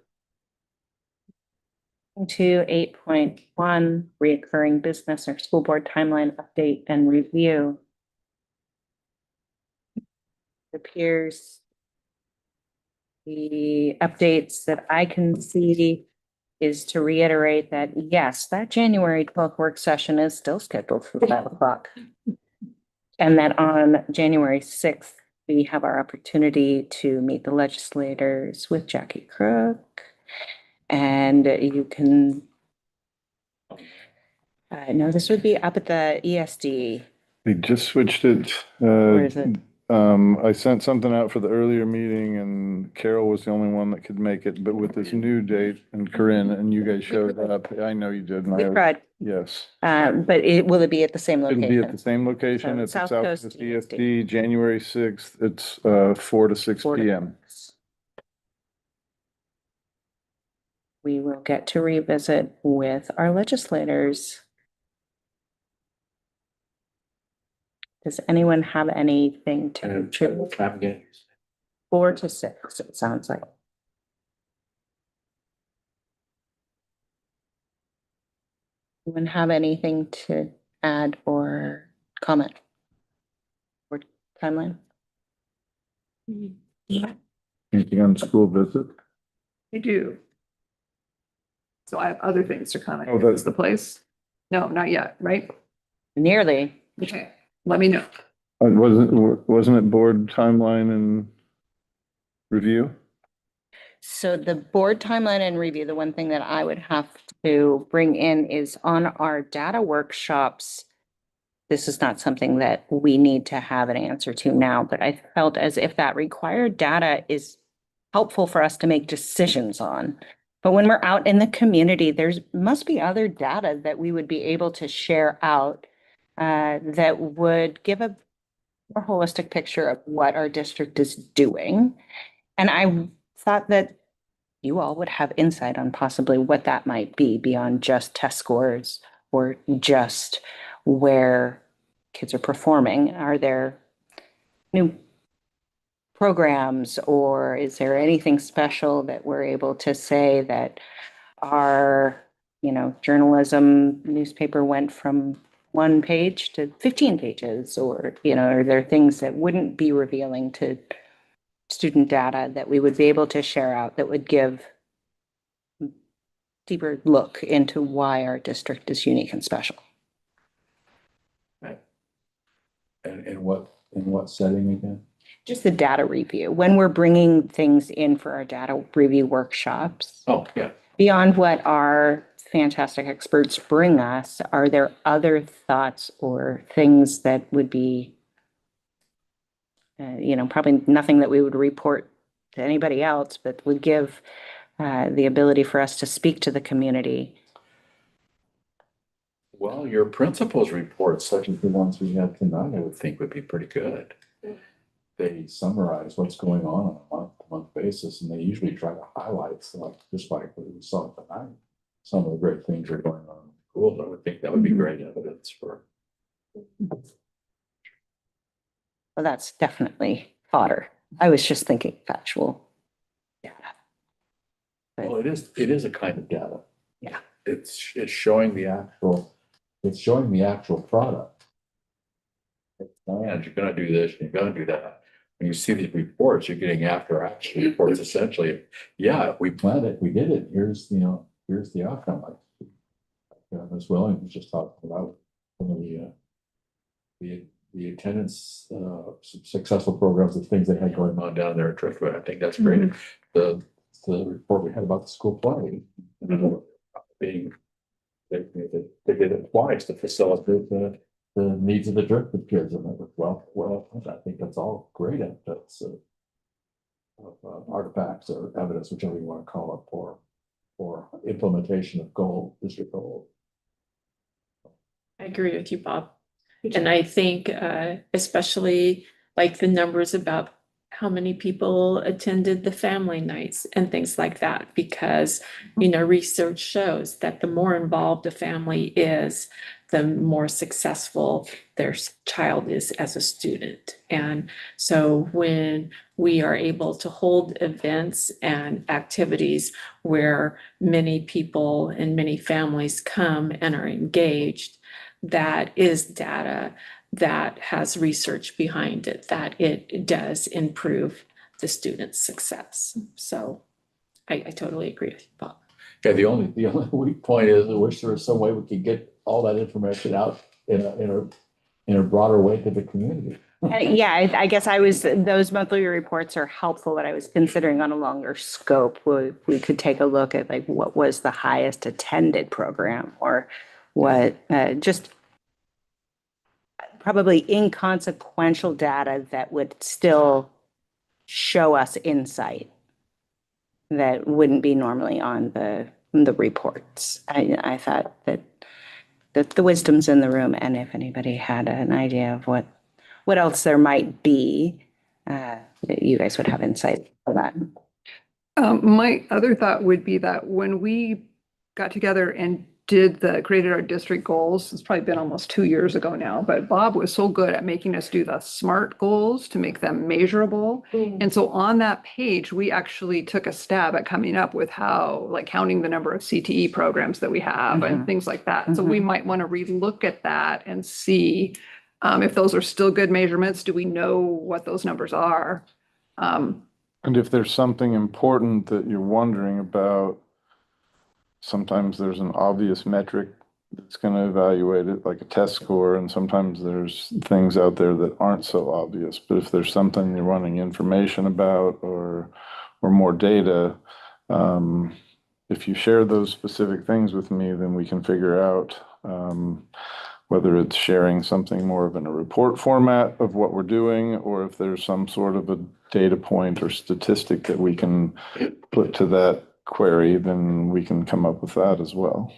8.1, reoccurring business or school board timeline update and review. It appears the updates that I can see is to reiterate that, yes, that January 12th work session is still scheduled for 5 o'clock. And that on January 6th, we have our opportunity to meet the legislators with Jackie Crook. And you can, no, this would be up at the ESD. They just switched it. Where is it? I sent something out for the earlier meeting and Carol was the only one that could make it, but with this new date and Corinne and you guys showed up. I know you did. We tried. Yes. But will it be at the same location? It'll be at the same location. So It's the South South Coast Coast ESD, January 6th. It's 4 to 6 p.m. We will get to revisit with our legislators. Does anyone have anything to contribute? 4 to 6, it sounds like. Anyone have anything to add or comment? Or timeline? Yeah. Anything on school visit? I do. So I have other things to comment. Oh, This is the place? No, not yet, right? Nearly. Okay, let me know. Wasn't it board timeline and review? So the board timeline and review, the one thing that I would have to bring in is on our data workshops. This is not something that we need to have an answer to now, but I felt as if that required data is helpful for us to make decisions on. But when we're out in the community, must be other data that we would be able to share out that would give a more holistic picture of what our district is doing. And I thought that you all would have insight on possibly what that might be beyond just test scores or just where kids are performing. Are there new programs, or is there anything special that we're able to say that our, journalism newspaper went from 1 page to 15 pages, or, are there things that wouldn't be revealing to student data that we would be able to share out that would give deeper look into why our district is unique and special? Right. And in what setting again? Just the data review, when we're bringing things in for our data review workshops. Oh, yeah. Beyond what our fantastic experts bring us, are there other thoughts or things that would be, probably nothing that we would report to anybody else, but would give the ability for us to speak to the community? Well, your principal's reports, such as the ones we had tonight, I would think would be pretty good. They summarize what's going on a month-to-month basis, and they usually try to highlight stuff, just like what we saw tonight. Some of the great things are going on in schools. I would think that would be great evidence for. Well, that's definitely fodder. I was just thinking factual data. Well, it is a kind of data. Yeah. It's showing the actual product. And you're gonna do this, you're gonna do that. When you see these reports, you're getting after action reports essentially. Yeah, we planned it, we did it. Here's the outcome. Like Ms. Williams was just talking about some of the attendance successful programs, the things they had going on down there at Driftwood. I think that's great. The report we had about the school play, being they did it twice to facilitate the needs of the Driftwood kids, and it was well, I think that's all great evidence of artifacts or evidence, whichever you want to call it, for implementation of district goals. I agree with you, Bob. And I think especially like the numbers about how many people attended the family nights and things like that, because, research shows that the more involved a family is, the more successful their child is as a student. And so when we are able to hold events and activities where many people and many families come and are engaged, that is data that has research behind it, that it does improve the student's success. So I totally agree with you, Bob. Yeah, the only weak point is I wish there was some way we could get all that information out in a broader way to the community. Yeah, I guess those monthly reports are helpful, but I was considering on a longer scope, we could take a look at like what was the highest attended program, or what just probably inconsequential data that would still show us insight that wouldn't be normally on the reports. I thought that the wisdom's in the room, and if anybody had an idea of what else there might be, you guys would have insight for that. My other thought would be that when we got together and created our district goals, it's probably been almost 2 years ago now, but Bob was so good at making us do the SMART goals to make them measurable. And so on that page, we actually took a stab at coming up with how, like counting the number of CTE programs that we have and things like that. So we might want to relook at that and see if those are still good measurements. Do we know what those numbers are? And if there's something important that you're wondering about, sometimes there's an obvious metric that's going to evaluate it, like a test score, and sometimes there's things out there that aren't so obvious. But if there's something you're wanting information about or more data, if you share those specific things with me, then we can figure out whether it's sharing something more of in a report format of what we're doing, or if there's some sort of a data point or statistic that we can put to that query, then we can come up with that as well.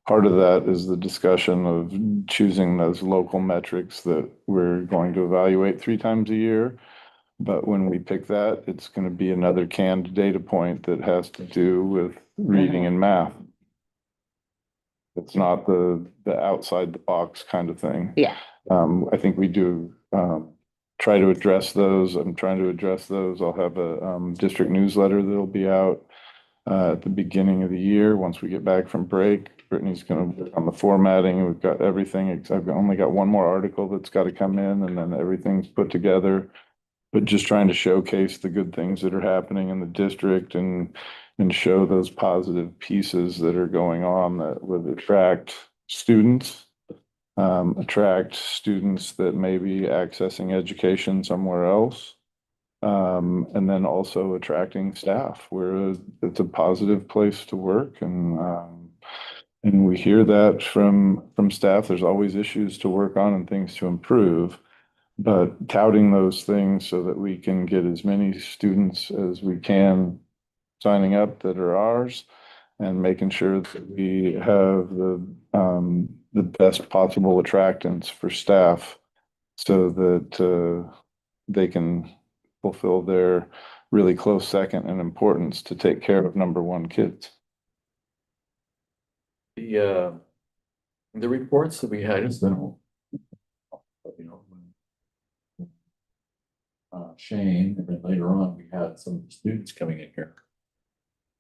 part of that is the discussion of choosing those local metrics that we're going to evaluate 3 times a year. But when we pick that, it's going to be another canned data point that has to do with reading and math. It's not the outside the box kind of thing. Yeah. I think we do try to address those. I'm trying to address those. I'll have a district newsletter that'll be out at the beginning of the year. Once we get back from break, Brittany's going to work on the formatting. We've got everything. I've only got one more article that's got to come in, and then everything's put together. But just trying to showcase the good things that are happening in the district and show those positive pieces that are going on that would attract students that may be accessing education somewhere else. And then also attracting staff where it's a positive place to work. And we hear that from staff. There's always issues to work on and things to improve. But touting those things so that we can get as many students as we can signing up that are ours and making sure that we have the best possible attractants for staff so that they can fulfill their really close second in importance to take care of number 1 kids. The reports that we had is minimal. You know, Shane, and then later on, we had some students coming in here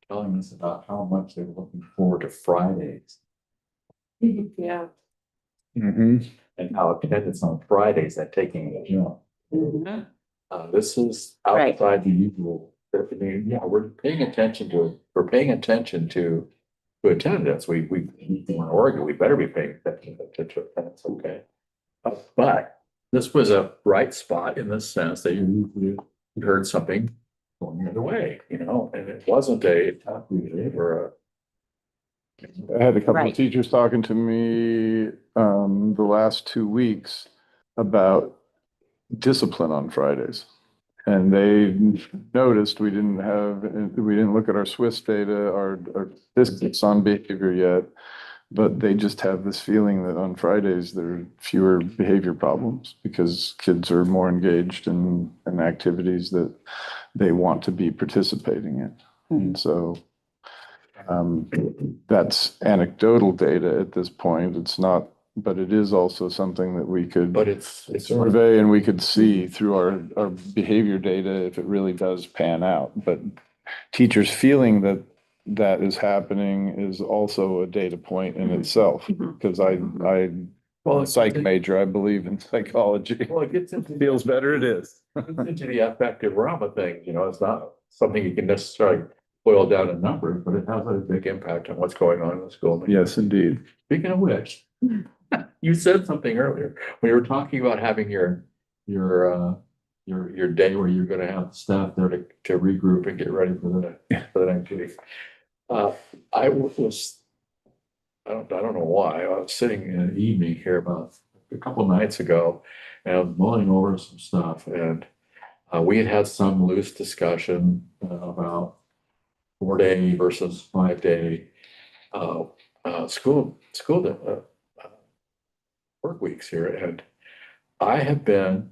telling us about how much they were looking forward to Fridays. Yeah. Mm-hmm. And how attendance on Fridays that taking a jump. This is Right. outside the usual. I mean, yeah, we're paying attention to it. We're paying attention to attendance. We in Oregon, we better be paying attention to attendance. Okay. But this was a bright spot in the sense that you heard something going the other way, you know, and it wasn't a tough day or I had a couple Right. of teachers talking to me the last 2 weeks about discipline on Fridays. And they noticed we didn't look at our Swiss data, our statistics on behavior yet, but they just have this feeling that on Fridays there are fewer behavior problems because kids are more engaged in activities that they want to be participating in. And so that's anecdotal data at this point. It's not, but it is also something that we could survey and we could see through our behavior data if it really does pan out. But teachers feeling that that is happening is also a data point in itself, because well, a psych major, I believe in psychology. well, it gets into Feels better, it is. into the affective realm of things, you know, it's not something you can necessarily boil down in numbers, but it has a big impact on what's going on in the school. Yes, indeed. Speaking of which, you said something earlier, when you were talking about having your day where you're gonna have staff there to regroup and get ready for the next week. I don't know why, I was sitting in an evening here about a couple of nights ago, and I was mulling over some stuff, and we had some loose discussion about 4-day versus 5-day school work weeks here, and I have been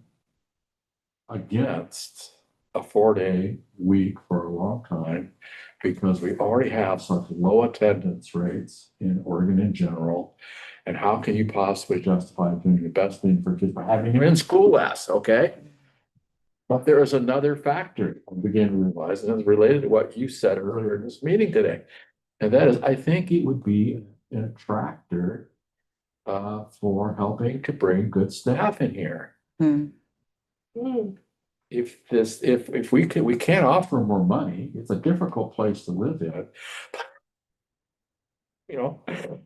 against a 4-day week for a long time because we already have such low attendance rates in Oregon in general. And how can you possibly justify doing the best thing for kids by having them in school less? Okay. But there is another factor I'm beginning to realize, and it's related to what you said earlier in this meeting today. And that is, I think it would be an attractor for helping to bring good staff in here. If we can't offer more money, it's a difficult place to live in. You know,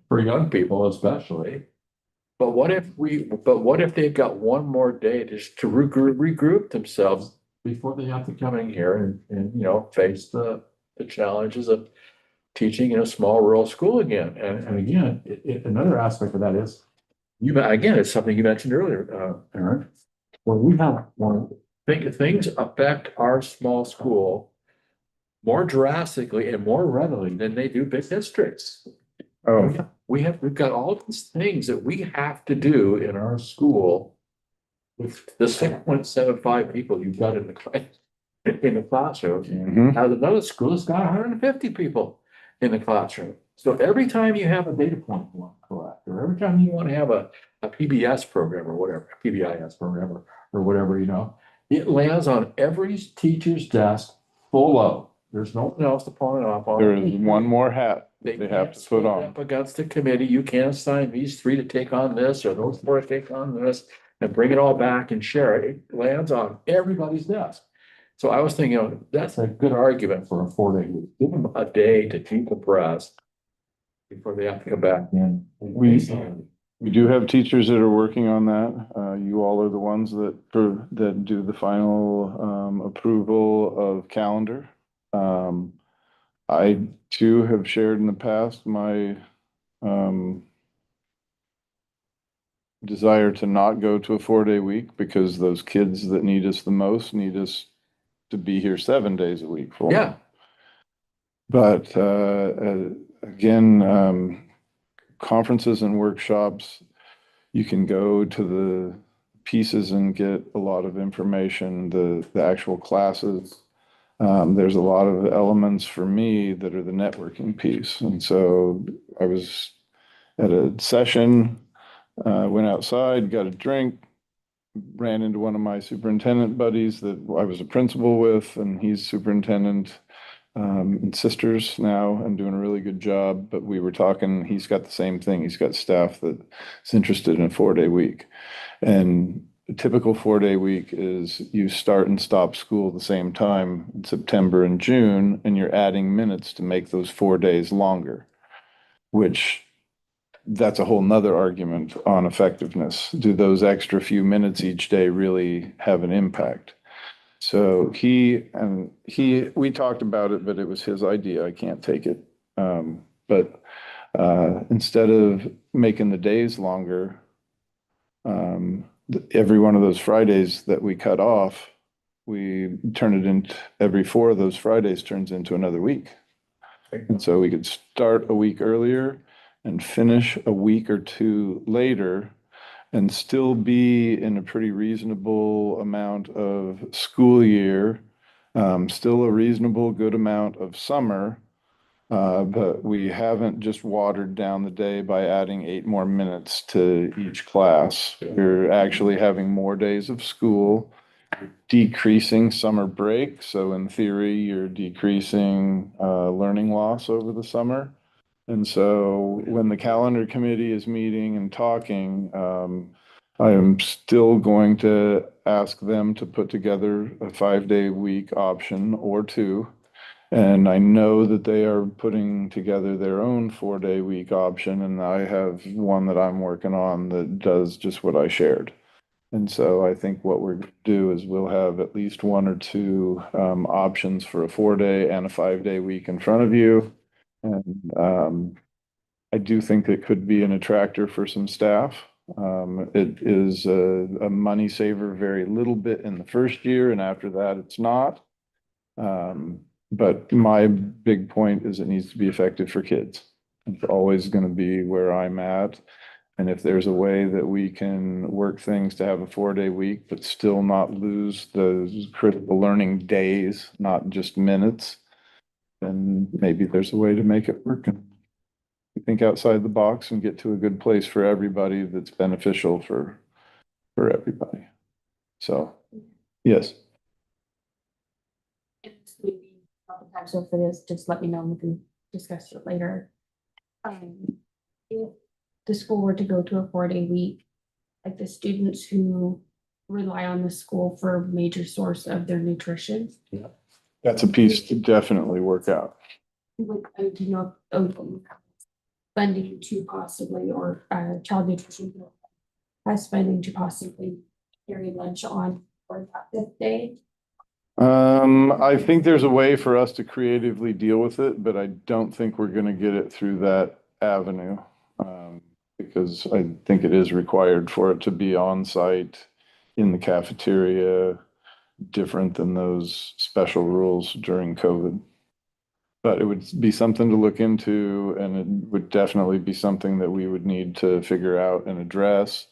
for young people especially. But what if they've got one more day just to regroup themselves before they have to come in here and you know, face the challenges of teaching in a small rural school again. And again, another aspect of that is, again, it's something you mentioned earlier, Aaron. When things affect our small school more drastically and more readily than they do big districts. Oh, We've got all these things that we have to do in our school with the 6.75 people you've got in the class, in the classroom. mhm. Now, another school has got 150 people in the classroom. So every time you have a data point you want to collect, or every time you want to have a PBS program or whatever, a PBIS program or whatever, it lands on every teacher's desk full load. There's no one else to pawn it off on. There is one more hat They they have can't to put split on. up against the committee. You can't assign these three to take on this or those four to take on this and bring it all back and share it. It lands on everybody's desk. So I was thinking, that's a good argument for a 4-day week. Give them a day to decompress before they have to come back in. We do have teachers that are working on that. You all are the ones that do the final approval of calendar. I too have shared in the past my desire to not go to a 4-day week because those kids that need us the most need us to be here 7 days a week for. Yeah. But again, conferences and workshops, you can go to the pieces and get a lot of information, the actual classes. There's a lot of elements for me that are the networking piece. And so I was at a session, went outside, got a drink, ran into one of my superintendent buddies that I was a principal with, and he's superintendent and sisters now and doing a really good job. But we were talking, he's got the same thing. He's got staff that's interested in a 4-day week. And a typical 4-day week is you start and stop school the same time in September and June, and you're adding minutes to make those 4 days longer, which that's a whole nother argument on effectiveness. Do those extra few minutes each day really have an impact? So we talked about it, but it was his idea. I can't take it. But instead of making the days longer, every one of those Fridays that we cut off, we turn it into every 4 of those Fridays turns into another week. And so we could start a week earlier and finish a week or 2 later and still be in a pretty reasonable amount of school year, still a reasonable good amount of summer. But we haven't just watered down the day by adding 8 more minutes to each class. You're actually having more days of school, decreasing summer break. So in theory, you're decreasing learning loss over the summer. And so when the calendar committee is meeting and talking, I am still going to ask them to put together a 5-day week option or 2. And I know that they are putting together their own 4-day week option, and I have one that I'm working on that does just what I shared. And so I think what we're going to do is we'll have at least 1 or 2 options for a 4-day and a 5-day week in front of you. And I do think it could be an attractor for some staff. It is a money saver, very little bit in the first year, and after that, it's not. But my big point is it needs to be effective for kids. It's always going to be where I'm at. And if there's a way that we can work things to have a 4-day week, but still not lose those critical learning days, not just minutes, then maybe there's a way to make it work and think outside the box and get to a good place for everybody that's beneficial for everybody. So, yes. So for this, just let me know and we can discuss it later. If the school were to go to a 4-day week, like the students who rely on the school for a major source of their nutrition. Yeah. That's a piece to definitely work out. Do you know funding to possibly, or child nutrition has funding to possibly carry lunch on for that 5th day? I think there's a way for us to creatively deal with it, but I don't think we're going to get it through that avenue. Because I think it is required for it to be on site in the cafeteria, different than those special rules during COVID. But it would be something to look into, and it would definitely be something that we would need to figure out and address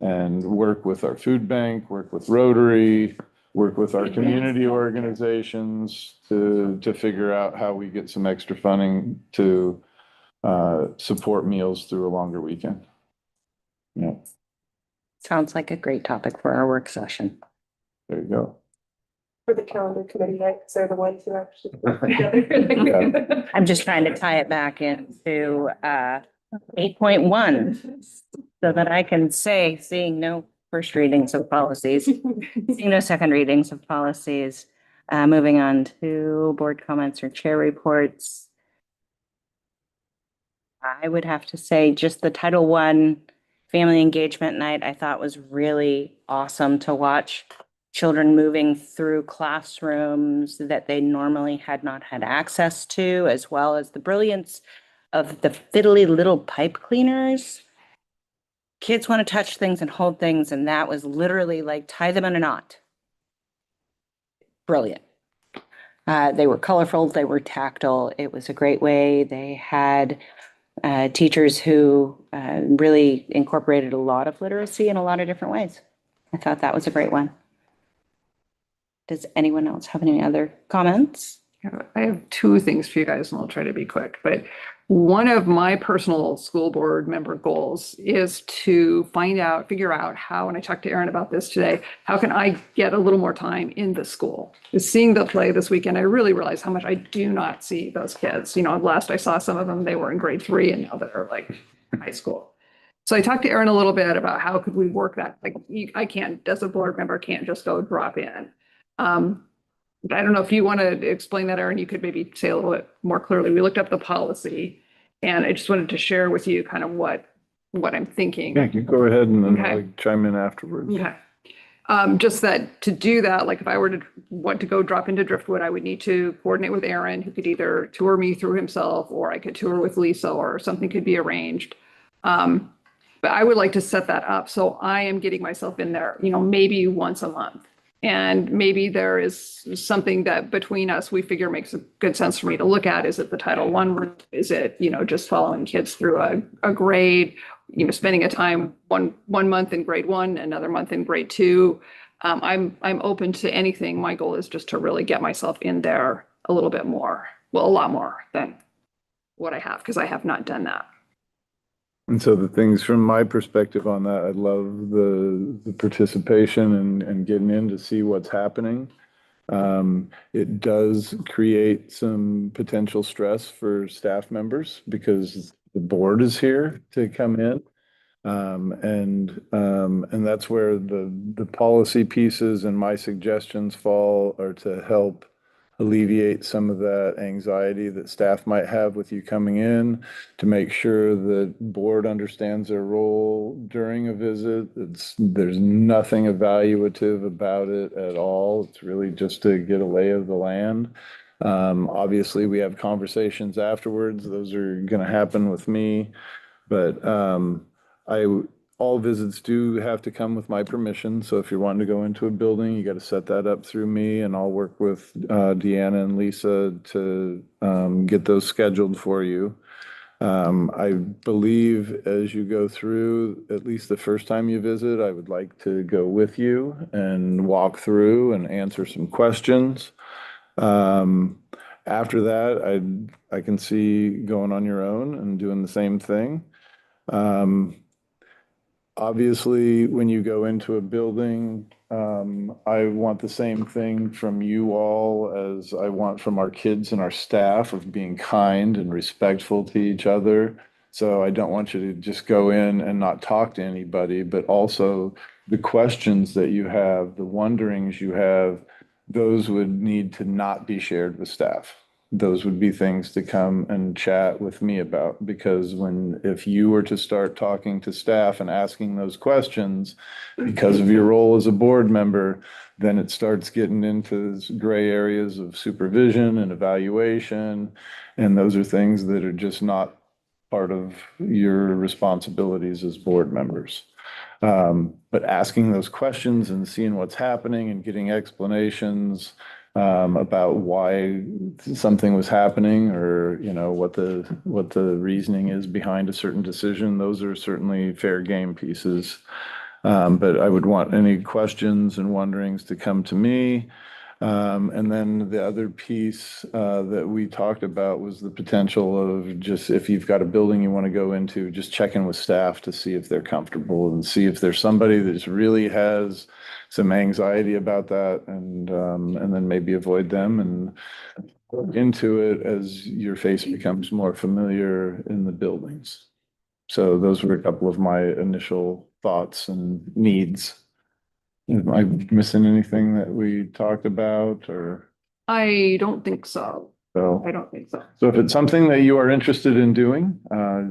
and work with our food bank, work with Rotary, work with our community organizations to figure out how we get some extra funding to support meals through a longer weekend. Yeah, Sounds like a great topic for our work session. there you go. For the calendar committee, right? Because they're the ones who actually put it together. I'm just trying to tie it back into 8.1 so that I can say, seeing no first readings of policies, seeing no second readings of policies, moving on to board comments or chair reports. I would have to say just the Title I Family Engagement Night, I thought was really awesome to watch. Children moving through classrooms that they normally had not had access to, as well as the brilliance of the fiddly little pipe cleaners. Kids want to touch things and hold things, and that was literally like tie them in a knot. Brilliant. They were colorful, they were tactile. It was a great way. They had teachers who really incorporated a lot of literacy in a lot of different ways. I thought that was a great one. Does anyone else have any other comments? I have two things for you guys, and I'll try to be quick. But one of my personal school board member goals is to figure out how, and I talked to Erin about this today, how can I get a little more time in the school? Seeing the play this weekend, I really realized how much I do not see those kids. You know, last I saw some of them, they were in grade 3, and now they're like high school. So I talked to Erin a little bit about how could we work that? Like, I can't, as a board member, can't just go drop in. I don't know if you want to explain that, Erin, you could maybe say a little bit more clearly. We looked up the policy, and I just wanted to share with you kind of what I'm thinking. Yeah, you go ahead and then Okay. I'll chime in afterwards. Okay. Just that to do that, like if I were to want to go drop into Driftwood, I would need to coordinate with Aaron, who could either tour me through himself, or I could tour with Lisa, or something could be arranged. But I would like to set that up. So I am getting myself in there, you know, maybe once a month. And maybe there is something that between us, we figure makes a good sense for me to look at. Is it the Title I room? Is it, you know, just following kids through a grade, you know, spending a time one month in grade 1, another month in grade 2. I'm open to anything. My goal is just to really get myself in there a little bit more. Well, a lot more than what I have, because I have not done that. And so the things from my perspective on that, I love the participation and getting in to see what's happening. It does create some potential stress for staff members because the board is here to come in. And that's where the policy pieces and my suggestions fall, are to help alleviate some of that anxiety that staff might have with you coming in, to make sure that board understands their role during a visit. There's nothing evaluative about it at all. It's really just to get a lay of the land. Obviously, we have conversations afterwards. Those are going to happen with me, but all visits do have to come with my permission. So if you're wanting to go into a building, you got to set that up through me, and I'll work with Deanna and Lisa to get those scheduled for you. I believe as you go through, at least the first time you visit, I would like to go with you and walk through and answer some questions. After that, I can see going on your own and doing the same thing. Obviously, when you go into a building, I want the same thing from you all as I want from our kids and our staff, of being kind and respectful to each other. So I don't want you to just go in and not talk to anybody, but also the questions that you have, the wonderings you have, those would need to not be shared with staff. Those would be things to come and chat with me about, because if you were to start talking to staff and asking those questions because of your role as a board member, then it starts getting into gray areas of supervision and evaluation. And those are things that are just not part of your responsibilities as board members. But asking those questions and seeing what's happening and getting explanations, about why something was happening, or, you know, what the reasoning is behind a certain decision. Those are certainly fair game pieces. But I would want any questions and wonderings to come to me. And then the other piece that we talked about was the potential of just, if you've got a building you want to go into, just check in with staff to see if they're comfortable and see if there's somebody that just really has some anxiety about that, and then maybe avoid them and look into it as your face becomes more familiar in the buildings. So those were a couple of my initial thoughts and needs. Am I missing anything that we talked about, or? I don't think so. So, I don't think so. so if it's something that you are interested in doing,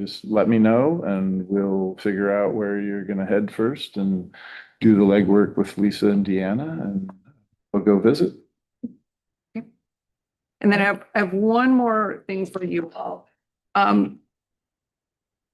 just let me know and we'll figure out where you're gonna head first and do the legwork with Lisa and Deanna, and we'll go visit. And then I have one more thing for you all.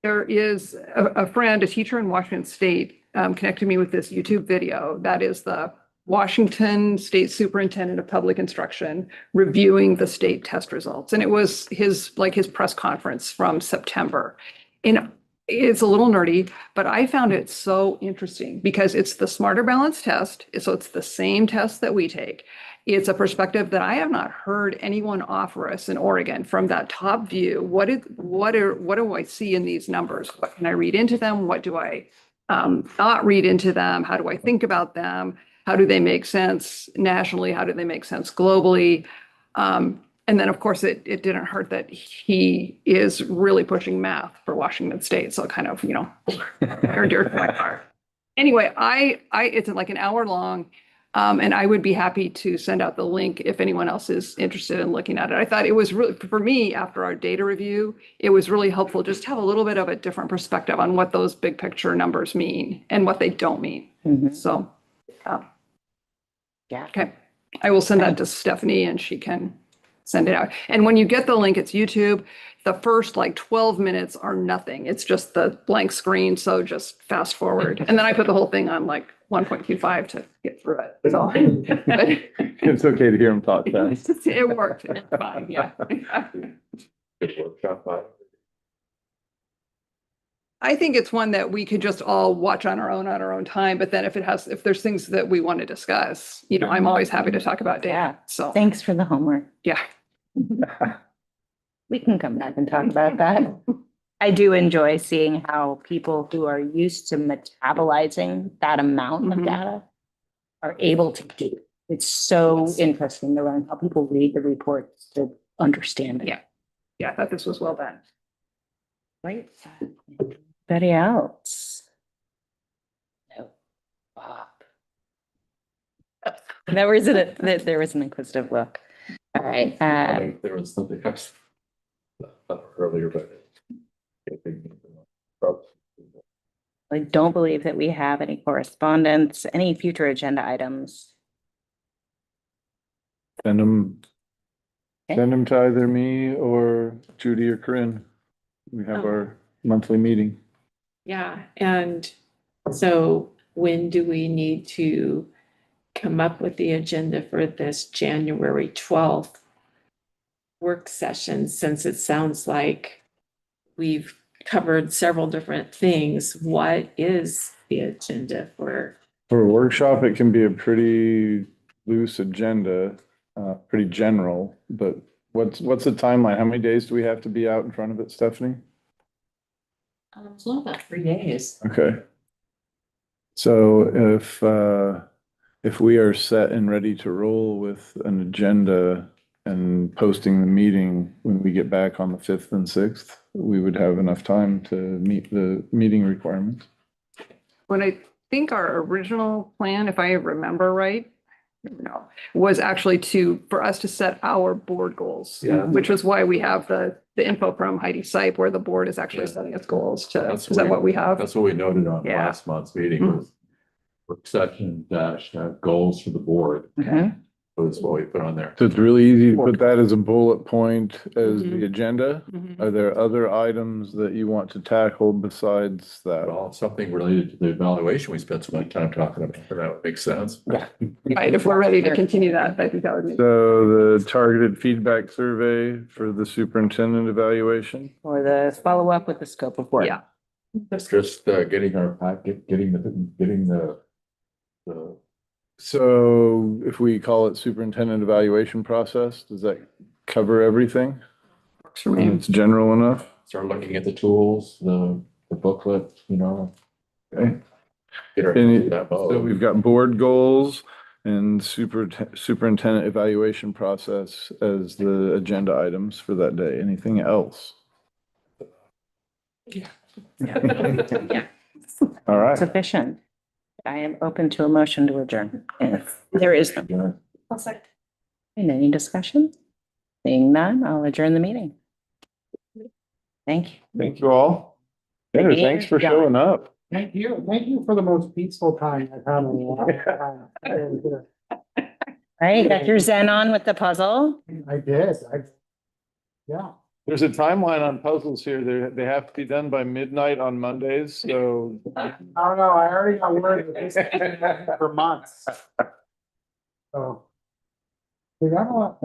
There is a friend, a teacher in Washington State, connected me with this YouTube video. That is the Washington State Superintendent of Public Instruction reviewing the state test results. And it was his press conference from September. And it's a little nerdy, but I found it so interesting because it's the Smarter Balance test. So it's the same test that we take. It's a perspective that I have not heard anyone offer us in Oregon from that top view. What do I see in these numbers? What can I read into them? What do I not read into them? How do I think about them? How do they make sense nationally? How do they make sense globally? And then, of course, it didn't hurt that he is really pushing math for Washington State. So kind of, near dear to my heart. Anyway, it's like an hour long. And I would be happy to send out the link if anyone else is interested in looking at it. I thought it was really, for me, after our data review, it was really helpful just to have a little bit of a different perspective on what those big picture numbers mean and what they don't mean. Mhm. So, Yeah. okay. I will send that to Stephanie and she can send it out. And when you get the link, it's YouTube. The first 12 minutes are nothing. It's just the blank screen. So just fast forward. And then I put the whole thing on 1.25 to get through it. So It's okay to hear him talk fast. it worked. It's fine. Yeah. Good workshop, Bob. I think it's one that we could just all watch on our own time. But then if there's things that we want to discuss, I'm always happy to talk about data. Yeah. So Thanks for the homework. yeah. We can come back and talk about that. I do enjoy seeing how people who are used to metabolizing that amount of Mhm. data are able to do it. It's so interesting to learn how people read the reports to understand it. Yeah. Yeah, I thought this was well done. Right. Anybody else? No. Bob. There was an inquisitive look. All right. I think there was something else earlier, but I don't believe that we have any correspondence, any future agenda items. Send them Okay. to either me or Judy or Corinne. We have our monthly meeting. Yeah, and so when do we need to come up with the agenda for this January 12th work session, since it sounds like we've covered several different things? What is the agenda for? For a workshop, it can be a pretty loose agenda, pretty general, but what's the timeline? How many days do we have to be out in front of it, Stephanie? It's only about 3 days. Okay. So if we are set and ready to roll with an agenda and posting the meeting when we get back on the 5th and 6th, we would have enough time to meet the meeting requirements. When I think our original plan, if I remember right, was actually for us to set our board goals. Yeah. Which was why we have the info from Heidi Sipe, where the board is actually setting its goals is that what we have? That's what we noted on Yeah. last month's meeting was work session dash goals for the board. Mhm. was what we put on there. So it's really easy to put that as a bullet point as Mhm. the agenda. Mhm. Are there other items that you want to tackle besides that? Well, something related to the evaluation we spent so much time talking about, that would make sense. Right, if we're ready to continue that, I think that would be. So the targeted feedback survey for the superintendent evaluation? Or the follow-up with the scope of work. Yeah. Just getting our packet, getting the So if we call it superintendent evaluation process, does that cover everything? Works for And me. it's general enough? start looking at the tools, the booklet, you know. Okay. Get our Any- that So mode. we've got board goals and superintendent evaluation process as the agenda items for that day. Anything else? Yeah. All right. Sufficient. I am open to a motion to adjourn. If there is none. I'll second. And any discussion? Seeing none, I'll adjourn the meeting. Thank you. Thank you all. Tanner, thanks for showing up. Thank you. Thank you for the most peaceful time I've had in a long time. Right, got your Zen on with the puzzle? I did. Yeah. There's a timeline on puzzles here. They have to be done by midnight on Mondays, so. I don't know. I already got word that this has been happening for months. So. We got a lot.